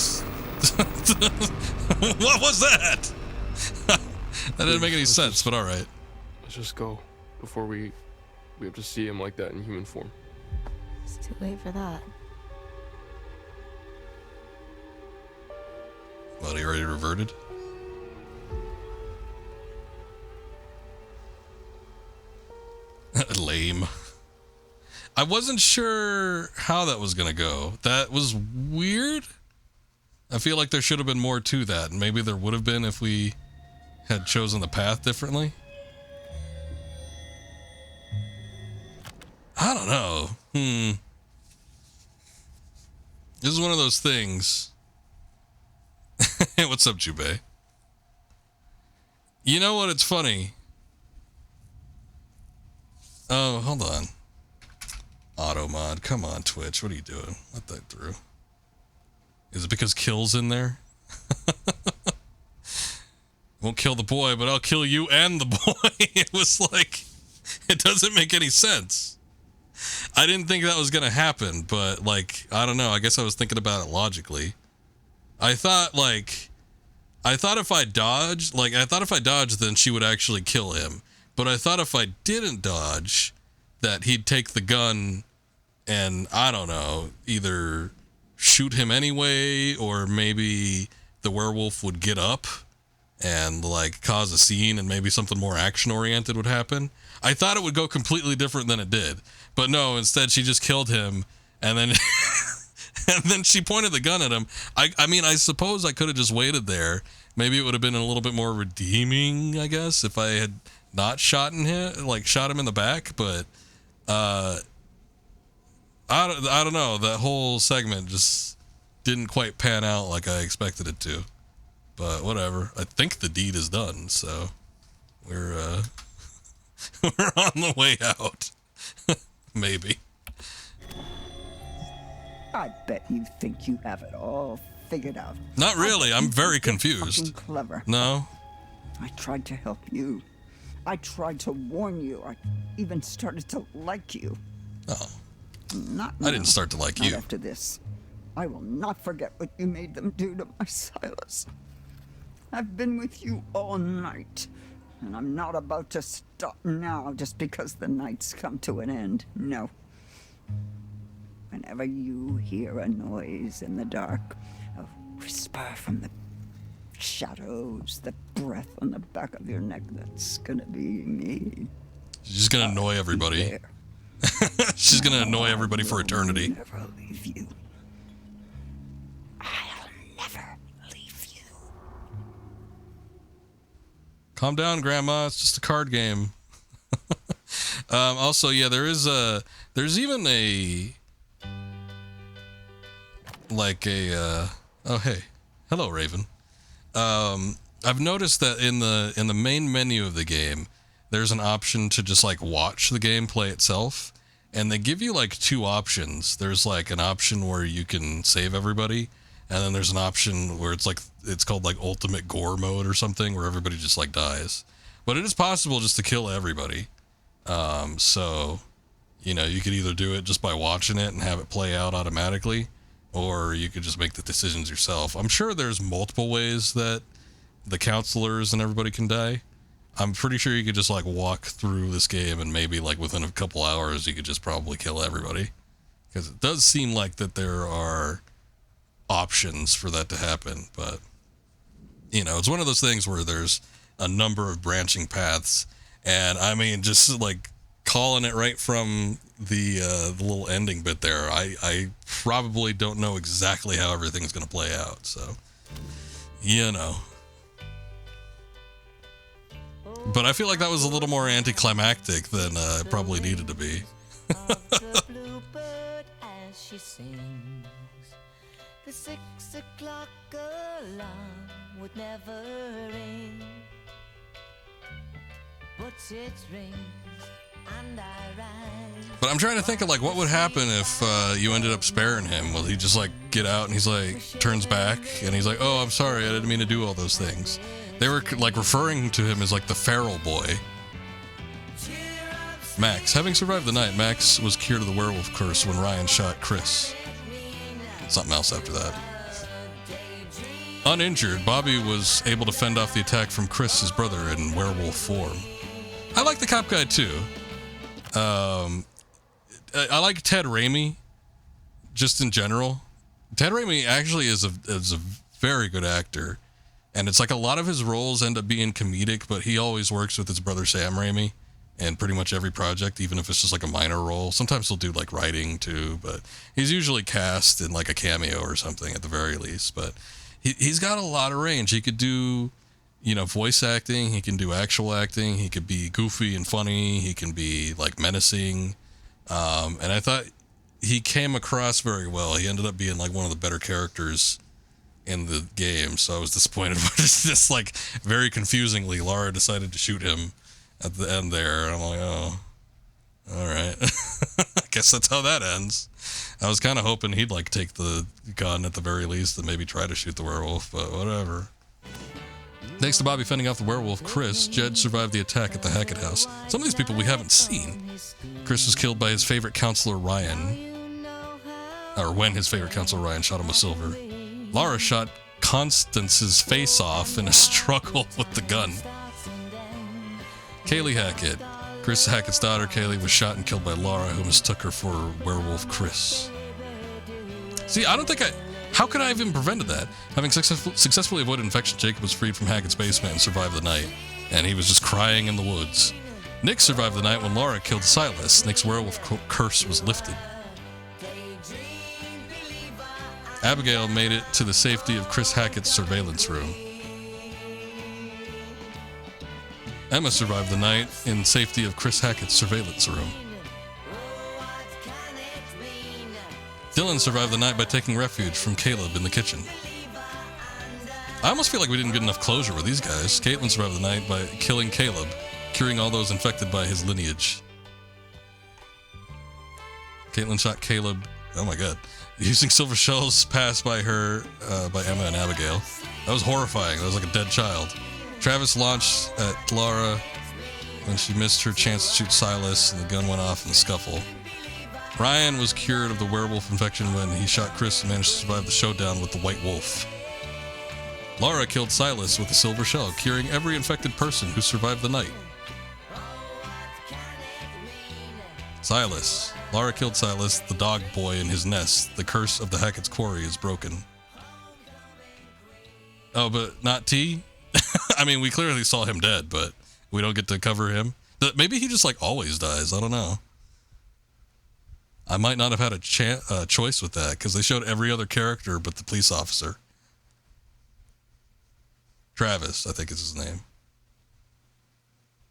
What was that? That didn't make any sense, but alright. Let's just go before we have to see him like that in human form. It's too late for that. Well, he already reverted? Lame. I wasn't sure how that was gonna go. That was weird. I feel like there should have been more to that, and maybe there would have been if we had chosen the path differently. I don't know. This is one of those things. What's up, Jubei? You know what? It's funny. Oh, hold on. Auto mod. Come on, Twitch. What are you doing? Let that through. Is it because Kill's in there? Won't kill the boy, but I'll kill you and the boy. It was like, it doesn't make any sense. I didn't think that was going to happen, but like, I don't know. I guess I was thinking about it logically. I thought if I dodged, then she would actually kill him. But I thought if I didn't dodge, that he'd take the gun and I don't know, either shoot him anyway, or maybe the werewolf would get up and like cause a scene and maybe something more action oriented would happen. I thought it would go completely different than it did, but no, instead she just killed him, and then and then she pointed the gun at him. I mean, I suppose I could have just waited there. Maybe it would have been a little bit more redeeming, I guess, if I had not shot him in the back, but I don't know, that whole segment just didn't quite pan out like I expected it to. But whatever. I think the deed is done, so we're we're on the way out. Maybe. I bet you think you have it all figured out. Not really. I'm very confused. Fucking clever. No. I tried to help you. I tried to warn you. I even started to like you. Oh. Not I didn't start to like not you. after this. I will not forget what you made them do to my Silas. I've been with you all night, and I'm not about to stop now just because the night's come to an end. No. Whenever you hear a noise in the dark, a whisper from the shadows, the breath on the back of your neck, that's gonna be me. She's just gonna annoy everybody. She's gonna annoy everybody for eternity. Never leave you. I'll never leave you. Calm down, Grandma. It's just a card game. Also, yeah, there's even a oh hey, hello Raven. I've noticed that in the main menu of the game, there's an option to just like watch the gameplay itself, and they give you like two options. There's like an option where you can save everybody, and then there's an option where it's called like ultimate gore mode or something, where everybody just like dies. But it is possible just to kill everybody. So, you know, you could either do it just by watching it and have it play out automatically, or you could just make the decisions yourself. I'm sure there's multiple ways that the counselors and everybody can die. I'm pretty sure you could just like walk through this game and maybe like within a couple hours you could just probably kill everybody. Because it does seem like that there are options for that to happen, but you know, it's one of those things where there's a number of branching paths, and I mean, just like calling it right from the little ending bit there, I probably don't know exactly how everything's going to play out, so you know. But I feel like that was a little more anticlimactic than it probably needed to be. She sings. The 6 o'clock alarm would never ring, but it rings and I rise. But I'm trying to think of like what would happen if you ended up sparing him. Will he just like get out and he's like turns back and he's like, oh, I'm sorry, I didn't mean to do all those things. They were like referring to him as like the feral boy. Max. Having survived the night, Max was cured of the werewolf curse when Ryan shot Chris. Something else after that. Uninjured, Bobby was able to fend off the attack from Chris, his brother, in werewolf form. I like the cop guy too. I like Ted Raimi, just in general. Ted Raimi actually is a very good actor, and it's like a lot of his roles end up being comedic, but he always works with his brother Sam Raimi in pretty much every project, even if it's just like a minor role. Sometimes he'll do like writing too, but he's usually cast in like a cameo or something at the very least. But he's got a lot of range. He could do, you know, voice acting. He can do actual acting. He could be goofy and funny. He can be like menacing. And I thought he came across very well. He ended up being like one of the better characters in the game. So I was disappointed, but it's just like very confusingly, Lara decided to shoot him at the end there. And I'm like, oh, all right. I guess that's how that ends. I was kind of hoping he'd like take the gun at the very least and maybe try to shoot the werewolf, but whatever. Thanks to Bobby fending off the werewolf, Chris, Jed survived the attack at the Hackett house. Some of these people we haven't seen. Chris was killed by his favorite counselor, Ryan. Or when his favorite counselor, Ryan, shot him with silver. Lara shot Constance's face off in a struggle with the gun. Kaylee Hackett. Chris Hackett's daughter, Kaylee, was shot and killed by Laura, who mistook her for werewolf Chris. See, I don't think how could I have even prevented that? Having successfully avoided infection, Jacob was freed from Hackett's basement and survived the night. And he was just crying in the woods. Nick survived the night when Laura killed Silas. Nick's werewolf curse was lifted. Abigail made it to the safety of Chris Hackett's surveillance room. Emma survived the night in safety of Chris Hackett's surveillance room. Dylan survived the night by taking refuge from Caleb in the kitchen. I almost feel like we didn't get enough closure with these guys. Caitlin survived the night by killing Caleb, curing all those infected by his lineage. Caitlin shot Caleb, oh my god, using silver shells passed by her, by Emma and Abigail. That was horrifying. That was like a dead child. Travis launched at Laura when she missed her chance to shoot Silas and the gun went off in the scuffle. Ryan was cured of the werewolf infection when he shot Chris and managed to survive the showdown with the White Wolf. Laura killed Silas with a silver shell, curing every infected person who survived the night. Silas. Laura killed Silas, the dog boy, in his nest. The curse of the Hackett's Quarry is broken. Oh, but not T? I mean, we clearly saw him dead, but we don't get to cover him. Maybe he just, like, always dies. I don't know. I might not have had a choice with that, because they showed every other character but the police officer. Travis, I think is his name.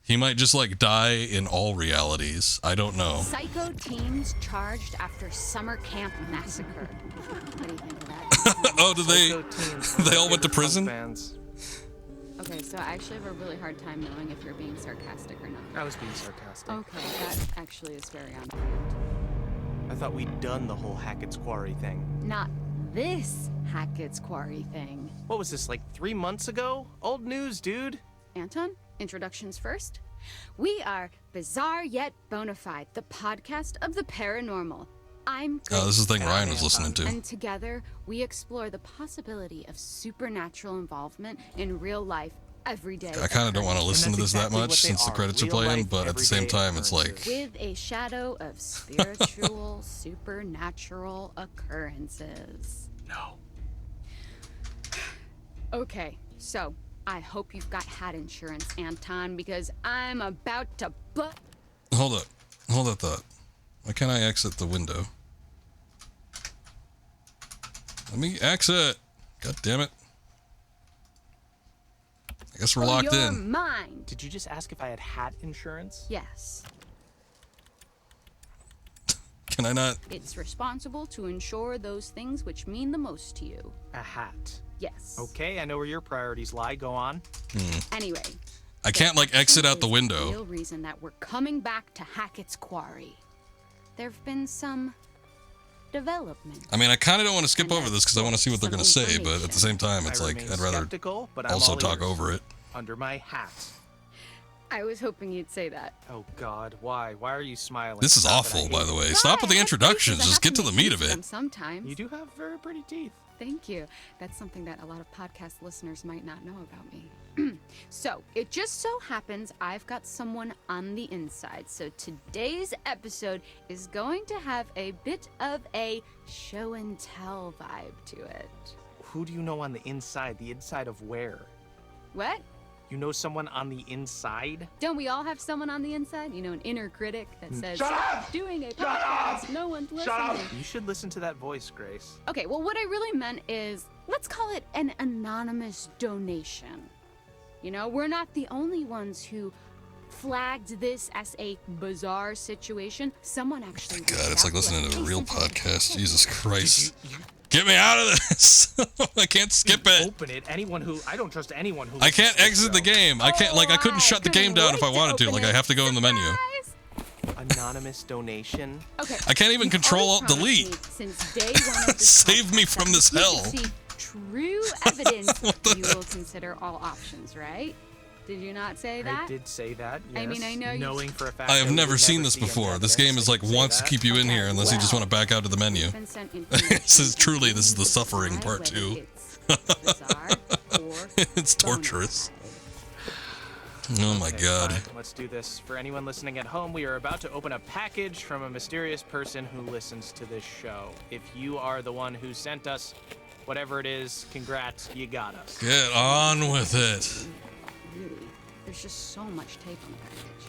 He might just, like, die in all realities. I don't know. Psycho teens charged after summer camp massacre. What do you think of that? Oh, did they all went to prison? Okay, so I actually have a really hard time knowing if you're being sarcastic or not. I was being sarcastic. Okay, that actually is very on point. I thought we'd done the whole Hackett's Quarry thing. Not this Hackett's Quarry thing. What was this, like 3 months ago? Old news, dude. Anton, introductions first. We are Bizarre Yet Bonafide, the podcast of the paranormal. I'm Grace. Oh, this is the thing Ryan was listening to. And together, we explore the possibility of supernatural involvement in real life every day. I kind of don't want to listen to this that much since the credits are playing, but at the same time, it's like... With a shadow of spiritual, supernatural occurrences. No. Okay, so I hope you've got hat insurance, Anton, because I'm about to Hold up. Hold that thought. Why can't I exit the window? Let me exit. God damn it. I guess we're locked in. Mind. Did you just ask if I had hat insurance? Yes. Can I not? It's responsible to insure those things which mean the most to you. A hat. Yes. Okay, I know where your priorities lie. Go on. Anyway. I can't, like, exit out the The window. real reason that we're coming back to Hackett's Quarry. There've been some development. I mean, I kind of don't want to skip over this because I want to see what they're going to say, but at the same time, it's like, I'd rather but I'm also all talk ears. over it. Under my hat. I was hoping you'd say that. Oh God, why? Why are you smiling? This is Stop it, I awful, hate by it. the way. Stop with the introductions. Just get to the meat of it. Sometimes. You do have very pretty teeth. Thank you. That's something that a lot of podcast listeners might not know about me. So, it just so happens I've got someone on the inside. So, today's episode is going to have a bit of a show and tell vibe to it. Who do you know on the inside? The inside of where? What? You know someone on the inside? Don't we all have someone on the inside? You know, an inner critic that says, Shut up! doing a podcast, no one's listening. You should listen to that voice, Grace. Okay, well, what I really meant is, let's call it an anonymous donation. You know, we're not the only ones who flagged this as a bizarre situation. Someone actually... God, it's like listening to a real podcast. Jesus Christ. Get me out of this! I can't skip it. Open it. Anyone who... I don't trust anyone who... I can't exit the game. I can't, like, I couldn't shut the game down if I wanted to. Like, I have to go in the menu. Anonymous donation. Okay. I can't even control alt delete. Since day one of this Save me from this hell. see true evidence, you will consider all options, right? Did you not say that? I did say that, yes. I mean, I know knowing for a fact I have that we never would seen never this see any before. This evidence, game is like say wants to that. keep you in here unless you just want to back out to the menu. This is truly, this is the suffering part 2. It's torturous. Oh my Okay, god. fine. Let's do this. For anyone listening at home, we are about to open a package from a mysterious person who listens to this show. If you are the one who sent us whatever it is, congrats, you got us. Get on with it. Really? There's just so much tape on the package.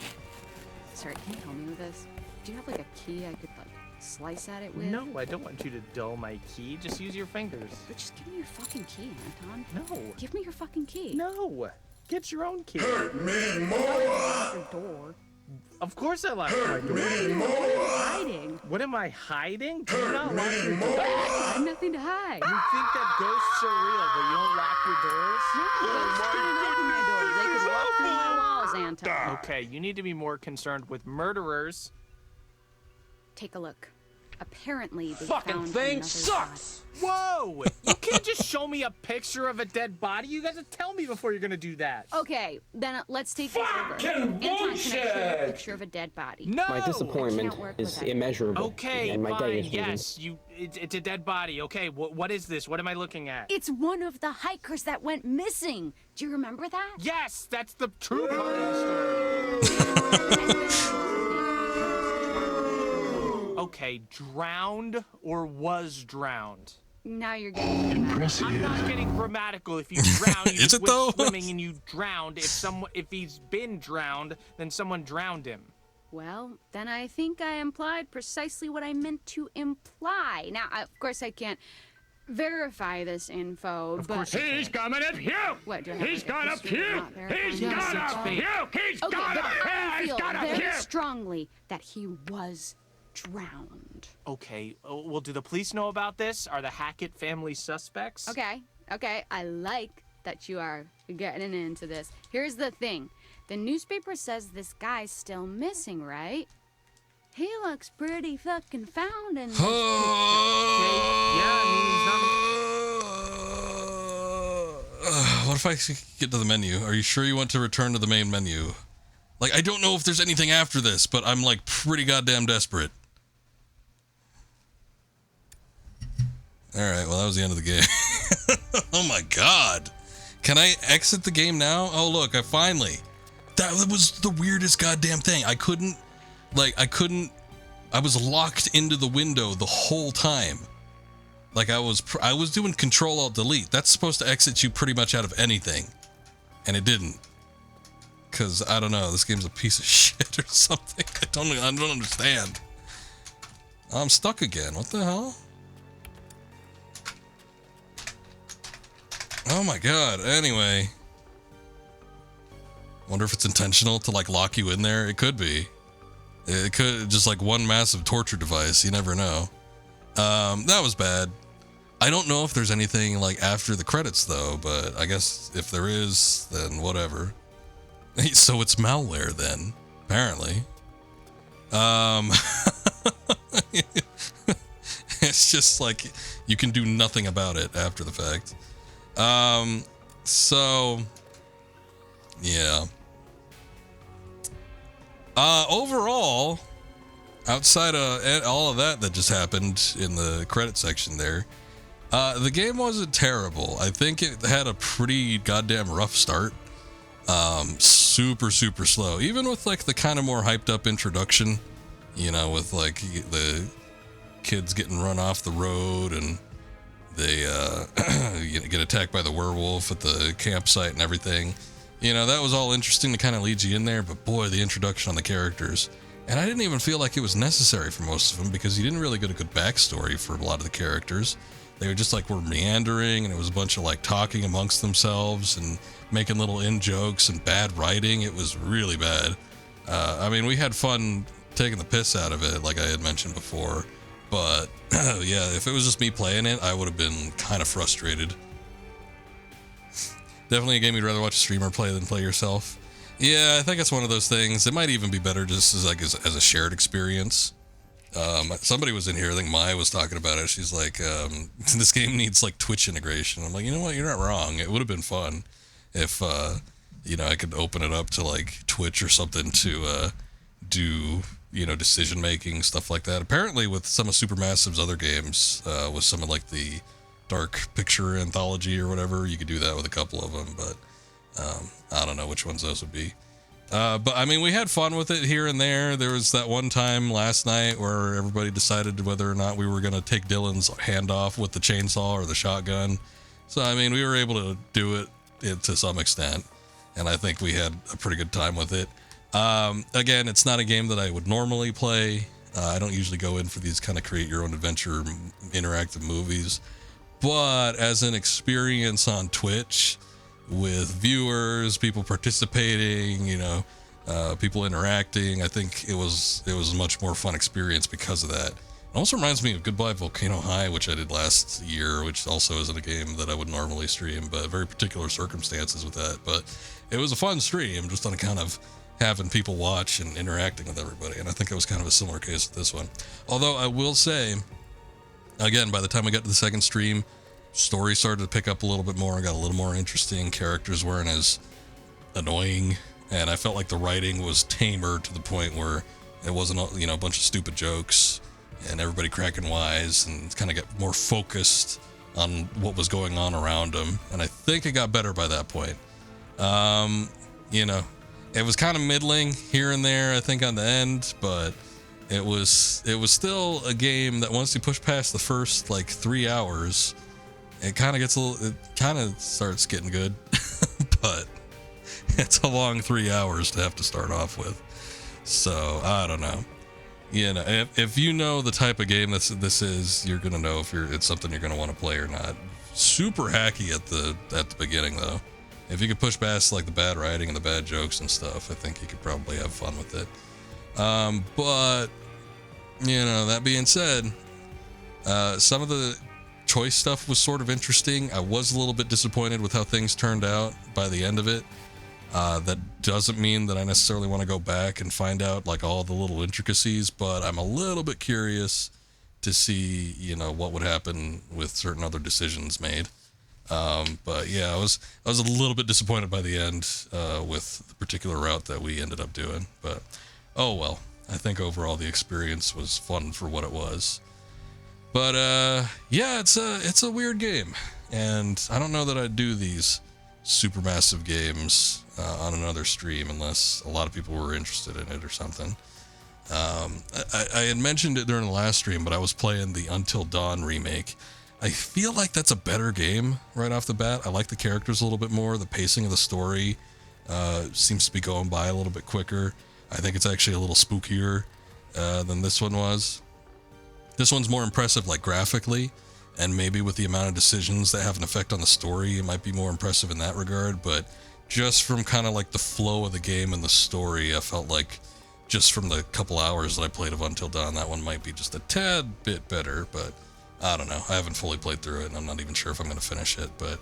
Sorry, can you help me with this? Do you have like a key I could like slice at it with? No, I don't want you to dull my key. Just use your fingers. But just give me your fucking key, Anton. No. Give me your fucking key. No. Get your own key. Hurt me more. Your door. Of course I locked my door. Hiding. What am I hiding? Do you not lock your doors? I have nothing to hide. You think that ghosts are real, but you don't lock your doors? They could walk through my walls, Anton. Okay, you need to be more concerned with murderers. Take a look. Apparently, they Fucking found thing another sucks! Whoa! You can't just show me a picture of a dead body. You guys have to tell me before you're gonna do that. Okay, then let's take this over. Anton, can I see a picture of a dead body? No! My disappointment is immeasurable. Okay, and my day is fine. moving. Yes, it's a dead body. Okay, what is this? What am I looking at? It's one of the hikers that went missing. Do you remember that? Yes, that's the true part of the story. Okay, drowned or was drowned? Now you're getting impressive. I'm not getting grammatical. If you drown, you Is just it went though? swimming and you drowned. If he's been drowned, then someone drowned him. Well, then I think I implied precisely what I meant to imply. Now, of course, I can't verify this info, Of but course you He's can. gonna puke! What, do I have He's like a gonna history of puke! not verifying He's this? gonna puke! He's Okay, gonna but I puke! He's feel gonna very puke! strongly that he was drowned. Okay, well, do the police know about this? Are the Hackett family suspects? Okay, I like that you are getting into this. Here's the thing. The newspaper says this guy's still missing, right? He looks pretty fucking found in this picture. What if I get to the menu? Are you sure you want to return to the main menu? Like, I don't know if there's anything after this, but I'm like pretty goddamn desperate. Alright, well that was the end of the game. Oh my god. Can I exit the game now? Oh look, I finally. That was the weirdest goddamn thing. I was locked into the window the whole time. Like I was doing Control-Alt-Delete. That's supposed to exit you pretty much out of anything. And it didn't. Cause I don't know, this game's a piece of shit or something. I don't understand. I'm stuck again. What the hell? Oh my god. Anyway. Wonder if it's intentional to like lock you in there. It could be. It could just like one massive torture device. You never know. That was bad. I don't know if there's anything like after the credits though, but I guess if there is, then whatever. So it's malware then, apparently. It's just like you can do nothing about it after the fact. So yeah. Overall, outside of all of that just happened in the credit section there, the game wasn't terrible. I think it had a pretty goddamn rough start. Super slow, even with like the kind of more hyped up introduction, you know, with like the kids getting run off the road and they get attacked by the werewolf at the campsite and everything. You know, that was all interesting to kind of lead you in there, but boy, the introduction on the characters. And I didn't even feel like it was necessary for most of them because you didn't really get a good backstory for a lot of the characters. They were just like were meandering, and it was a bunch of like talking amongst themselves and making little in-jokes and bad writing. It was really bad. I mean, we had fun taking the piss out of it, like I had mentioned before. But yeah, if it was just me playing it, I would have been kind of frustrated. Definitely a game you'd rather watch a streamer play than play yourself. Yeah, I think it's one of those things. It might even be better just as like as a shared experience. Somebody was in here, I think Maya was talking about it. She's like, this game needs like Twitch integration. I'm like, you know what? You're not wrong. It would have been fun if, you know, I could open it up to like Twitch or something to do, you know, decision making, stuff like that. Apparently with some of Supermassive's other games, with some of like the Dark Picture Anthology or whatever, you could do that with a couple of them, but I don't know which ones those would be. But I mean, we had fun with it here and there. There was that one time last night where everybody decided whether or not we were going to take Dylan's hand off with the chainsaw or the shotgun. So, I mean, we were able to do it to some extent. And I think we had a pretty good time with it. Again, it's not a game that I would normally play. I don't usually go in for these kind of create your own adventure interactive movies. But as an experience on Twitch, with viewers, people participating, people interacting, I think it was a much more fun experience because of that. It also reminds me of Goodbye Volcano High, which I did last year, which also isn't a game that I would normally stream, but very particular circumstances with that. But it was a fun stream, just on account of having people watch and interacting with everybody, and I think it was kind of a similar case with this one. Although I will say, again, by the time I got to the second stream, story started to pick up a little bit more. I got a little more interesting. Characters weren't as annoying, and I felt like the writing was tamer to the point where it wasn't a bunch of stupid jokes and everybody cracking wise, and kind of got more focused on what was going on around them. And I think it got better by that point. It was kind of middling here and there, I think, on the end, but it was still a game that once you push past the first 3 hours, it kind of starts getting good. But it's a long 3 hours to have to start off with. So I don't know. If you know the type of game this is, you're gonna know if it's something you're gonna want to play or not. Super hacky at the beginning though. If you could push past the bad writing and the bad jokes and stuff, I think you could probably have fun with it. But that being said, some of the choice stuff was sort of interesting. I was a little bit disappointed with how things turned out by the end of it. That doesn't mean that I necessarily want to go back and find out all the little intricacies, but I'm a little bit curious to see, what would happen with certain other decisions made. But yeah, I was a little bit disappointed by the end with the particular route that we ended up doing. But oh well, I think overall the experience was fun for what it was. But yeah, it's a weird game, and I don't know that I'd do these supermassive games on another stream unless a lot of people were interested in it or something. I had mentioned it during the last stream, but I was playing the Until Dawn remake. I feel like that's a better game right off the bat. I like the characters a little bit more. The pacing of the story seems to be going by a little bit quicker. I think it's actually a little spookier than this one was. This one's more impressive, graphically, and maybe with the amount of decisions that have an effect on the story, it might be more impressive in that regard. But just from kind of the flow of the game and the story, I felt like just from the couple hours that I played of Until Dawn, that one might be just a tad bit better. But I don't know. I haven't fully played through it, and I'm not even sure if I'm going to finish it. But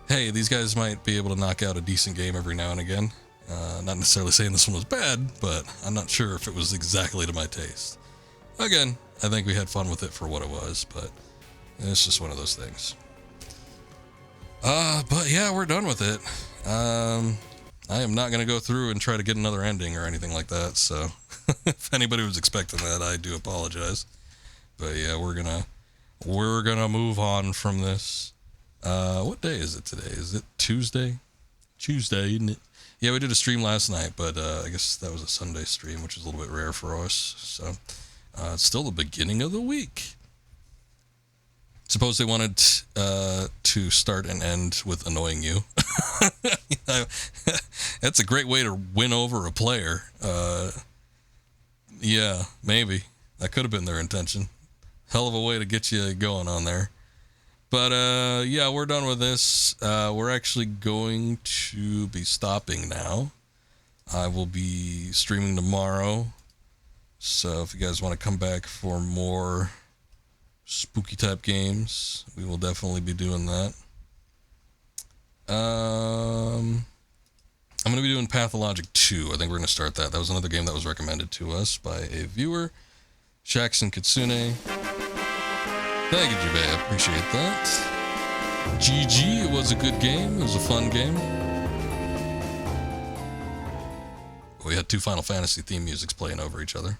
hey, these guys might be able to knock out a decent game every now and again. Not necessarily saying this one was bad, but I'm not sure if it was exactly to my taste. Again, I think we had fun with it for what it was, but it's just one of those things. But yeah, we're done with it. I am not going to go through and try to get another ending or anything like that, so if anybody was expecting that, I do apologize. But yeah, we're gonna move on from this. What day is it today? Is it Tuesday? Tuesday, isn't it? Yeah, we did a stream last night, but I guess that was a Sunday stream, which is a little bit rare for us. So it's still the beginning of the week. Suppose they wanted to start and end with annoying you. That's a great way to win over a player. Yeah, maybe. That could have been their intention. Hell of a way to get you going on there. But yeah, we're done with this. We're actually going to be stopping now. I will be streaming tomorrow. So if you guys want to come back for more spooky type games, we will definitely be doing that. I'm going to be doing Pathologic 2. I think we're going to start that. That was another game that was recommended to us by a viewer, Shaxon Kitsune. Thank you, Jubei. I appreciate that. GG, it was a good game. It was a fun game. We had two Final Fantasy theme musics playing over each other.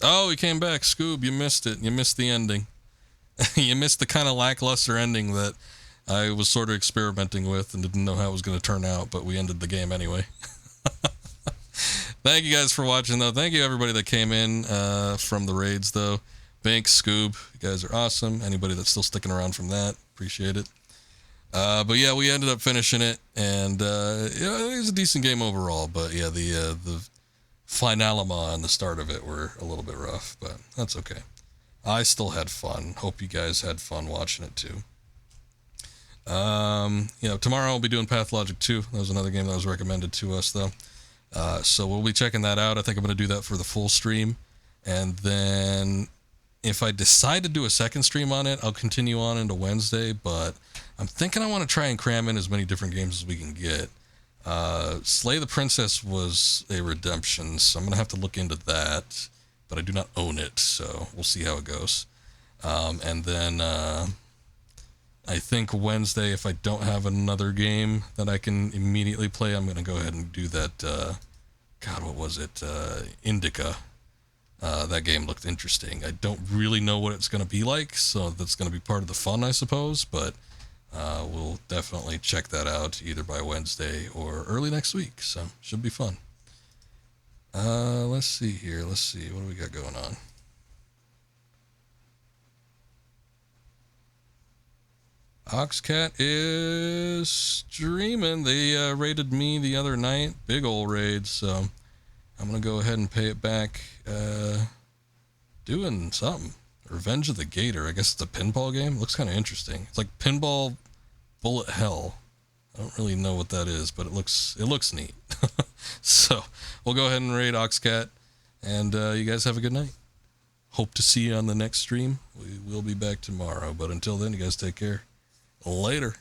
Oh, he came back. Scoob, you missed it. You missed the ending. You missed the kind of lackluster ending that I was sort of experimenting with and didn't know how it was going to turn out, but we ended the game anyway. Thank you guys for watching, though. Thank you, everybody that came in from the raids, though. Banks, Scoob, you guys are awesome. Anybody that's still sticking around from that, appreciate it. But yeah, we ended up finishing it, and yeah, it was a decent game overall. But yeah, the finalima and the start of it were a little bit rough, but that's okay. I still had fun. Hope you guys had fun watching it too. You know, tomorrow I'll be doing Pathologic 2. That was another game that was recommended to us, though. So we'll be checking that out. I think I'm going to do that for the full stream. And then if I decide to do a second stream on it, I'll continue on into Wednesday. But I'm thinking I want to try and cram in as many different games as we can get. Slay the Princess was a redemption, so I'm going to have to look into that. But I do not own it, so we'll see how it goes. And then I think Wednesday, if I don't have another game that I can immediately play, I'm going to go ahead and do that, God, what was it? Indica. That game looked interesting. I don't really know what it's going to be like, so that's going to be part of the fun, I suppose, but we'll definitely check that out either by Wednesday or early next week, so should be fun. Let's see here. Let's see. What do we got going on? Oxcat is streaming. They raided me the other night. Big ol' raid, so I'm going to go ahead and pay it back doing something. Revenge of the Gator. I guess it's a pinball game. Looks kind of interesting. It's like Pinball Bullet Hell. I don't really know what that is, but it looks neat. So we'll go ahead and raid Oxcat, and you guys have a good night. Hope to see you on the next stream. We will be back tomorrow, but until then, you guys take care. Later.